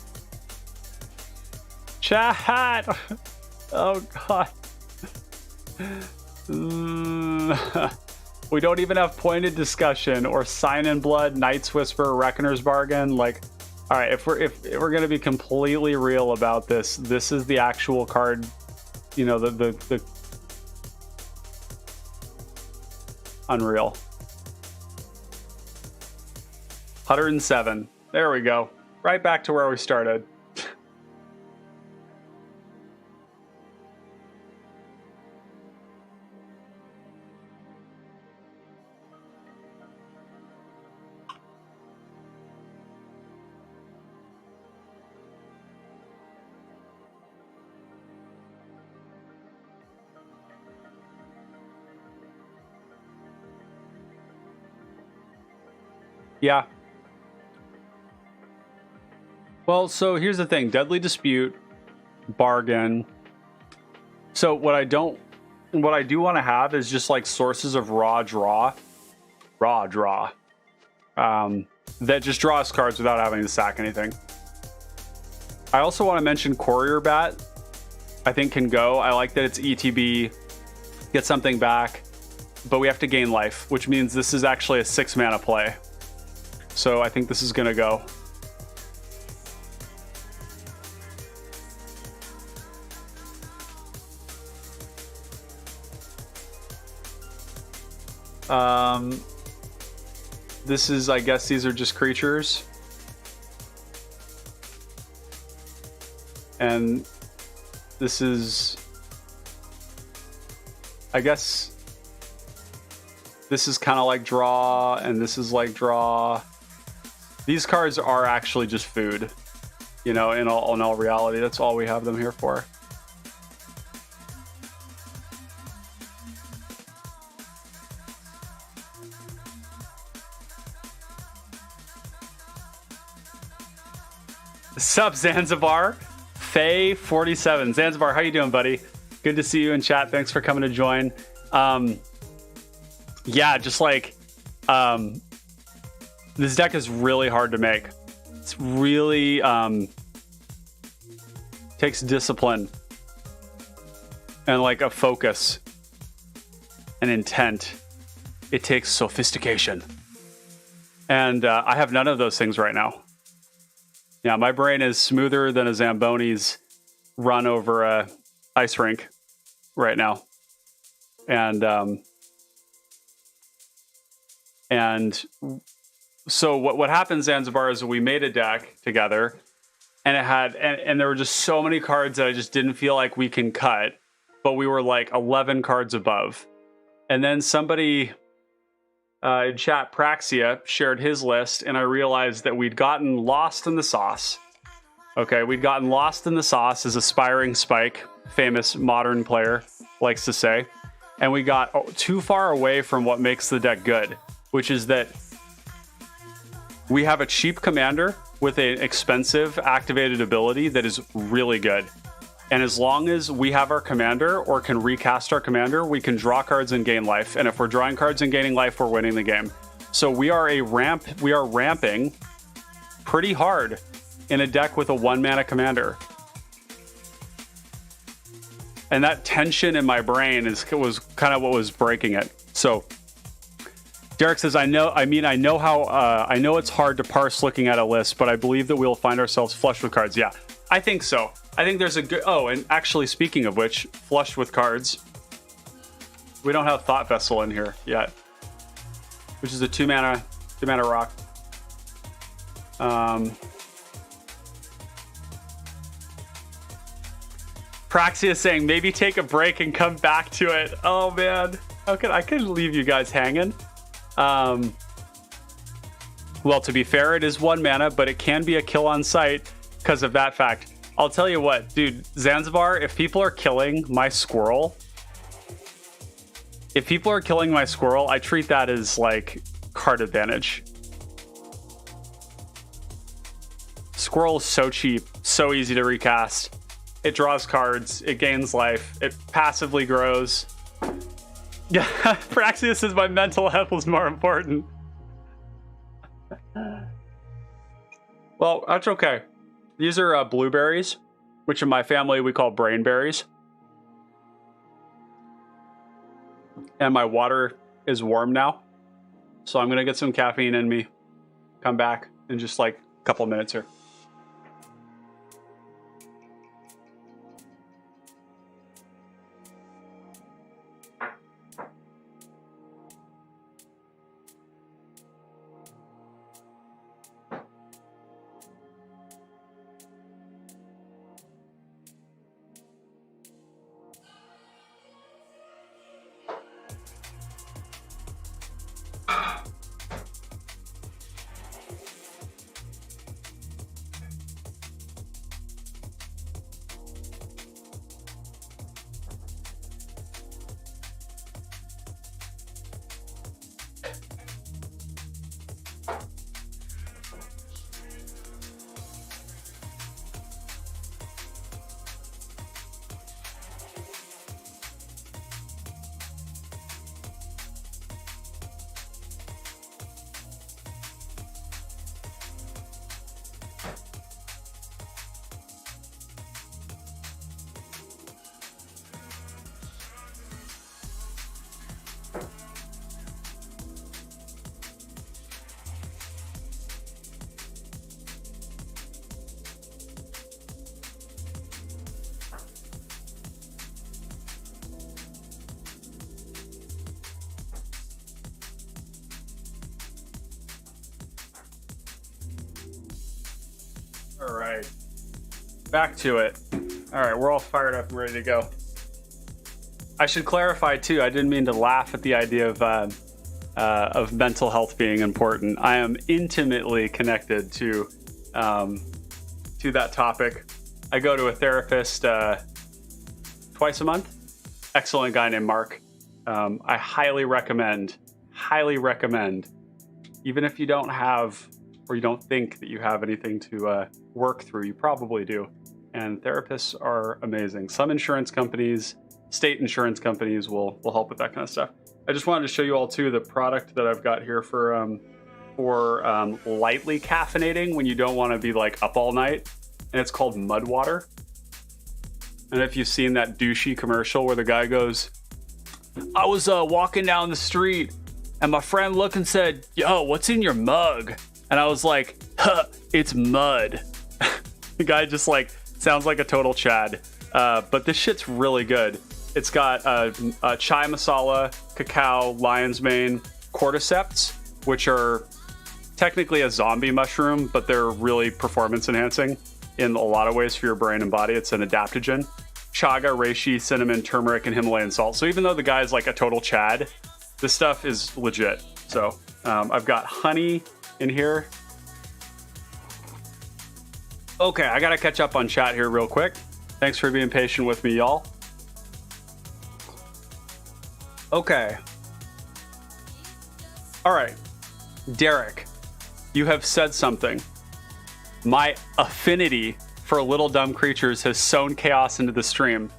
Chat! Oh, God. We don't even have pointed discussion or Sign in Blood, Knight's Whisper, Reckoner's Bargain. Like, all right, if we're gonna be completely real about this, this is the actual card. You know, the unreal. 107. There we go. Right back to where we started. Yeah. Well, so here's the thing. Deadly Dispute, Bargain. So what I do want to have is just like sources of raw draw. That just draw us cards without having to sack anything. I also want to mention Courier Bat. I think can go. I like that it's ETB, get something back, but we have to gain life, which means this is actually a 6 mana play. So I think this is gonna go. This is, I guess these are just creatures. And this is, I guess, this is kind of like draw, and this is like draw. These cards are actually just food, you know, in all reality. That's all we have them here for. Sup, Zanzibar? Faye 47. Zanzibar, how you doing, buddy? Good to see you in chat. Thanks for coming to join. Yeah, just like this deck is really hard to make. It's really takes discipline and like a focus and intent. It takes sophistication. And I have none of those things right now. Yeah, my brain is smoother than a Zamboni's run over a ice rink right now. And so what happened, Zanzibar, is we made a deck together, and it had and there were just so many cards that I just didn't feel like we can cut, but we were like 11 cards above. And then somebody in chat, Praxia, shared his list, and I realized that we'd gotten lost in the sauce. Okay, we'd gotten lost in the sauce, as Aspiring Spike, famous modern player, likes to say. And we got too far away from what makes the deck good, which is that we have a cheap commander with an expensive activated ability that is really good. And as long as we have our commander or can recast our commander, we can draw cards and gain life. And if we're drawing cards and gaining life, we're winning the game. So we are ramping pretty hard in a deck with a 1-mana commander. And that tension in my brain was kind of what was breaking it. So Derek says, I know it's hard to parse looking at a list, but I believe that we'll find ourselves flush with cards. Yeah, I think so. I think there's a good... Oh, and actually, speaking of which, flushed with cards, we don't have Thought Vessel in here yet, which is a 2-mana rock. Praxia is saying, maybe take a break and come back to it. Oh, man. I could leave you guys hanging. Well, to be fair, it is 1 mana, but it can be a kill on sight because of that fact. I'll tell you what, dude, Zanzibar, if people are killing my squirrel, I treat that as like card advantage. Squirrel is so cheap, so easy to recast. It draws cards, it gains life, it passively grows. Yeah, Praxia says my mental health was more important. Well, that's okay. These are blueberries, which in my family we call brainberries. And my water is warm now. So I'm going to get some caffeine in me. Come back in just like a couple minutes here. All right, back to it. All right, we're all fired up and ready to go. I should clarify too, I didn't mean to laugh at the idea of mental health being important. I am intimately connected to that topic. I go to a therapist twice a month. Excellent guy named Mark. I highly recommend, even if you don't have, or you don't think that you have anything to work through, you probably do. And therapists are amazing. Some insurance companies, state insurance companies will help with that kind of stuff. I just wanted to show you all too the product that I've got here for for lightly caffeinating when you don't want to be like up all night, and it's called Mud Water. And if you've seen that douchey commercial where the guy goes, I was walking down the street and my friend looked and said, yo, what's in your mug? And I was like, huh, it's mud. The guy just like sounds like a total Chad. But this shit's really good. It's got chai masala, cacao, lion's mane, cordyceps, which are technically a zombie mushroom, but they're really performance enhancing in a lot of ways for your brain and body. It's an adaptogen. Chaga, reishi, cinnamon, turmeric, and Himalayan salt. So even though the guy's like a total Chad, this stuff is legit. So I've got honey in here. Okay, I gotta catch up on chat here real quick. Thanks for being patient with me, y'all. Okay. All right. Derek, you have said something. My affinity for little dumb creatures has sown chaos into the stream.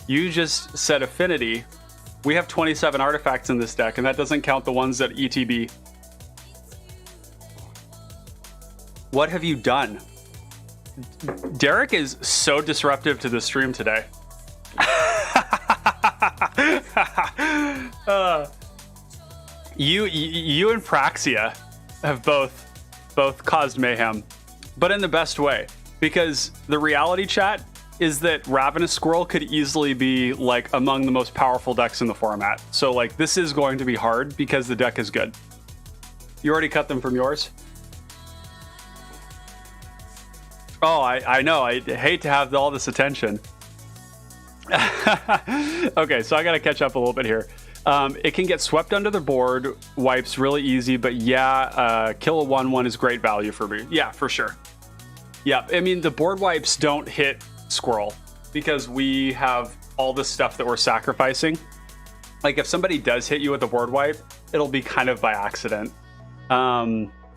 You just said affinity. We have 27 artifacts in this deck, and that doesn't count the ones that ETB. What have you done? Derek is so disruptive to the stream today. You and Praxia have both caused mayhem, but in the best way, because the reality chat is that Ravenous Squirrel could easily be like among the most powerful decks in the format. So like this is going to be hard because the deck is good. You already cut them from yours? Oh, I know. I hate to have all this attention. Okay, so I got to catch up a little bit here. It can get swept under the board. Wipes really easy, but yeah, kill a 1/1 is great value for me. Yeah, for sure. Yeah, I mean, the board wipes don't hit Squirrel because we have all this stuff that we're sacrificing. Like if somebody does hit you with a board wipe, it'll be kind of by accident.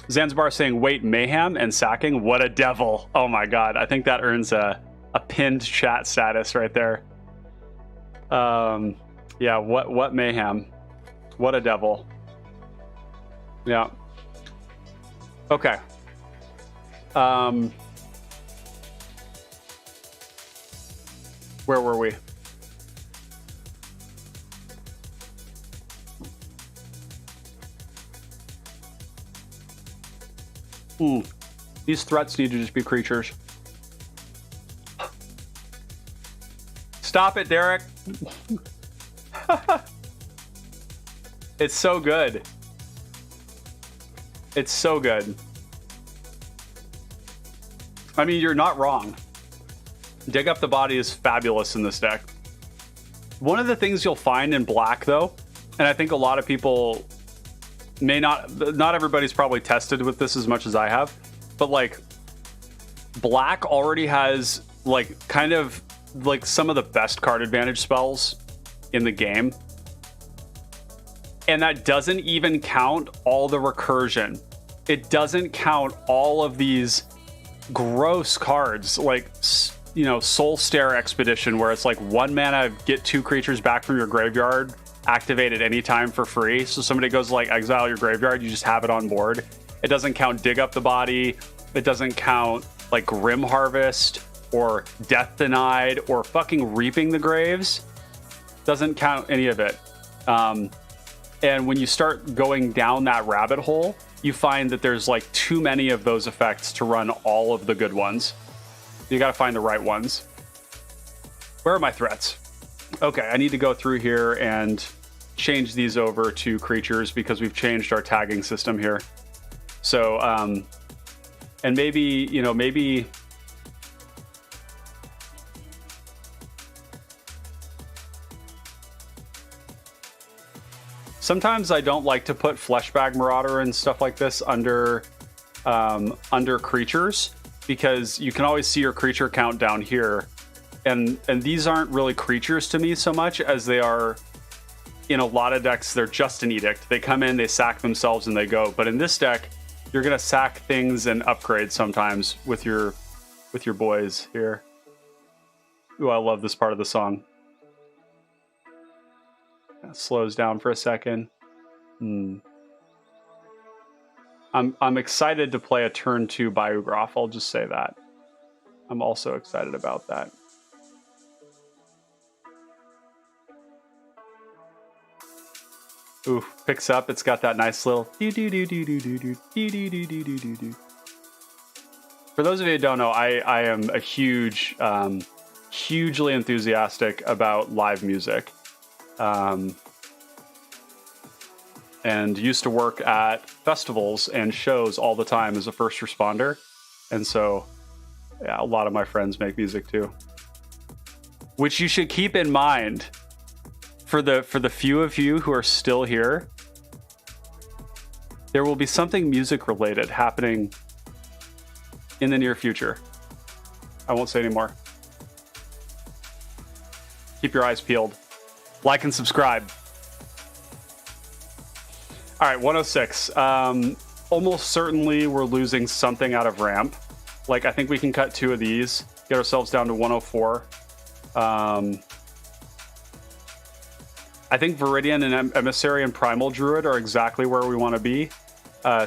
Zanzibar saying, wait, mayhem and sacking? What a devil. Oh my God. I think that earns a pinned chat status right there. Yeah, what mayhem? What a devil. Yeah. Okay. Where were we? These threats need to just be creatures. Stop it, Derek. It's so good. It's so good. I mean, you're not wrong. Dig Up the Body is fabulous in this deck. One of the things you'll find in black, though, and I think a lot of people may not everybody's probably tested with this as much as I have, but like black already has like kind of like some of the best card advantage spells in the game. And that doesn't even count all the recursion. It doesn't count all of these gross cards like, you know, Soul Stare Expedition, where it's like 1 mana, get 2 creatures back from your graveyard, activate at any time for free. So somebody goes like exile your graveyard, you just have it on board. It doesn't count Dig Up the Body. It doesn't count like Grim Harvest or Death Denied or fucking Reaping the Graves. Doesn't count any of it. And when you start going down that rabbit hole, you find that there's like too many of those effects to run all of the good ones. You got to find the right ones. Where are my threats? Okay, I need to go through here and change these over to creatures because we've changed our tagging system here. So, and maybe, you know, maybe sometimes I don't like to put Fleshbag Marauder and stuff like this under creatures, because you can always see your creature count down here. And these aren't really creatures to me so much as they are, in a lot of decks, they're just an edict. They come in, they sack themselves, and they go. But in this deck, you're gonna sack things and upgrade sometimes with your boys here. Ooh, I love this part of the song. That slows down for a second. I'm I'm excited to play a turn 2 Biograph. I'll just say that. I'm also excited about that. Ooh, picks up. It's got that nice little do do do do do do do do do do do do do do. For those of you who don't know, I am a hugely enthusiastic about live music, and used to work at festivals and shows all the time as a first responder, and so yeah, a lot of my friends make music too, which you should keep in mind. For the few of you who are still here, there will be something music related happening in the near future. I won't say anymore. Keep your eyes peeled. Like and subscribe. All right, 106. Almost certainly we're losing something out of ramp. Like, I think we can cut 2 of these, get ourselves down to 104. I think Viridian and Emissary and Primal Druid are exactly where we want to be.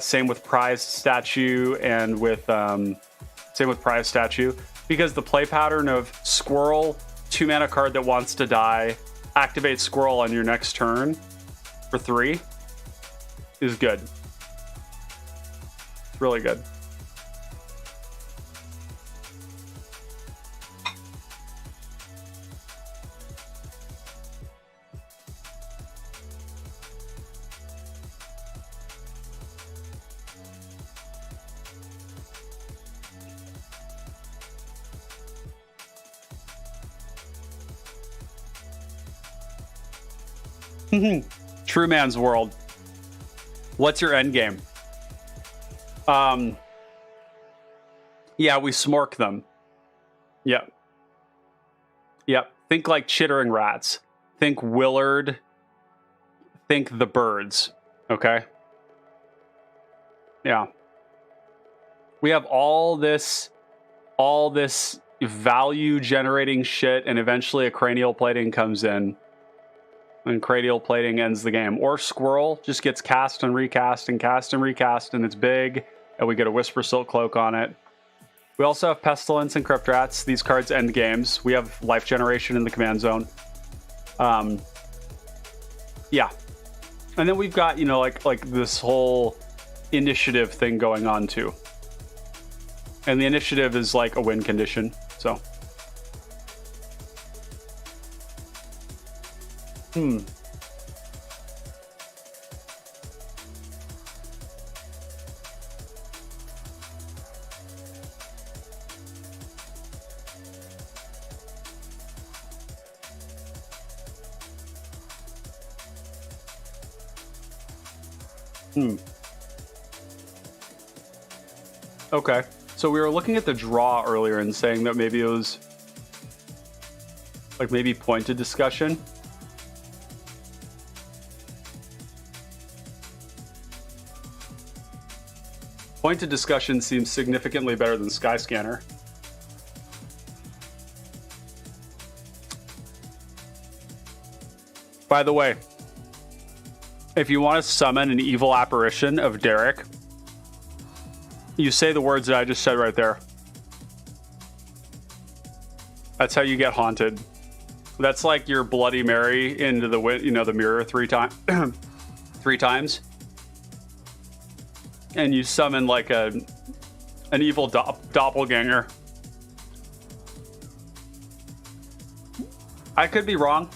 Same with Prize Statue and with same with Prize Statue, because the play pattern of Squirrel, 2-mana card that wants to die, activate Squirrel on your next turn for 3 is good. It's really good. True Man's World. What's your end game? Yeah, we smork them. Yep. Yep. Think like chittering rats. Think Willard. Think the birds. Okay? Yeah. We have all this value generating shit, and eventually a cranial plating comes in. And cranial plating ends the game. Or Squirrel just gets cast and recast and cast and recast, and it's big, and we get a Whisper Silk Cloak on it. We also have Pestilence and Crypt Rats. These cards end games. We have Life Generation in the command zone. Yeah. And then we've got, you know, like this whole initiative thing going on too. And the initiative is like a win condition, so. Okay, so we were looking at the draw earlier and saying that maybe it was like maybe pointed discussion. Pointed discussion seems significantly better than Skyscanner. By the way, if you want to summon an evil apparition of Derek, you say the words that I just said right there. That's how you get haunted. That's like your Bloody Mary into the the mirror 3 times. 3 times. And you summon like an evil doppelganger. I could be wrong.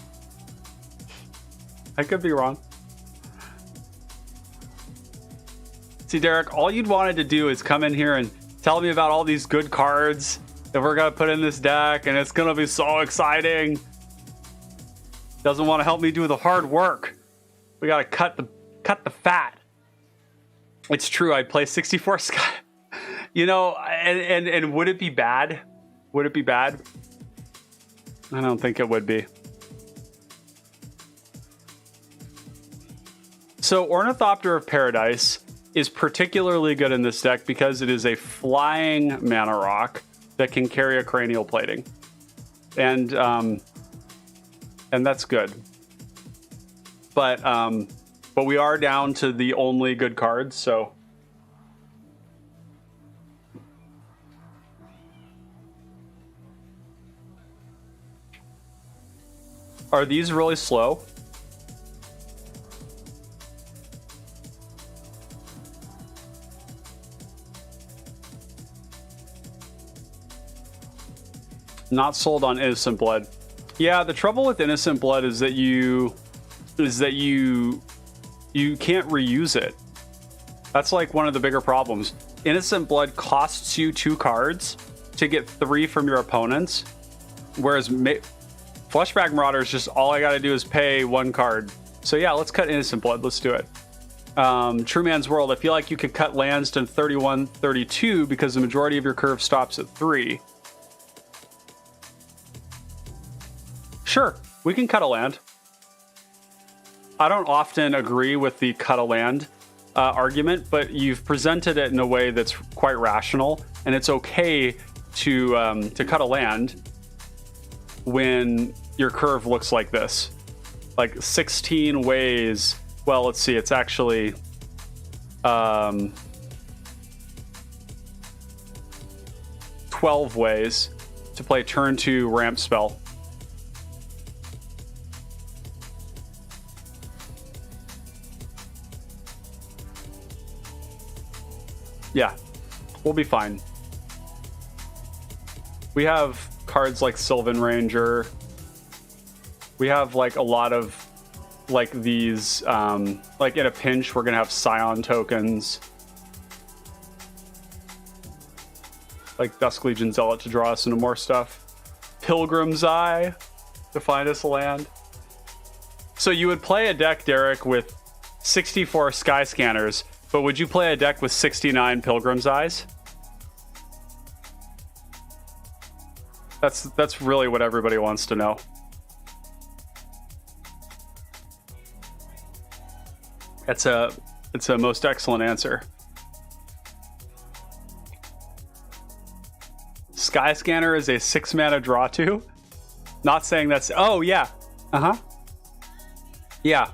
I could be wrong. See, Derek, all you'd wanted to do is come in here and tell me about all these good cards that we're gonna put in this deck, and it's gonna be so exciting. Doesn't want to help me do the hard work. We gotta cut the fat. It's true. I'd play 64 Sky. You know, and would it be bad? Would it be bad? I don't think it would be. So Ornithopter of Paradise is particularly good in this deck because it is a flying mana rock that can carry a cranial plating, and that's good. But we are down to the only good cards, so Are these really slow? Not sold on Innocent Blood. Yeah, the trouble with Innocent Blood is that you can't reuse it. That's like one of the bigger problems. Innocent Blood costs you 2 cards to get 3 from your opponents, whereas Fleshbag Marauder is just all I gotta do is pay 1 card. So yeah, let's cut Innocent Blood. Let's do it. True Man's World. I feel like you could cut lands to 31, 32 because the majority of your curve stops at 3. Sure, we can cut a land. I don't often agree with the cut a land argument, but you've presented it in a way that's quite rational, and it's okay to cut a land when your curve looks like this. Like 16 ways. Well, let's see. It's actually 12 ways to play turn 2 ramp spell. Yeah, we'll be fine. We have cards like Sylvan Ranger. We have like a lot of like these, like in a pinch, we're gonna have Scion tokens. Like Dusk Legion Zealot to draw us into more stuff. Pilgrim's Eye to find us a land. So you would play a deck, Derek, with 64 Sky Scanners, but would you play a deck with 69 Pilgrim's Eyes? That's really what everybody wants to know. It's a most excellent answer. Sky Scanner is a 6 mana draw 2. Not saying that's, oh yeah. Yeah.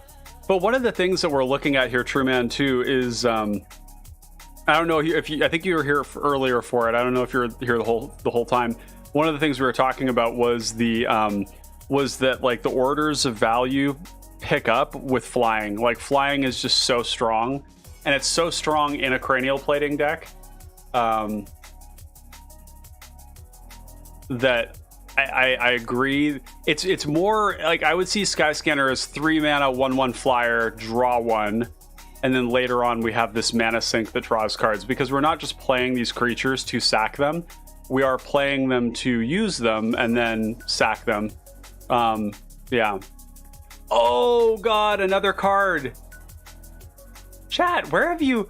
But one of the things that we're looking at here, True Man, too, is I don't know if you. I think you were here earlier for it. I don't know if you're here the whole time. One of the things we were talking about was that like the orders of value pick up with flying. Like flying is just so strong, and it's so strong in a cranial plating deck that. I agree. It's more like I would see Sky Scanner as 3 mana, 1/1 flyer, draw 1, and then later on we have this mana sink that draws cards, because we're not just playing these creatures to sack them, we are playing them to use them and then sack them. Yeah. Oh god, another card. Chat, where have you?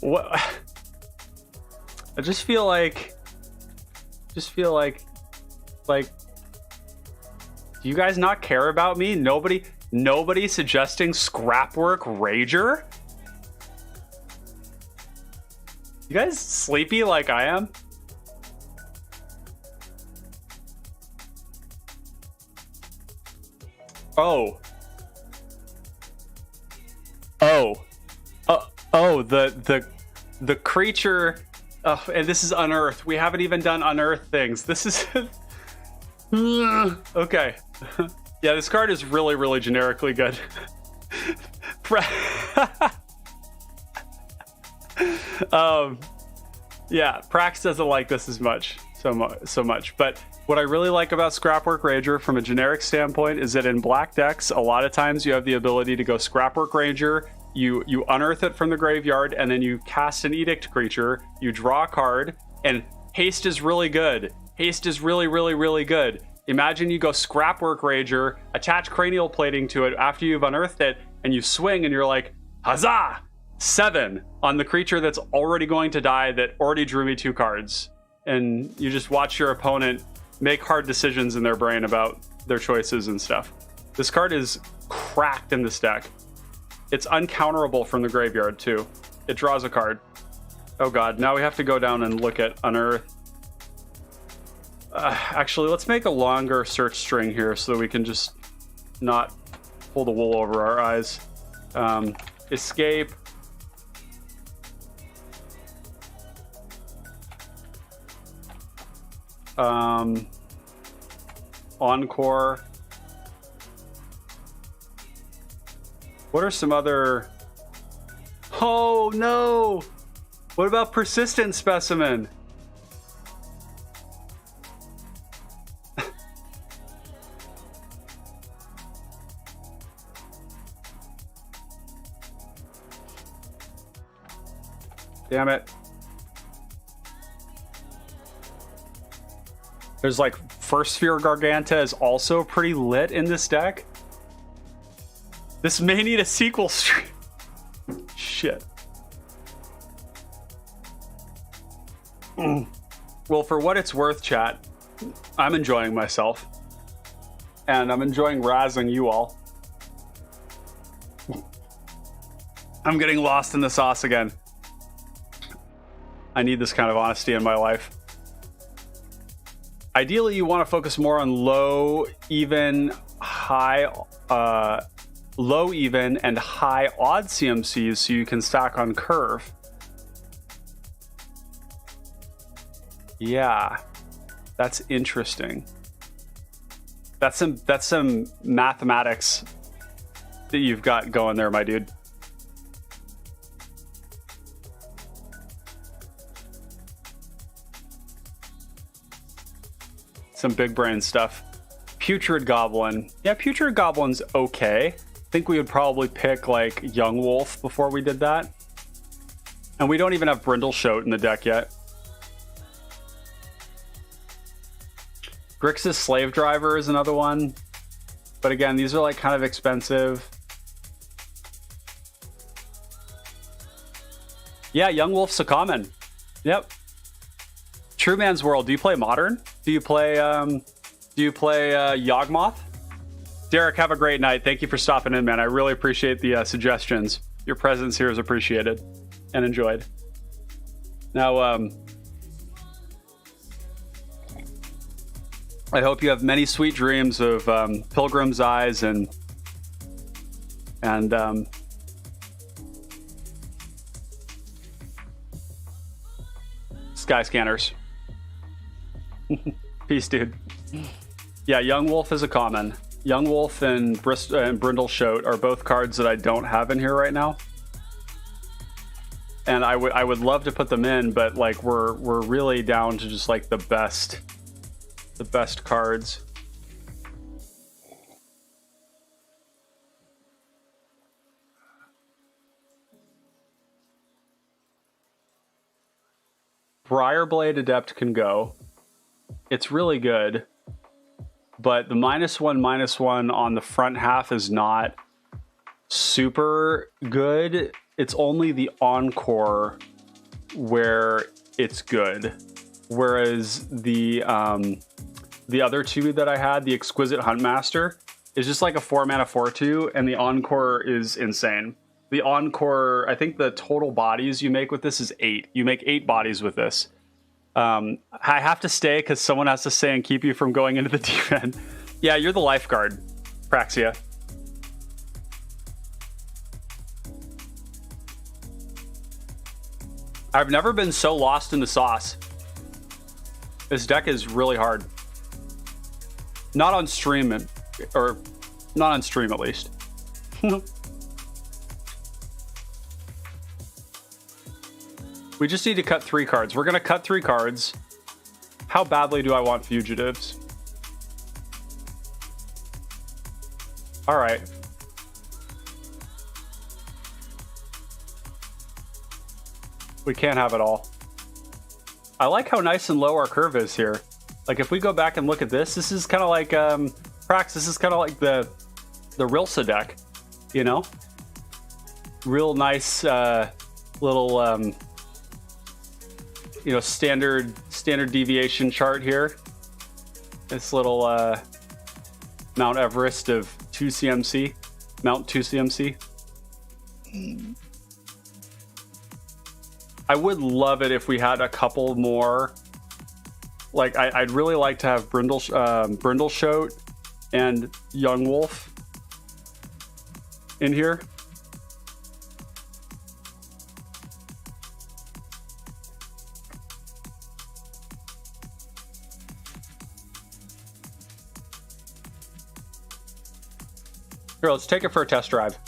What? I just feel like. Like, do you guys not care about me? Nobody suggesting Scrapwork Rager? You guys sleepy like I am? Oh, the creature, and this is Unearth. We haven't even done Unearth things. This is. Okay. Yeah, this card is really, really generically good. Yeah, Prax doesn't like this as much, so much. But what I really like about Scrapwork Ranger from a generic standpoint is that in black decks, a lot of times you have the ability to go Scrapwork Ranger, you unearth it from the graveyard, and then you cast an Edict creature, you draw a card, and haste is really good. Haste is really, really, really good. Imagine you go Scrapwork Rager, attach cranial plating to it after you've unearthed it, and you swing and you're like, huzzah! 7 on the creature that's already going to die that already drew me 2 cards. And you just watch your opponent make hard decisions in their brain about their choices and stuff. This card is cracked in this deck. It's uncounterable from the graveyard too. It draws a card. Oh god, now we have to go down and look at Unearth. Actually, let's make a longer search string here so that we can just not pull the wool over our eyes. Escape. Encore. What are some other... Oh, no! What about persistent specimen? Damn it. There's like First Sphere Garganta is also pretty lit in this deck. This may need a sequel stream. Shit. Well, for what it's worth, chat, I'm enjoying myself. And I'm enjoying razzing you all. I'm getting lost in the sauce again. I need this kind of honesty in my life. Ideally, you want to focus more on low, even, high, low, even, and high odd CMCs so you can stack on curve. Yeah, that's interesting. That's some mathematics that you've got going there, my dude. Some big brain stuff. Putrid Goblin. Yeah, Putrid Goblin's okay. I think we would probably pick like Young Wolf before we did that. And we don't even have Brindleshote in the deck yet. Grixis Slave Driver is another one. But again, these are like kind of expensive. Yeah, Young Wolf's a common. Yep. True Man's World. Do you play Modern? Do you play Yawgmoth? Derek, have a great night. Thank you for stopping in, man. I really appreciate the suggestions. Your presence here is appreciated and enjoyed. Now, I hope you have many sweet dreams of Pilgrim's Eyes and Sky Scanners. Peace, dude. Yeah, Young Wolf is a common. Young Wolf and Brindleshote are both cards that I don't have in here right now. And I would love to put them in, but like we're really down to just like the best cards. Briarblade Adept can go. It's really good, but the -1/-1 on the front half is not super good. It's only the Encore where it's good, whereas the other two that I had, the Exquisite Huntmaster, is just like a 4-mana 4/2, and the Encore is insane. The Encore, I think the total bodies you make with this is 8. You make 8 bodies with this. I have to stay because someone has to stay and keep you from going into the deep end. Yeah, you're the lifeguard, Praxia. I've never been so lost in the sauce. This deck is really hard. Not on stream, or not on stream at least. We just need to cut 3 cards. We're going to cut 3 cards. How badly do I want fugitives? All right. We can't have it all. I like how nice and low our curve is here. Like if we go back and look at this, this is kind of like Prax, this is kind of like the Rilsa deck, you know? Real nice little you know, standard deviation chart here. This little Mount Everest of 2 CMC, Mount 2 CMC. I would love it if we had a couple more. Like I'd really like to have Brindleshote and Young Wolf in here. Here, let's take it for a test drive.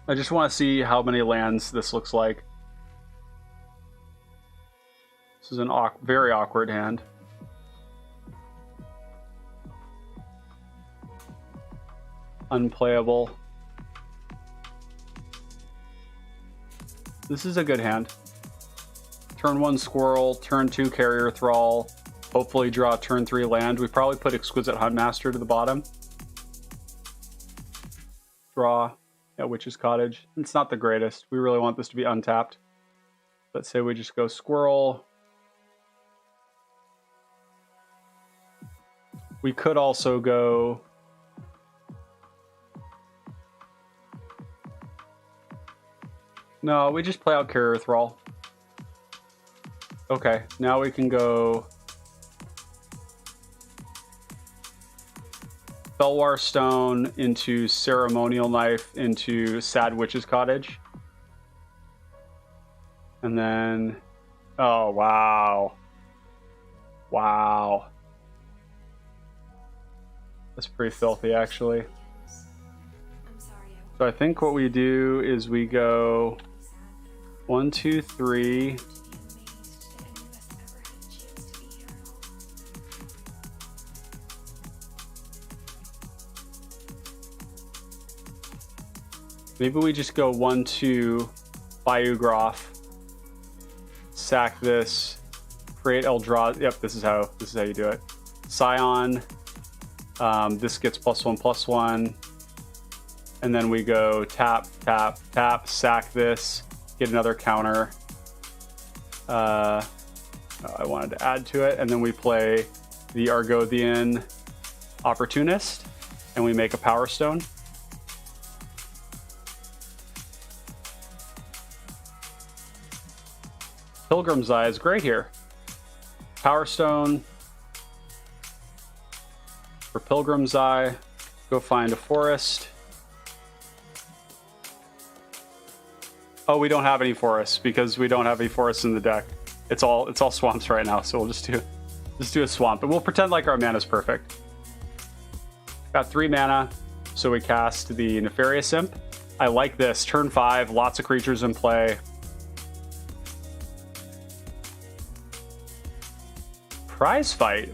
I just want to see how many lands this looks like. This is an very awkward hand. Unplayable. This is a good hand. Turn 1 Squirrel, turn 2 Carrier Thrall, hopefully draw turn 3 land. We probably put Exquisite Huntmaster to the bottom. Draw. Yeah, Witch's Cottage. It's not the greatest. We really want this to be untapped. Let's say we just go Squirrel. We could also go... No, we just play out Carrier Thrall. Okay, now we can go... Felwar Stone into Ceremonial Knife into Sad Witch's Cottage. And then... Oh, wow. Wow. That's pretty filthy, actually. So I think what we do is we go 1, 2, 3. Maybe we just go 1, 2, Biograph, sack this, create Eldrazi. Yep, this is how you do it. Scion. This gets +1/+1, and then we go tap, tap, tap, sack this, get another counter. I wanted to add to it, and then we play the Argothian Opportunist, and we make a Power Stone. Pilgrim's Eye is great here. Power Stone. For Pilgrim's Eye, go find a forest. Oh, we don't have any forests because we don't have any forests in the deck. It's all swamps right now, so we'll just do a swamp, and we'll pretend like our mana is perfect. Got 3 mana, so we cast the Nefarious Imp. I like this. Turn 5, lots of creatures in play. Prize Fight.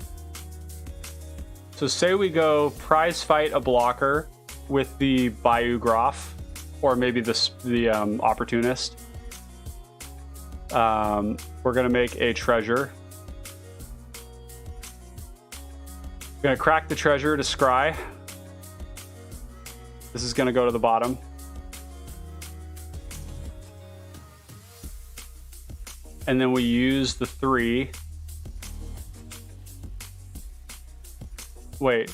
So say we go Prize Fight a blocker with the Biograph, or maybe the Opportunist. We're gonna make a treasure. We're gonna crack the treasure to scry. This is gonna go to the bottom. And then we use the 3. Wait.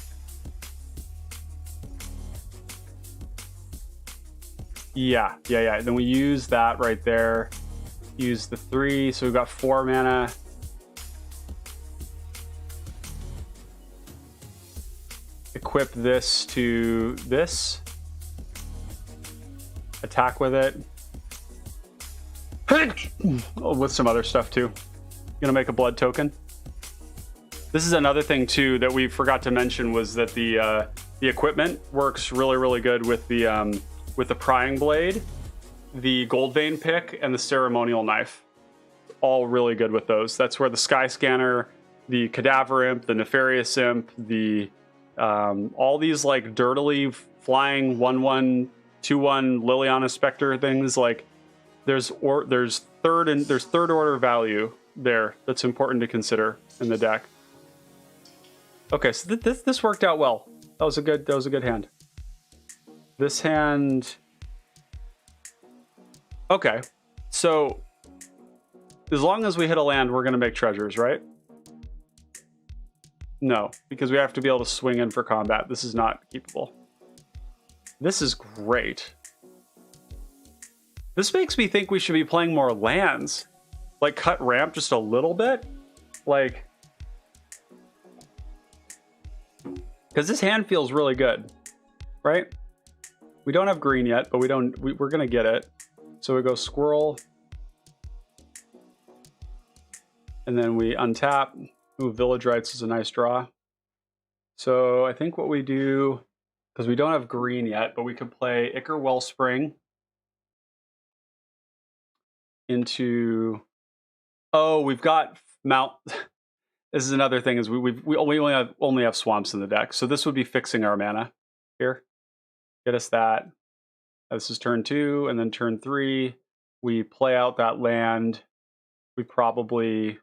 Yeah. Then we use that right there. Use the 3, so we've got 4 mana. Equip this to this. Attack with it. With some other stuff too. Gonna make a blood token. This is another thing too that we forgot to mention, was that the equipment works really good with the prying blade, the gold vein pick, and the ceremonial knife. All really good with those. That's where the Sky Scanner, the Cadaver Imp, the Nefarious Imp, the all these like dirtily flying 1/1, 2/1 Liliana Spectre things, like there's third order value there that's important to consider in the deck. Okay, so this worked out well. That was a good hand. This hand. Okay, so as long as we hit a land, we're gonna make treasures, right? No, because we have to be able to swing in for combat. This is not keepable. This is great. This makes me think we should be playing more lands. Like cut ramp just a little bit. Like, because this hand feels really good, right? We don't have green yet, but we're gonna get it. So we go Squirrel. And then we untap. Ooh, Village Rites is a nice draw. So I think what we do, because we don't have green yet, but we could play Ichor Wellspring into... Oh, we've got Mount... This is another thing, is we only have swamps in the deck. So this would be fixing our mana here. Get us that. This is turn 2, and then turn 3. We play out that land. We probably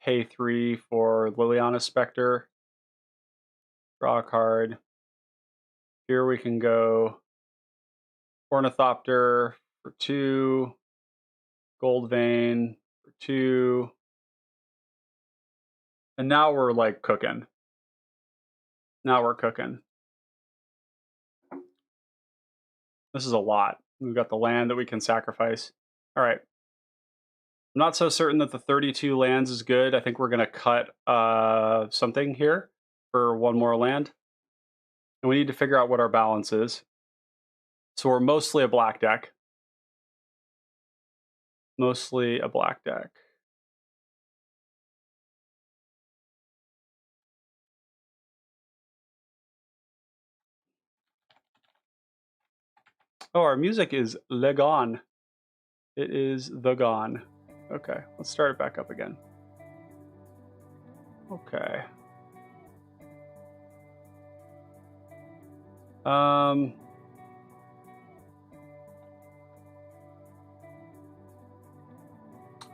pay 3 for Liliana Spectre. Draw a card. Here we can go Ornithopter for 2. Gold Vein for 2. And now we're like cooking. Now we're cooking. This is a lot. We've got the land that we can sacrifice. All right. I'm not so certain that the 32 lands is good. I think we're going to cut something here for one more land. And we need to figure out what our balance is. So we're mostly a black deck. Mostly a black deck. Oh, our music is Le Gone. It is The Gone. Okay, let's start it back up again. Okay.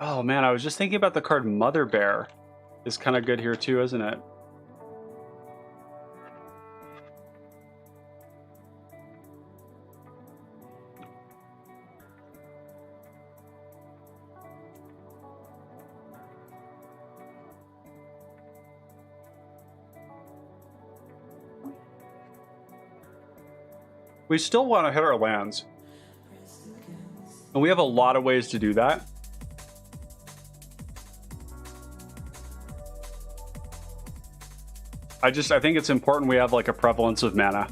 Oh man, I was just thinking about the card Mother Bear. Is kind of good here too, isn't it? We still want to hit our lands. And we have a lot of ways to do that. I think it's important we have like a prevalence of mana.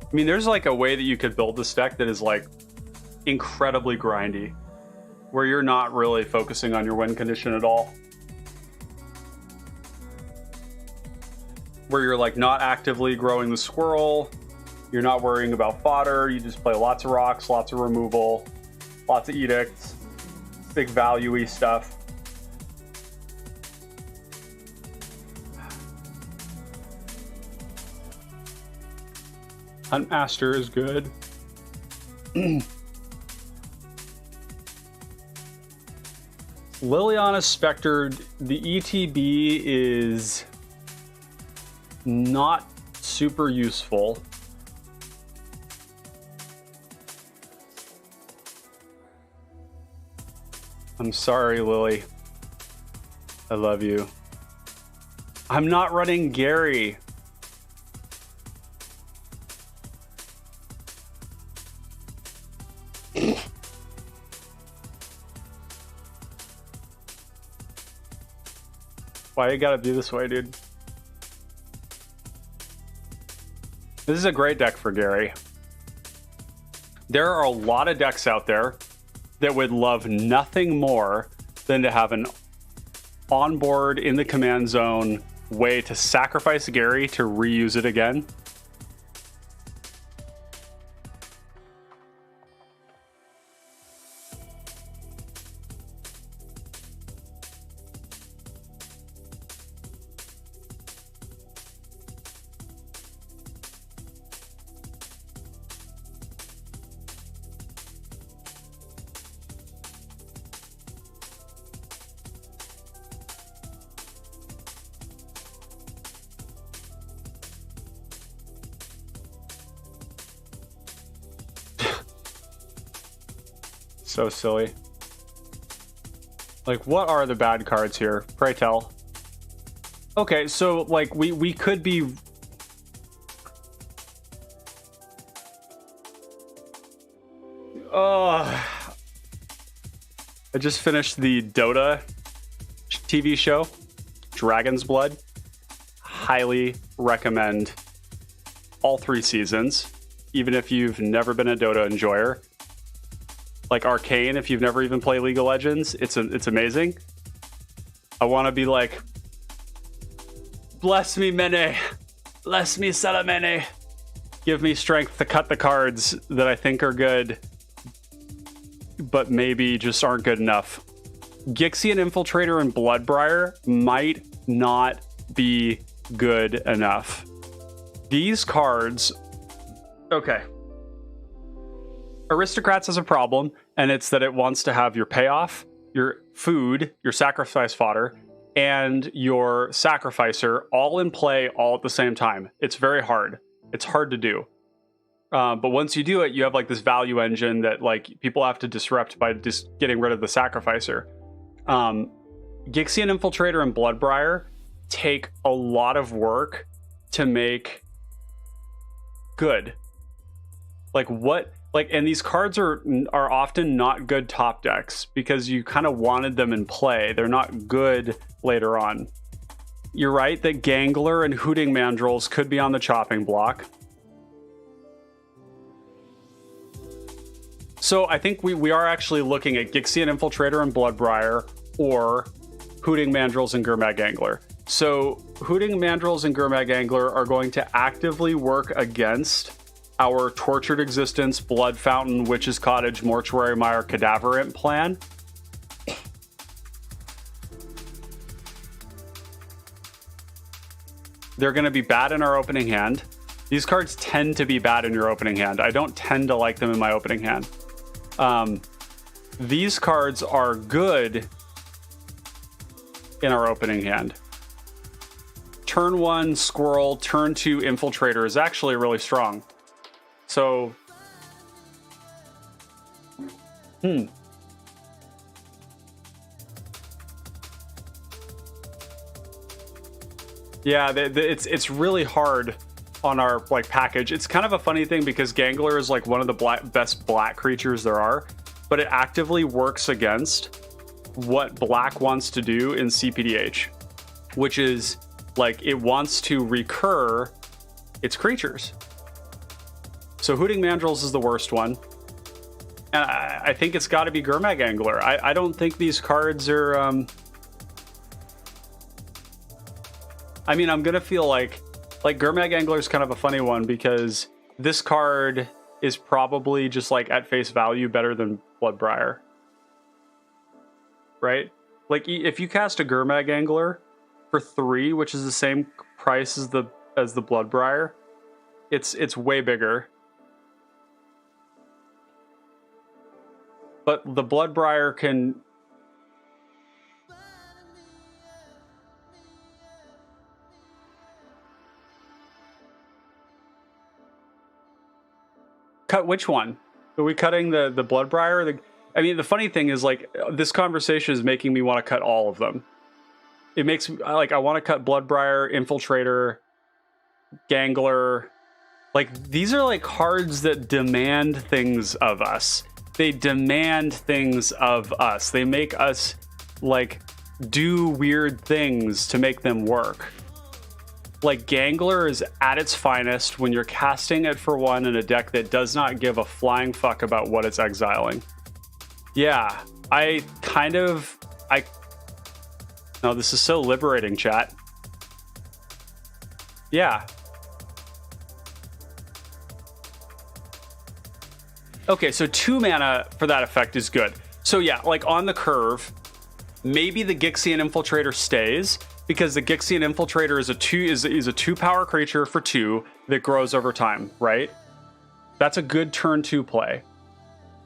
I mean, there's like a way that you could build this deck that is like incredibly grindy, where you're not really focusing on your win condition at all. Where you're like not actively growing the squirrel, you're not worrying about fodder, you just play lots of rocks, lots of removal, lots of edicts, big value-y stuff. Huntmaster is good. Liliana Spectre, the ETB is not super useful. I'm sorry, Lily. I love you. I'm not running Gary. Why you gotta be this way, dude? This is a great deck for Gary. There are a lot of decks out there that would love nothing more than to have an onboard in the command zone way to sacrifice Gary to reuse it again. So silly. Like, what are the bad cards here? Pray tell. Okay, so like we could be I just finished the Dota TV show, Dragon's Blood. Highly recommend all 3 seasons, even if you've never been a Dota enjoyer. Like Arcane, if you've never even played League of Legends, it's amazing. I want to be like, bless me, Mene. Bless me, Salamene. Give me strength to cut the cards that I think are good, but maybe just aren't good enough. Gixian Infiltrator and Bloodbriar might not be good enough. These cards... Okay. Aristocrats has a problem, and it's that it wants to have your payoff, your food, your sacrifice fodder, and your sacrificer all in play all at the same time. It's very hard. It's hard to do. But once you do it, you have like this value engine that like people have to disrupt by just getting rid of the sacrificer. Gixian Infiltrator and Bloodbriar take a lot of work to make good. And these cards are often not good top decks because you kind of wanted them in play. They're not good later on. You're right that Gangler and Hooting Mandrills could be on the chopping block. So I think we are actually looking at Gixian Infiltrator and Bloodbriar or Hooting Mandrills and Gurmag Angler. So Hooting Mandrills and Gurmag Angler are going to actively work against our Tortured Existence, Blood Fountain, Witch's Cottage, Mortuary Mire, Cadaverant plan. They're going to be bad in our opening hand. These cards tend to be bad in your opening hand. I don't tend to like them in my opening hand. These cards are good in our opening hand. Turn 1 Squirrel, turn 2 Infiltrator is actually really strong. So, yeah, it's really hard on our like package. It's kind of a funny thing because Gangler is like one of the best black creatures there are, but it actively works against what black wants to do in cPDH, which is like it wants to recur its creatures. So Hooting Mandrills is the worst one. And I think it's got to be Gurmag Angler. I don't think these cards are... I mean, I'm going to feel like Gurmag Angler is kind of a funny one because this card is probably just like at face value better than Bloodbriar. Right? Like if you cast a Gurmag Angler for 3, which is the same price as the Bloodbriar, it's way bigger. But the Bloodbriar can... Cut which one? Are we cutting the Bloodbriar? I mean, the funny thing is, like, this conversation is making me want to cut all of them. It makes me, like, I want to cut Bloodbriar, Infiltrator, Gangler. Like, these are, like, cards that demand things of us. They demand things of us. They make us, like, do weird things to make them work. Like, Gangler is at its finest when you're casting it for 1 in a deck that does not give a flying fuck about what it's exiling. Yeah, no, this is so liberating, chat. Yeah. Okay, so 2 mana for that effect is good. So yeah, like on the curve, maybe the Gixian Infiltrator stays because the Gixian Infiltrator is a 2 power creature for 2 that grows over time, right? That's a good turn 2 play.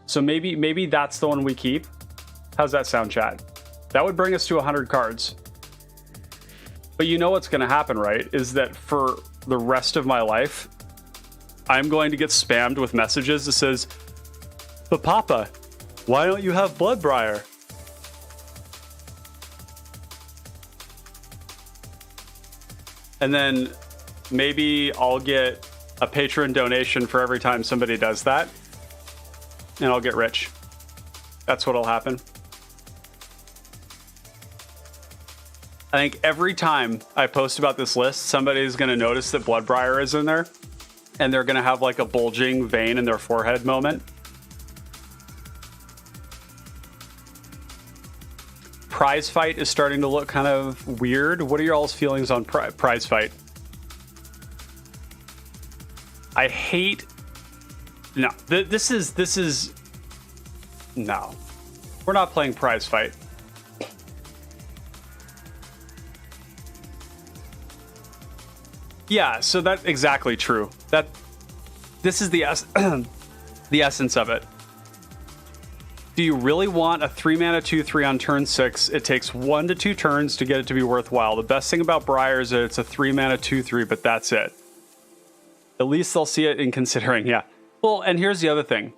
So maybe that's the one we keep. How's that sound, chat? That would bring us to 100 cards. But you know what's going to happen, right? Is that for the rest of my life, I'm going to get spammed with messages that says, "But Papa, why don't you have Bloodbriar?" And then maybe I'll get a patron donation for every time somebody does that. And I'll get rich. That's what'll happen. I think every time I post about this list, somebody's going to notice that Bloodbriar is in there. And they're going to have like a bulging vein in their forehead moment. Prize Fight is starting to look kind of weird. What are your all's feelings on Prize Fight? I hate. No, this is. No, we're not playing prize fight. Yeah, so that's exactly true. This is the essence of it. Do you really want a 3-mana 2/3 on turn 6? It takes 1 to 2 turns to get it to be worthwhile. The best thing about Briar is that it's a 3-mana 2/3, but that's it. At least they'll see it in considering, yeah. Well, and here's the other thing.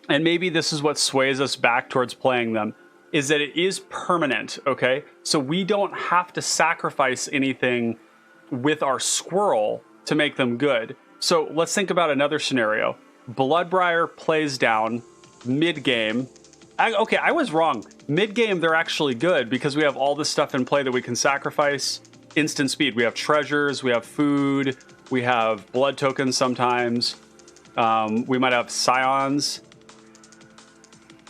And maybe this is what sways us back towards playing them, is that it is permanent, okay? So we don't have to sacrifice anything with our squirrel to make them good. So let's think about another scenario. Bloodbriar plays down mid-game. Okay, I was wrong. Mid-game, they're actually good because we have all this stuff in play that we can sacrifice. Instant speed. We have treasures, we have food, we have blood tokens sometimes. We might have scions.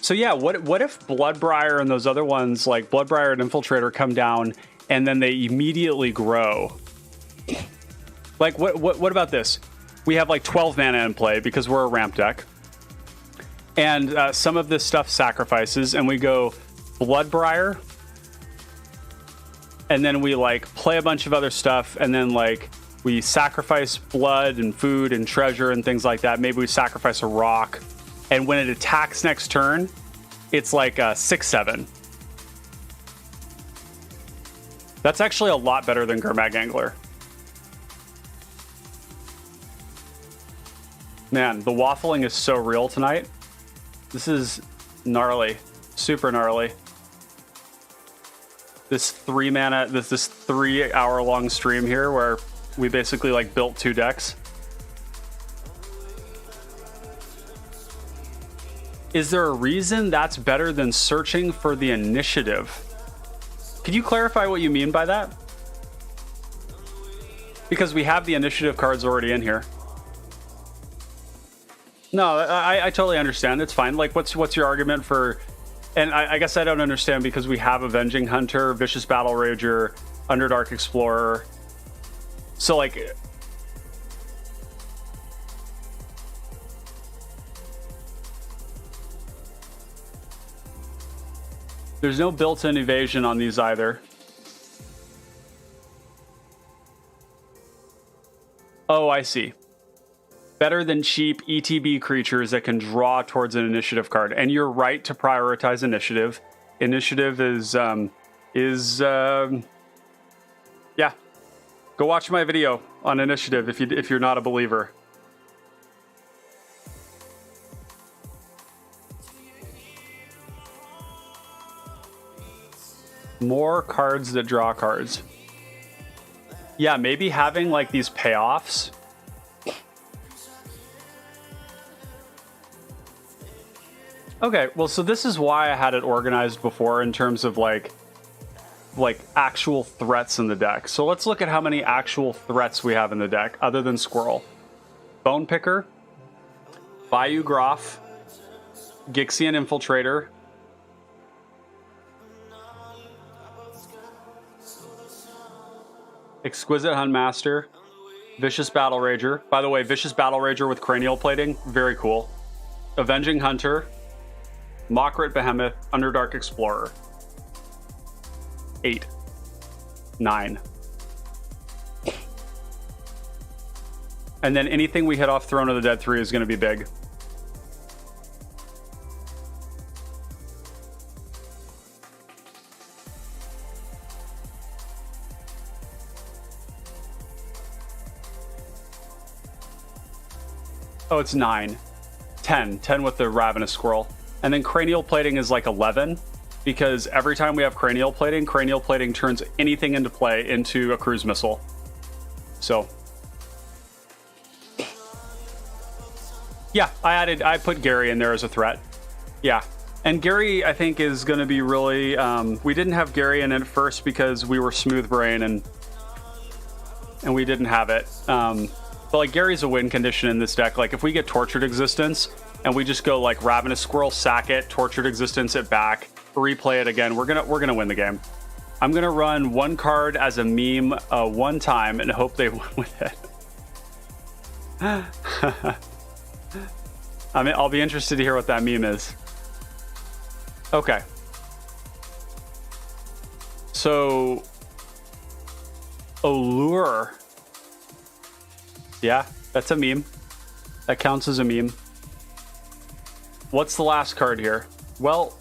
So yeah, what if Bloodbriar and those other ones like Bloodbriar and Infiltrator come down and then they immediately grow? Like what about this? We have like 12 mana in play because we're a ramp deck. And some of this stuff sacrifices and we go Bloodbriar. And then we like play a bunch of other stuff and then like we sacrifice blood and food and treasure and things like that. Maybe we sacrifice a rock. And when it attacks next turn, it's like 6/7. That's actually a lot better than Gurmag Angler. Man, the waffling is so real tonight. This is gnarly, super gnarly. This 3-mana, this 3-hour-long stream here where we basically like built 2 decks. Is there a reason that's better than searching for the initiative? Could you clarify what you mean by that? Because we have the initiative cards already in here. No, I totally understand. It's fine. Like, what's your argument for... And I guess I don't understand because we have Avenging Hunter, Vicious Battle Rager, Underdark Explorer. So, like... There's no built-in evasion on these either. Oh, I see. Better than cheap ETB creatures that can draw towards an initiative card. And you're right to prioritize initiative. Initiative is yeah. Go watch my video on initiative if you're not a believer. More cards that draw cards. Yeah, maybe having like these payoffs. Okay, well, so this is why I had it organized before in terms of like actual threats in the deck. So let's look at how many actual threats we have in the deck other than Squirrel. Bone Picker, Bayou Groff, Gixian Infiltrator, Exquisite Huntmaster, Vicious Battle Rager. By the way, Vicious Battle Rager with cranial plating, very cool. Avenging Hunter, Mockrit Behemoth, Underdark Explorer. 8. 9. And then anything we hit off Throne of the Dead 3 is going to be big. Oh, it's 9. 10. 10 with the Ravenous Squirrel. And then Cranial Plating is like 11, because every time we have Cranial Plating turns anything into play into a cruise missile. So, yeah, I put Gary in there as a threat. Yeah, and Gary I think is going to be really. We didn't have Gary in it first because we were Smooth Brain and we didn't have it. But like Gary's a win condition in this deck. Like if we get Tortured Existence and we just go like Ravenous Squirrel, sack it, Tortured Existence it back, replay it again, we're gonna win the game. I'm gonna run one card as a meme one time and hope they win with it. I mean, I'll be interested to hear what that meme is. Okay. So, Allure. Yeah, that's a meme. That counts as a meme. What's the last card here? Well,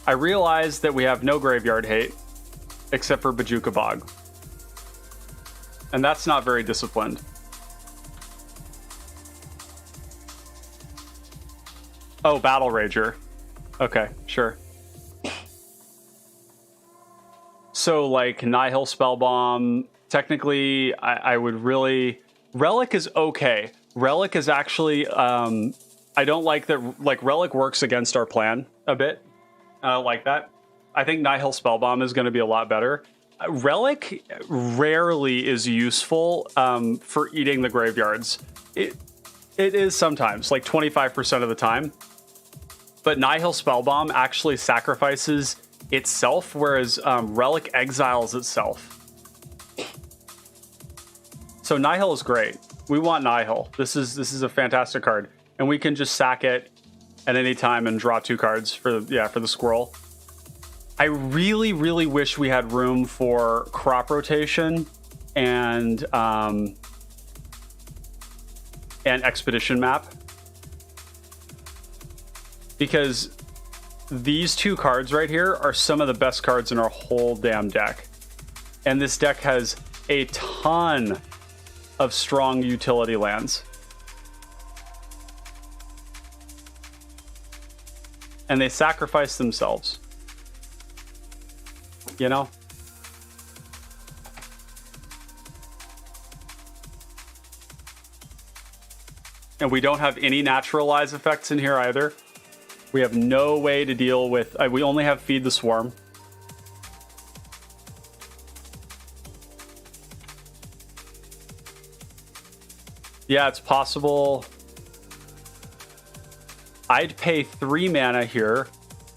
I realized that we have no graveyard hate, except for Bojuka Bog. And that's not very disciplined. Oh, Battle Rager. Okay, sure. So, like, Nihil Spellbomb, technically, I would really... Relic is okay. Relic is actually... I don't like that... Like, Relic works against our plan a bit. I don't like that. I think Nihil Spellbomb is going to be a lot better. Relic rarely is useful for eating the graveyards. It is sometimes, like 25% of the time. But Nihil Spellbomb actually sacrifices itself, whereas Relic exiles itself. So Nihil is great. We want Nihil. This is a fantastic card, and we can just sack it at any time and draw 2 cards for the squirrel. I really, really wish we had room for crop rotation and expedition map, because these 2 cards right here are some of the best cards in our whole damn deck. And this deck has a ton of strong utility lands. And they sacrifice themselves. You know? And we don't have any naturalize effects in here either. We have no way to deal with... we only have Feed the Swarm. Yeah, it's possible. I'd pay 3 mana here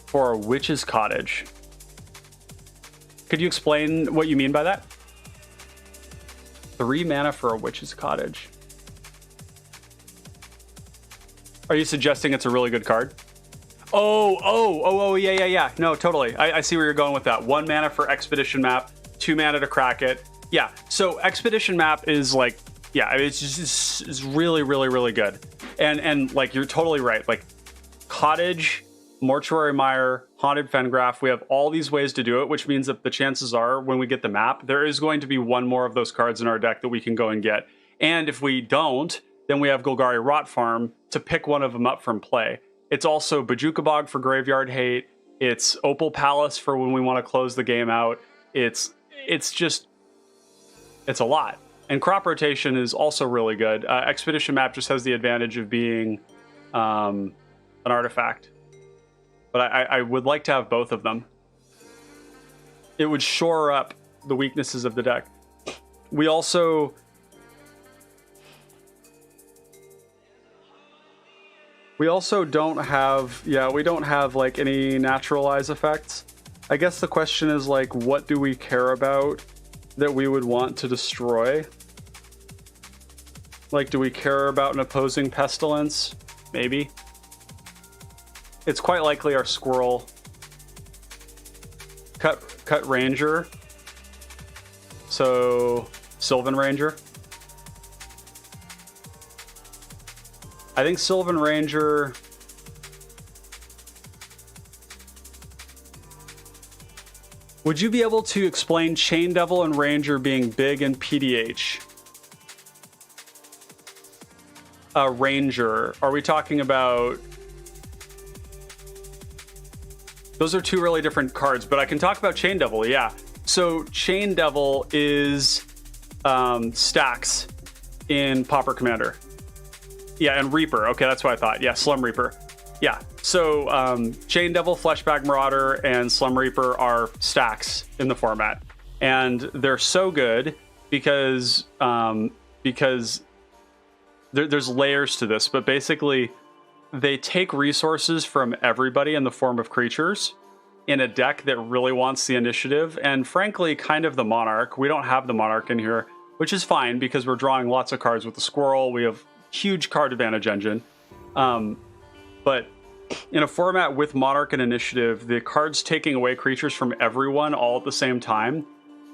for a Witch's Cottage. Could you explain what you mean by that? 3 mana for a Witch's Cottage. Are you suggesting it's a really good card? Oh, yeah. No, totally. I see where you're going with that. 1 mana for Expedition Map, 2 mana to crack it. Yeah, so Expedition Map is like, yeah, I mean, it's really, really, really good. And like, you're totally right. Like, Cottage, Mortuary Mire, Haunted Fengraf, we have all these ways to do it, which means that the chances are when we get the map, there is going to be 1 more of those cards in our deck that we can go and get. And if we don't, then we have Golgari Rot Farm to pick one of them up from play. It's also Bojuka Bog for Graveyard Hate. It's Opal Palace for when we want to close the game out. It's a lot. And Crop Rotation is also really good. Expedition Map just has the advantage of being an artifact. But I would like to have both of them. It would shore up the weaknesses of the deck. We also... don't have... Yeah, we don't have, like, any naturalize effects. I guess the question is, like, what do we care about that we would want to destroy? Like, do we care about an opposing Pestilence? Maybe. It's quite likely our Squirrel. Cut Ranger. So, Sylvan Ranger. I think Sylvan Ranger... Would you be able to explain Chain Devil and Ranger being big in PDH? Ranger. Are we talking about... Those are 2 really different cards, but I can talk about Chain Devil, yeah. So Chain Devil is stacks in Pauper Commander. Yeah, and Reaper. Okay, that's what I thought. Yeah, Slum Reaper. Yeah, so Chain Devil, Fleshbag Marauder, and Slum Reaper are stacks in the format. And they're so good because there's layers to this, but basically they take resources from everybody in the form of creatures in a deck that really wants the initiative, and frankly, kind of the Monarch. We don't have the Monarch in here, which is fine because we're drawing lots of cards with the Squirrel. We have huge card advantage engine. But in a format with Monarch and Initiative, the cards taking away creatures from everyone all at the same time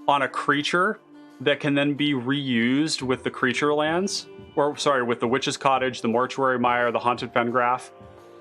on a creature that can then be reused with the creature lands, or sorry, with the Witch's Cottage, the Mortuary Mire, the Haunted Fengraf,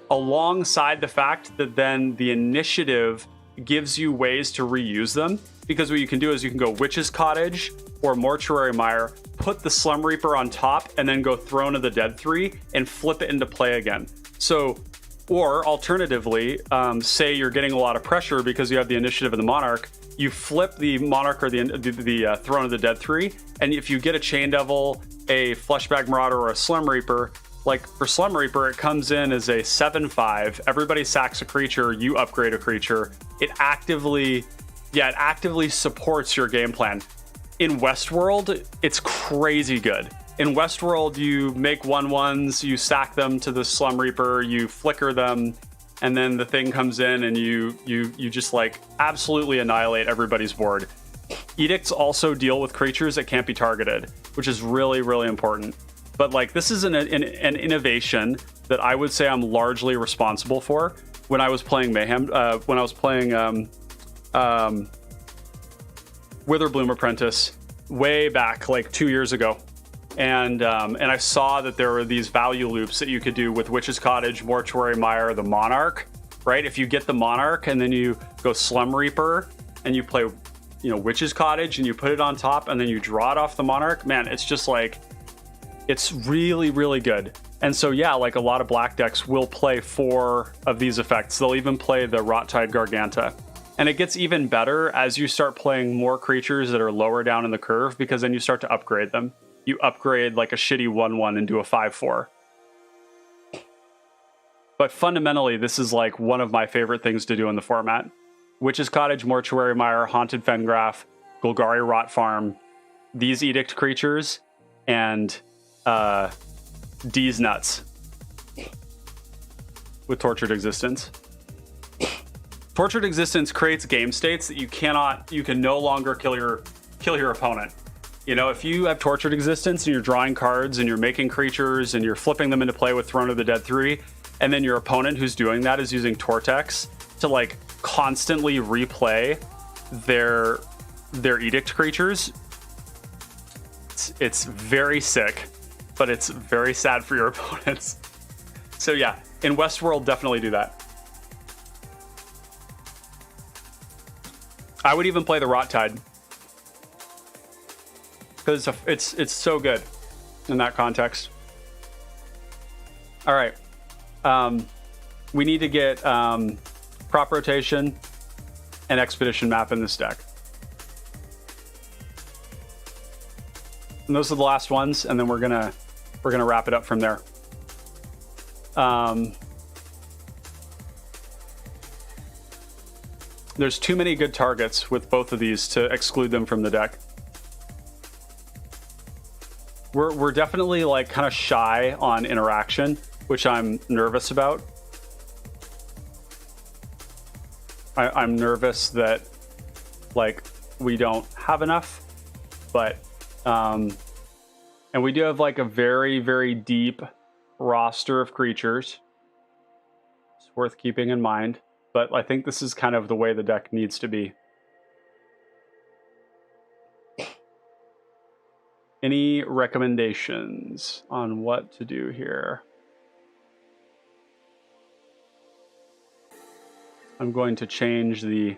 alongside the fact that then the Initiative gives you ways to reuse them. Because what you can do is you can go Witch's Cottage or Mortuary Mire, put the Slum Reaper on top, and then go Throne of the Dead 3 and flip it into play again. So, or alternatively, say you're getting a lot of pressure because you have the Initiative and the Monarch, you flip the Monarch or the Throne of the Dead 3, and if you get a Chain Devil, a Fleshbag Marauder, or a Slum Reaper, like for Slum Reaper, it comes in as a 7/5. Everybody sacks a creature, you upgrade a creature. It actively supports your game plan. In Westworld, it's crazy good. In Westworld, you make 1/1s, you sack them to the Slum Reaper, you flicker them, and then the thing comes in and you just like absolutely annihilate everybody's board. Edicts also deal with creatures that can't be targeted, which is really, really important. But like this is an innovation that I would say I'm largely responsible for when I was playing Mayhem, when I was playing Witherbloom Apprentice way back like 2 years ago. And I saw that there were these value loops that you could do with Witch's Cottage, Mortuary Mire, the Monarch, right? If you get the Monarch and then you go Slum Reaper and you play, Witch's Cottage and you put it on top and then you draw it off the Monarch, man, it's just like, it's really, really good. And so, yeah, like a lot of black decks will play 4 of these effects. They'll even play the Rottide Garganta. And it gets even better as you start playing more creatures that are lower down in the curve, because then you start to upgrade them. You upgrade like a shitty 1/1 into a 5/4. But fundamentally, this is like one of my favorite things to do in the format. Witch's Cottage, Mortuary Mire, Haunted Fengraf, Golgari Rot Farm, these Edict creatures, and D's Nuts with Tortured Existence. Tortured Existence creates game states that you can no longer kill your opponent. If you have Tortured Existence and you're drawing cards and you're making creatures and you're flipping them into play with Throne of the Dead 3, and then your opponent who's doing that is using Tortex to like constantly replay their Edict creatures, it's very sick, but it's very sad for your opponents. So yeah, in Westworld, definitely do that. I would even play the Rottide, because it's so good in that context. All right, we need to get Crop Rotation and Expedition Map in this deck. And those are the last ones, and then we're gonna wrap it up from there. There's too many good targets with both of these to exclude them from the deck. We're definitely like kind of shy on interaction, which I'm nervous about. I'm nervous that like we don't have enough, but and we do have like a very, very deep roster of creatures. It's worth keeping in mind, but I think this is kind of the way the deck needs to be. Any recommendations on what to do here? I'm going to change the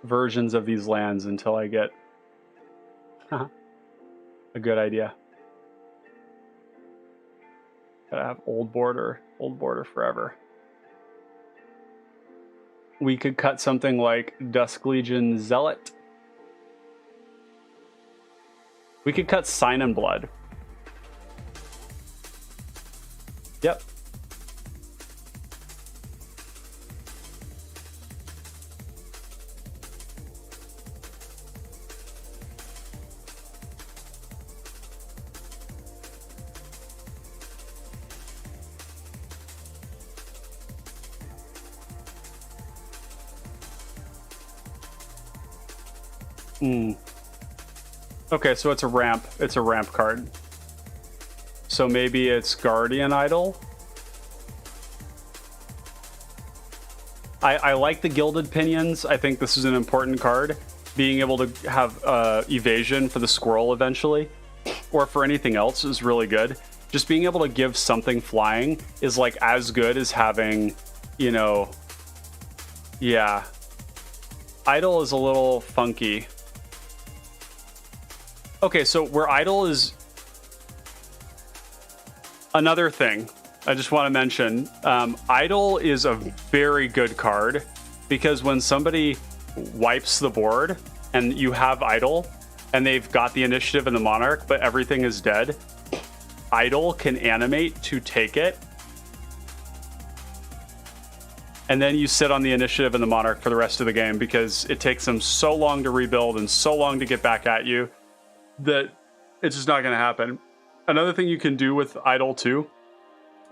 versions of these lands until I get a good idea. Gotta have old border forever. We could cut something like Dusk Legion Zealot. We could cut Sign and Blood. Yep. Okay, so it's a ramp. It's a ramp card. So maybe it's Guardian Idol. I like the Gilded Pinions. I think this is an important card. Being able to have evasion for the squirrel eventually, or for anything else, is really good. Just being able to give something flying is like as good as having, you know, yeah. Idle is a little funky. Okay, so where Idle is another thing I just want to mention, Idle is a very good card because when somebody wipes the board and you have Idle and they've got the initiative and the monarch, but everything is dead, Idle can animate to take it. And then you sit on the initiative and the monarch for the rest of the game because it takes them so long to rebuild and so long to get back at you that it's just not going to happen. Another thing you can do with Idle too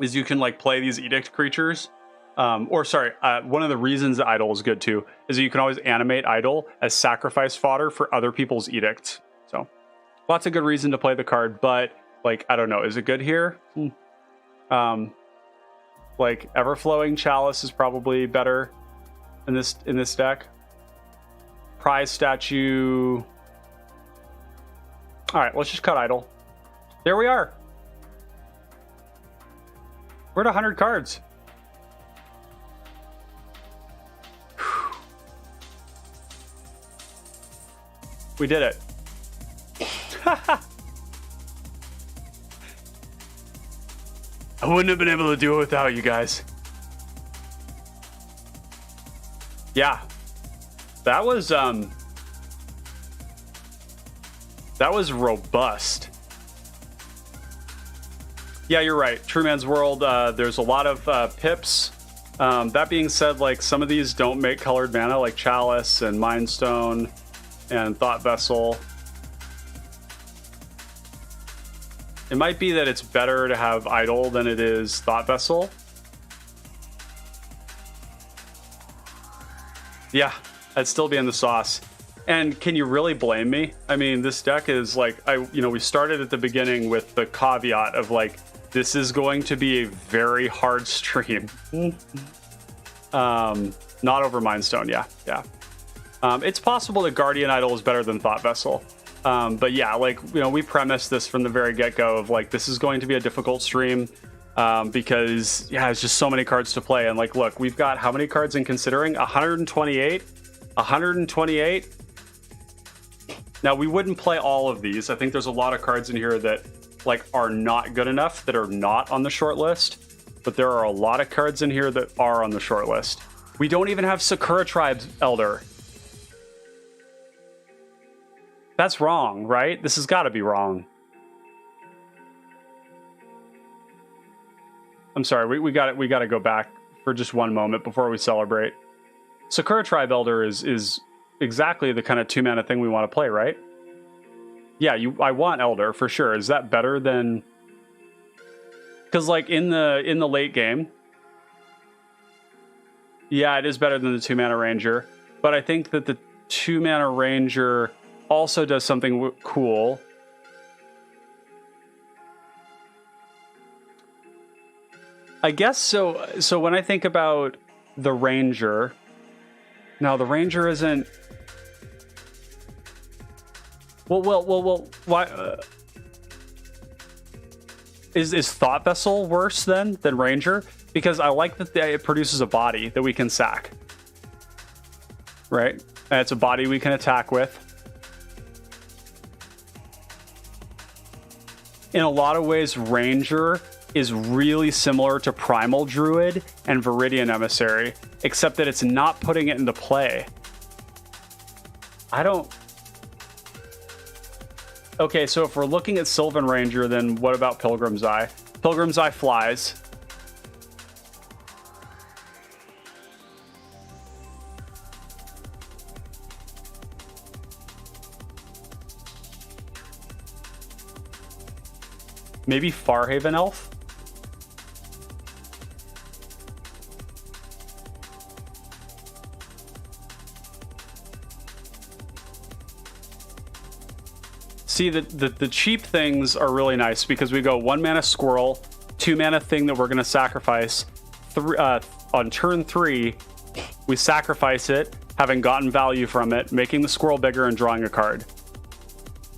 is you can like play these edict creatures. One of the reasons that Idle is good too is that you can always animate Idle as sacrifice fodder for other people's edicts. So lots of good reason to play the card, but like, I don't know, is it good here? Like Everflowing Chalice is probably better in this deck. Prize Statue. All right, let's just cut Idle. There we are. We're at 100 cards. We did it. I wouldn't have been able to do it without you guys. Yeah. That was robust. Yeah, you're right. True Man's World, there's a lot of pips. That being said, like some of these don't make colored mana, like Chalice and Mind Stone and Thought Vessel. It might be that it's better to have Idle than it is Thought Vessel. Yeah, I'd still be in the sauce. And can you really blame me? I mean, this deck is like, we started at the beginning with the caveat of like, this is going to be a very hard stream. Not over Mind Stone, yeah. It's possible that Guardian Idol is better than Thought Vessel. But yeah, like, we premised this from the very get-go of like, this is going to be a difficult stream because, yeah, it's just so many cards to play. And like, look, we've got how many cards in considering? 128? 128? Now, we wouldn't play all of these. I think there's a lot of cards in here that like are not good enough, that are not on the short list. But there are a lot of cards in here that are on the short list. We don't even have Sakura Tribe's Elder. That's wrong, right? This has got to be wrong. I'm sorry, we got to go back for just one moment before we celebrate. Sakura Tribe Elder is exactly the kind of 2-mana thing we want to play, right? Yeah, I want Elder for sure. Is that better than? Because like in the late game, yeah, it is better than the 2-mana Ranger. But I think that the 2-mana Ranger also does something cool. I guess so. So when I think about the Ranger, now the Ranger isn't. Well. Why? Is Thought Vessel worse than Ranger? Because I like that it produces a body that we can sack. Right? And it's a body we can attack with. In a lot of ways, Ranger is really similar to Primal Druid and Viridian Emissary, except that it's not putting it into play. Okay, so if we're looking at Sylvan Ranger, then what about Pilgrim's Eye? Pilgrim's Eye flies. Maybe Farhaven Elf? See, the cheap things are really nice because we go 1 mana Squirrel, 2 mana thing that we're going to sacrifice. On turn 3, we sacrifice it, having gotten value from it, making the Squirrel bigger and drawing a card.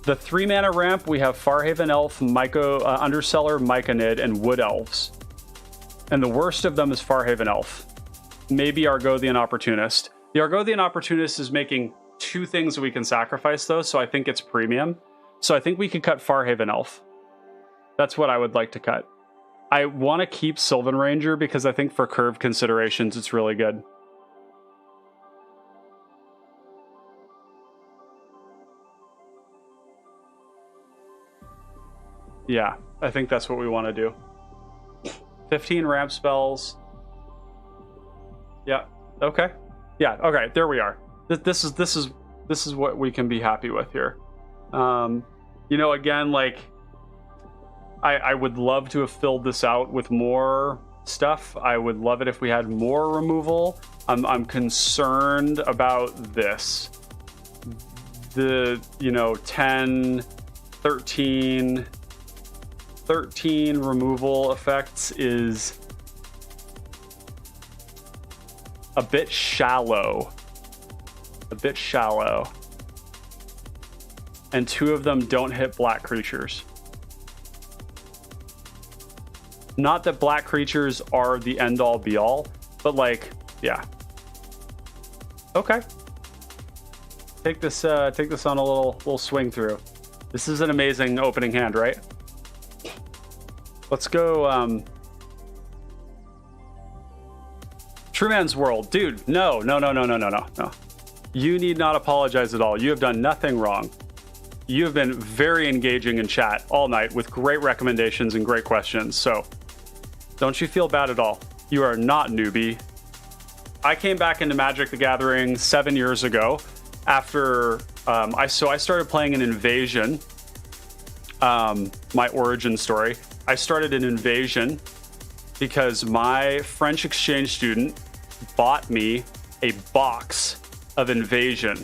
The 3 mana ramp, we have Farhaven Elf, Underseller, Myconid, and Wood Elves. And the worst of them is Farhaven Elf. Maybe Argothian Opportunist. The Argothian Opportunist is making 2 things that we can sacrifice, though, so I think it's premium. So I think we could cut Farhaven Elf. That's what I would like to cut. I want to keep Sylvan Ranger because I think for curve considerations, it's really good. Yeah, I think that's what we want to do. 15 ramp spells. Yeah, okay. Yeah, okay, there we are. This is what we can be happy with here. You know, again, like, I would love to have filled this out with more stuff. I would love it if we had more removal. I'm concerned about this. The, you know, 10, 13 removal effects is a bit shallow. And 2 of them don't hit black creatures. Not that black creatures are the end-all be-all, but like, yeah. Okay. Take this on a little swing through. This is an amazing opening hand, right? Let's go. True Man's World, dude. No. You need not apologize at all. You have done nothing wrong. You have been very engaging in chat all night with great recommendations and great questions. So don't you feel bad at all. You are not newbie. I came back into Magic the Gathering 7 years ago after I started playing an Invasion. My origin story. I started an Invasion because my French exchange student bought me a box of Invasion,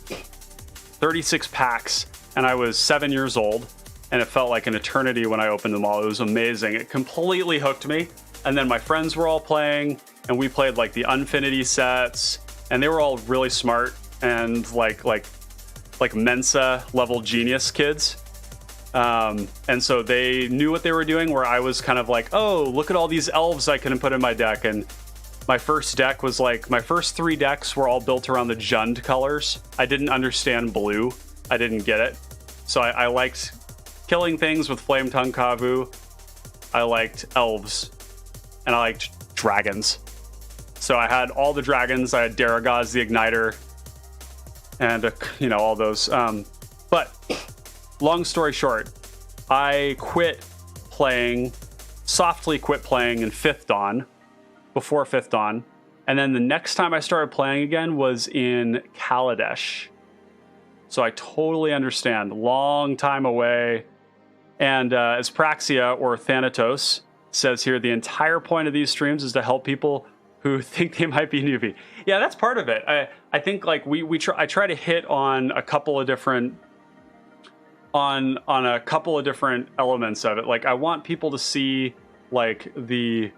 36 packs, and I was 7 years old, and it felt like an eternity when I opened them all. It was amazing. It completely hooked me, and then my friends were all playing, and we played like the Unfinity sets, and they were all really smart and like Mensa level genius kids. And so they knew what they were doing, where I was kind of like, oh, look at all these elves I can put in my deck. And my first deck was like, my first 3 decks were all built around the Jund colors. I didn't understand blue. I didn't get it. So I liked killing things with Flame Tongue Kavu. I liked elves. And I liked dragons. So I had all the dragons. I had Daragaz the Igniter. And, you know, all those. But long story short, I softly quit playing in 5th Dawn, before 5th Dawn. And then the next time I started playing again was in Kaladesh. So I totally understand. Long time away. And as Praxia or Thanatos says here, the entire point of these streams is to help people who think they might be newbie. Yeah, that's part of it. I think like I try to hit on a couple of different a couple of different elements of it. Like I want people to see like the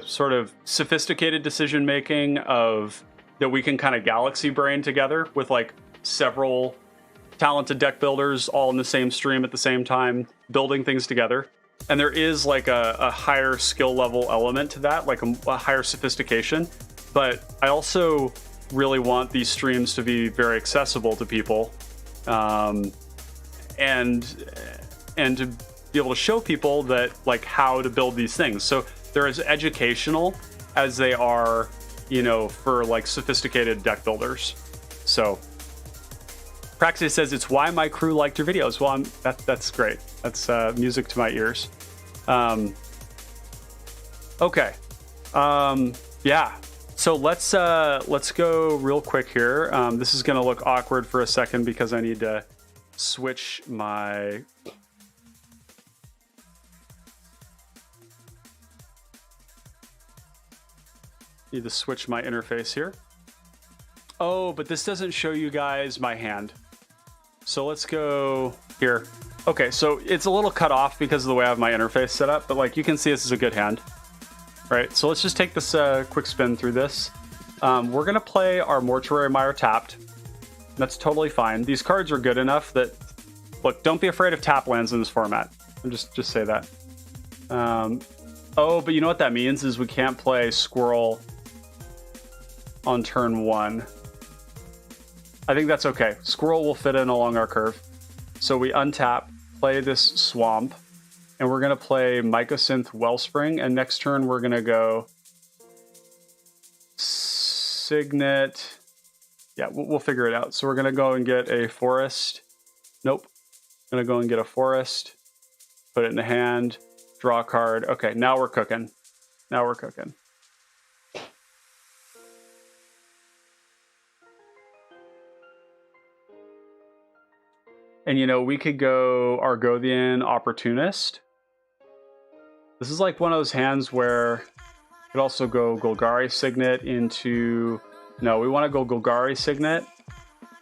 sort of sophisticated decision making of that we can kind of galaxy brain together with like several talented deck builders all in the same stream at the same time, building things together. And there is like a higher skill level element to that, like a higher sophistication. But I also really want these streams to be very accessible to people, and to be able to show people that like how to build these things. So they're as educational as they are, you know, for like sophisticated deck builders. So Praxis says it's why my crew liked your videos. Well, that's great. That's music to my ears. Okay. Yeah. So let's go real quick here. This is gonna look awkward for a second because I need to switch my interface here. Oh, but this doesn't show you guys my hand. So let's go here. Okay, so it's a little cut off because of the way I have my interface set up, but like you can see this is a good hand. Right, so let's just take this quick spin through this. We're gonna play our Mortuary Mire tapped. That's totally fine. These cards are good enough that, look, don't be afraid of tap lands in this format. I'll just say that. Oh, but you know what that means is we can't play Squirrel on turn 1. I think that's okay. Squirrel will fit in along our curve. So we untap, play this Swamp, and we're going to play Mycosynth Wellspring, and next turn we're going to go Signet. Yeah, we'll figure it out. So we're going to go and get a Forest. Nope. Going to go and get a Forest, put it in the hand, draw a card. Okay, now we're cooking. Now we're cooking. And, you know, we could go Argothian Opportunist. This is like one of those hands where we could also go Golgari Signet into... No, we want to go Golgari Signet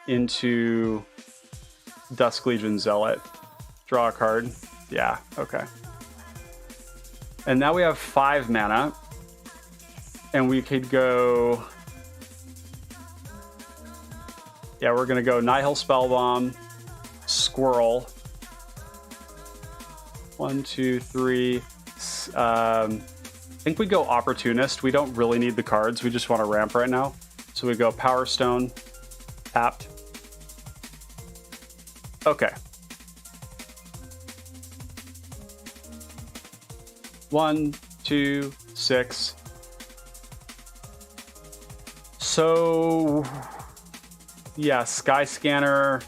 into Dusk Legion Zealot. Draw a card. Yeah, okay. And now we have 5 mana. And we could go... Yeah, we're going to go Nihil Spellbomb, Squirrel. 1, 2, 3. I think we go Opportunist. We don't really need the cards. We just want to ramp right now. So we go Power Stone, tapped. Okay. 1, 2, 6. So, yeah, Sky Scanner.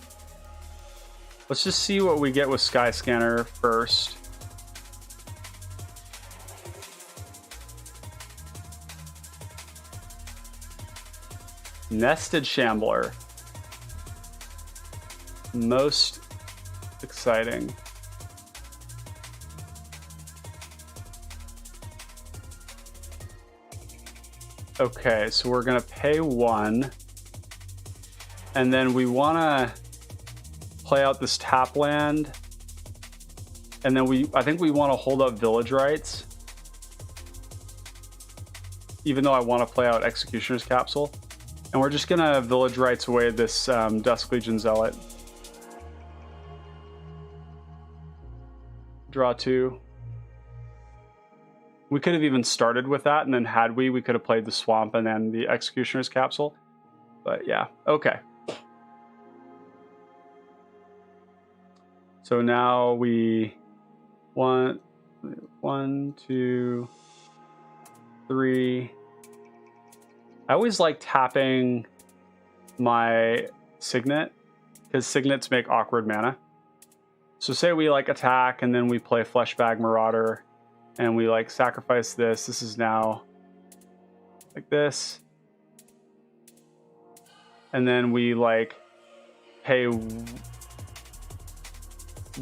Let's just see what we get with Sky Scanner first. Nested Shambler. Most exciting. Okay, so we're gonna pay 1. And then we wanna play out this tap land. And then I think we wanna hold up Village Rites. Even though I wanna play out Executioner's Capsule. And we're just gonna Village Rites away this Dusk Legion Zealot. Draw 2. We could have even started with that, and then had we could have played the Swamp and then the Executioner's Capsule. But yeah, okay. So now we want 1, 2, 3. I always like tapping my Signet, because Signets make awkward mana. So say we like attack, and then we play Fleshbag Marauder, and we like sacrifice this. This is now like this. And then we like pay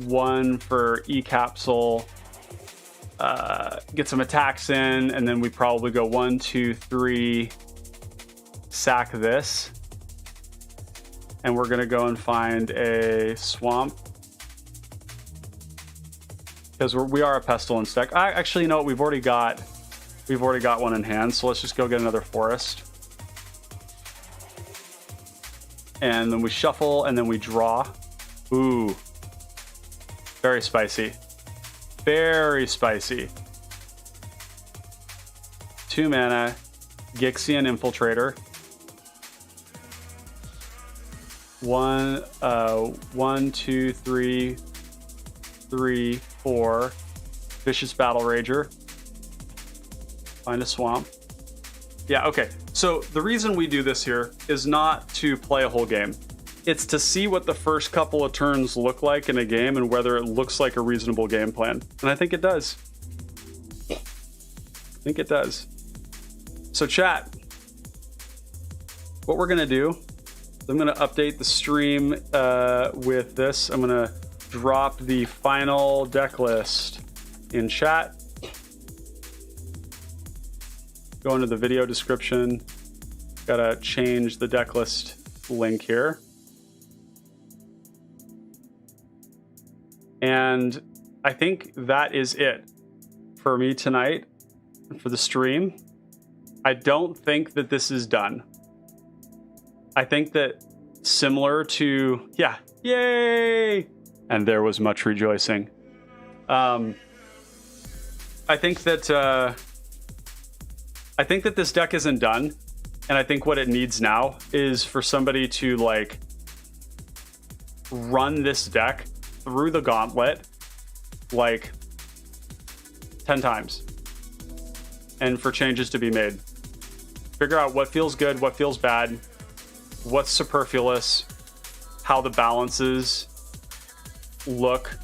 1 for E-Capsule, get some attacks in, and then we probably go 1, 2, 3, sack this. And we're gonna go and find a Swamp. Because we are a Pestilence deck. Actually, you know what? We've already got one in hand, so let's just go get another Forest. And then we shuffle, and then we draw. Ooh. Very spicy. Very spicy. 2 mana, Gixian Infiltrator. 1, 2, 3, 4. Vicious Battle Rager. Find a Swamp. Yeah, okay. So the reason we do this here is not to play a whole game. It's to see what the first couple of turns look like in a game and whether it looks like a reasonable game plan. And I think it does. I think it does. So chat, what we're gonna do, I'm gonna update the stream with this. I'm gonna drop the final deck list in chat. Go into the video description. Gotta change the deck list link here. And I think that is it for me tonight for the stream. I don't think that this is done. I think that similar to, yeah, yay! And there was much rejoicing. I think that this deck isn't done, and I think what it needs now is for somebody to like run this deck through the gauntlet like 10 times, and for changes to be made. Figure out what feels good, what feels bad, what's superfluous, how the balances look.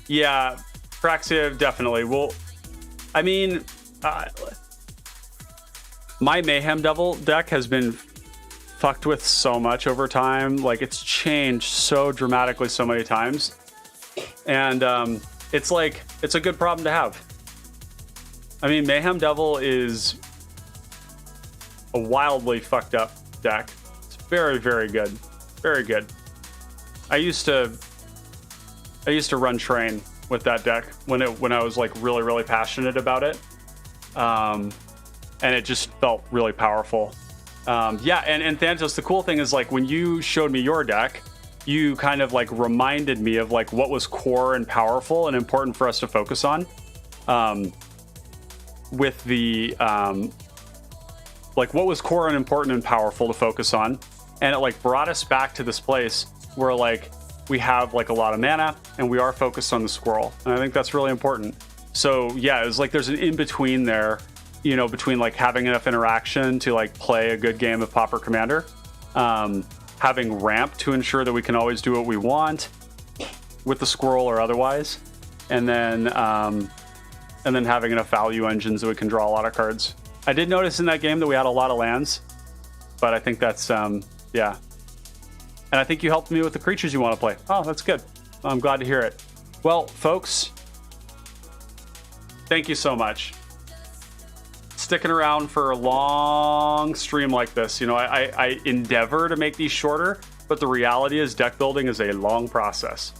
Yeah, Praxia definitely. Well, I mean, my Mayhem Devil deck has been fucked with so much over time. Like, it's changed so dramatically so many times. And it's like, it's a good problem to have. I mean, Mayhem Devil is a wildly fucked up deck. It's very, very good. Very good. I used to run Train with that deck when I was like really, really passionate about it. And it just felt really powerful. Yeah, and Thanatos, the cool thing is, like, when you showed me your deck, you kind of like reminded me of like what was core and powerful and important for us to focus on. With the like what was core and important and powerful to focus on, and it like brought us back to this place where like we have like a lot of mana and we are focused on the squirrel, and I think that's really important. So yeah, it was like there's an in-between there, you know, between like having enough interaction to like play a good game of Pauper Commander, having ramp to ensure that we can always do what we want with the squirrel or otherwise, and then having enough value engines that we can draw a lot of cards. I did notice in that game that we had a lot of lands, but I think that's yeah. And I think you helped me with the creatures you want to play. Oh, that's good. I'm glad to hear it. Well, folks, thank you so much. Sticking around for a long stream like this. You know, I endeavor to make these shorter, but the reality is deck building is a long process.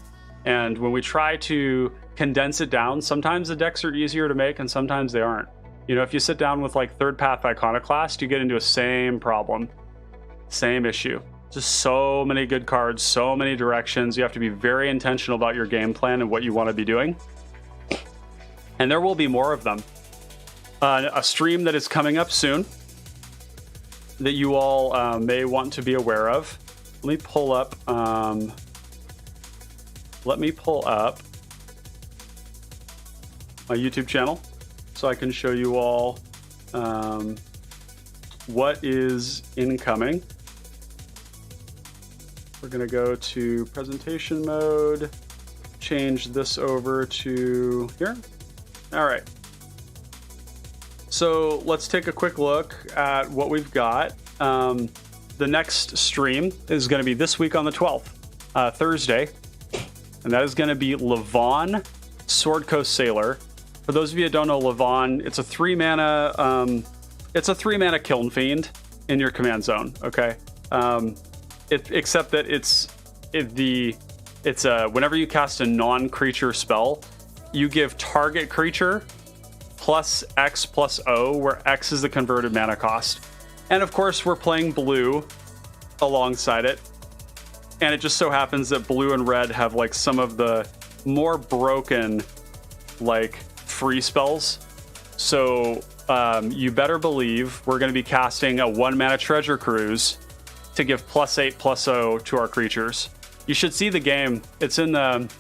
And when we try to condense it down, sometimes the decks are easier to make and sometimes they aren't. You know, if you sit down with like Third Path Iconoclast, you get into a same problem, same issue. Just so many good cards, so many directions. You have to be very intentional about your game plan and what you want to be doing. And there will be more of them. A stream that is coming up soon that you all may want to be aware of. Let me pull up my YouTube channel so I can show you all what is incoming. We're going to go to presentation mode, change this over to here. All right. So let's take a quick look at what we've got. The next stream is going to be this week on the 12th, Thursday. And that is going to be Levon, Sword Coast Sailor. For those of you that don't know Levon, it's a 3-mana Kiln Fiend in your command zone, okay? Except that it's whenever you cast a non-creature spell, you give target creature plus X plus O, where X is the converted mana cost. And of course, we're playing blue alongside it. And it just so happens that blue and red have like some of the more broken like free spells. So you better believe we're going to be casting a 1-mana Treasure Cruise to give +8/+0 to our creatures. You should see the game. It's in the,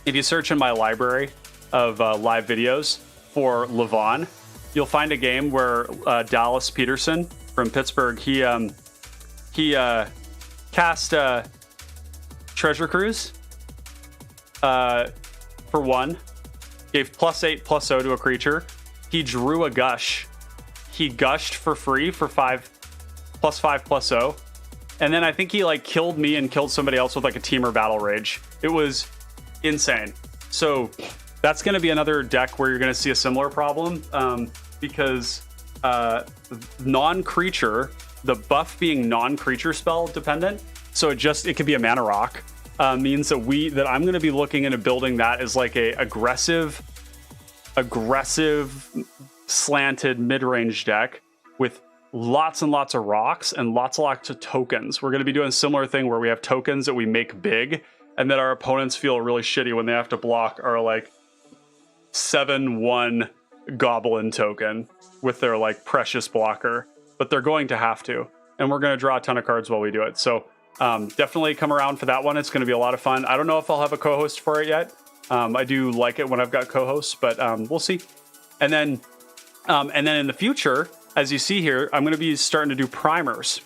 if you search in my library of live videos for Levon, you'll find a game where Dallas Peterson from Pittsburgh, he cast Treasure Cruise for 1, gave +8/+0 to a creature. He drew a Gush. He gushed for free for 5 +5/+0. And then I think he like killed me and killed somebody else with like a Teamer Battle Rage. It was insane. So that's going to be another deck where you're going to see a similar problem, because non-creature, the buff being non-creature spell dependent. So it could be a mana rock, means that I'm going to be looking into building that as like a aggressive slanted mid-range deck with lots and lots of rocks and lots of tokens. We're going to be doing a similar thing where we have tokens that we make big and that our opponents feel really shitty when they have to block our like 7/1 goblin token with their like precious blocker, but they're going to have to, and we're going to draw a ton of cards while we do it. So definitely come around for that one. It's going to be a lot of fun. I don't know if I'll have a co-host for it yet. I do like it when I've got co-hosts, but we'll see. And then in the future, as you see here, I'm going to be starting to do primers.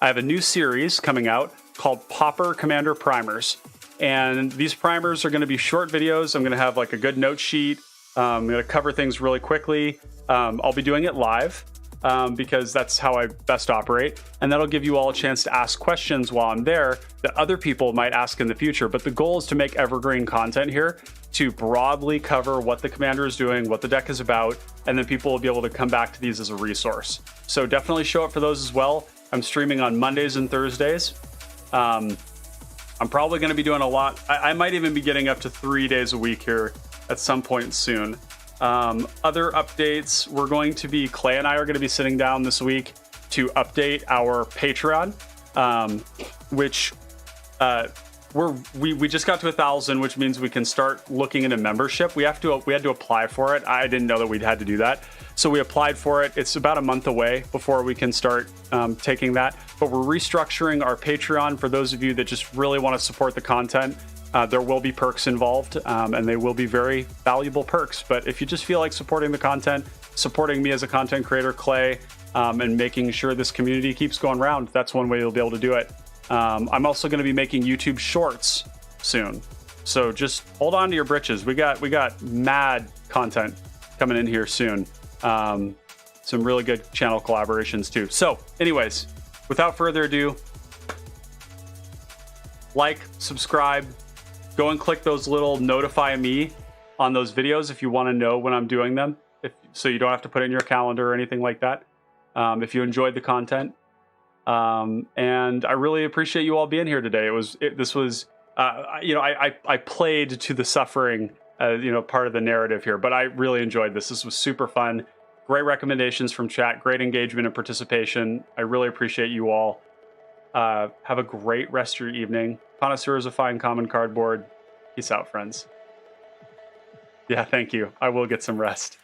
I have a new series coming out called Pauper Commander Primers. And these primers are going to be short videos. I'm going to have like a good note sheet. I'm going to cover things really quickly. I'll be doing it live because that's how I best operate. And that'll give you all a chance to ask questions while I'm there that other people might ask in the future. But the goal is to make evergreen content here to broadly cover what the commander is doing, what the deck is about, and then people will be able to come back to these as a resource. So definitely show up for those as well. I'm streaming on Mondays and Thursdays. I'm probably going to be doing a lot. I might even be getting up to 3 days a week here at some point soon. Other updates, Clay and I are going to be sitting down this week to update our Patreon, which we just got to 1,000, which means we can start looking into membership. We had to apply for it. I didn't know that we'd had to do that. So we applied for it. It's about a month away before we can start taking that. But we're restructuring our Patreon for those of you that just really want to support the content. There will be perks involved, and they will be very valuable perks. But if you just feel like supporting the content, supporting me as a content creator, Clay, and making sure this community keeps going round, that's one way you'll be able to do it. I'm also going to be making YouTube shorts soon. So just hold on to your britches. We got mad content coming in here soon. Some really good channel collaborations too. So anyways, without further ado, like, subscribe, go and click those little notify me on those videos if you want to know when I'm doing them, so you don't have to put it in your calendar or anything like that. If you enjoyed the content, and I really appreciate you all being here today. I played to the suffering, part of the narrative here, but I really enjoyed this. This was super fun. Great recommendations from chat, great engagement and participation. I really appreciate you all. Have a great rest of your evening. Connoisseurs of Fine Common Cardboard. Peace out, friends. Yeah, thank you. I will get some rest.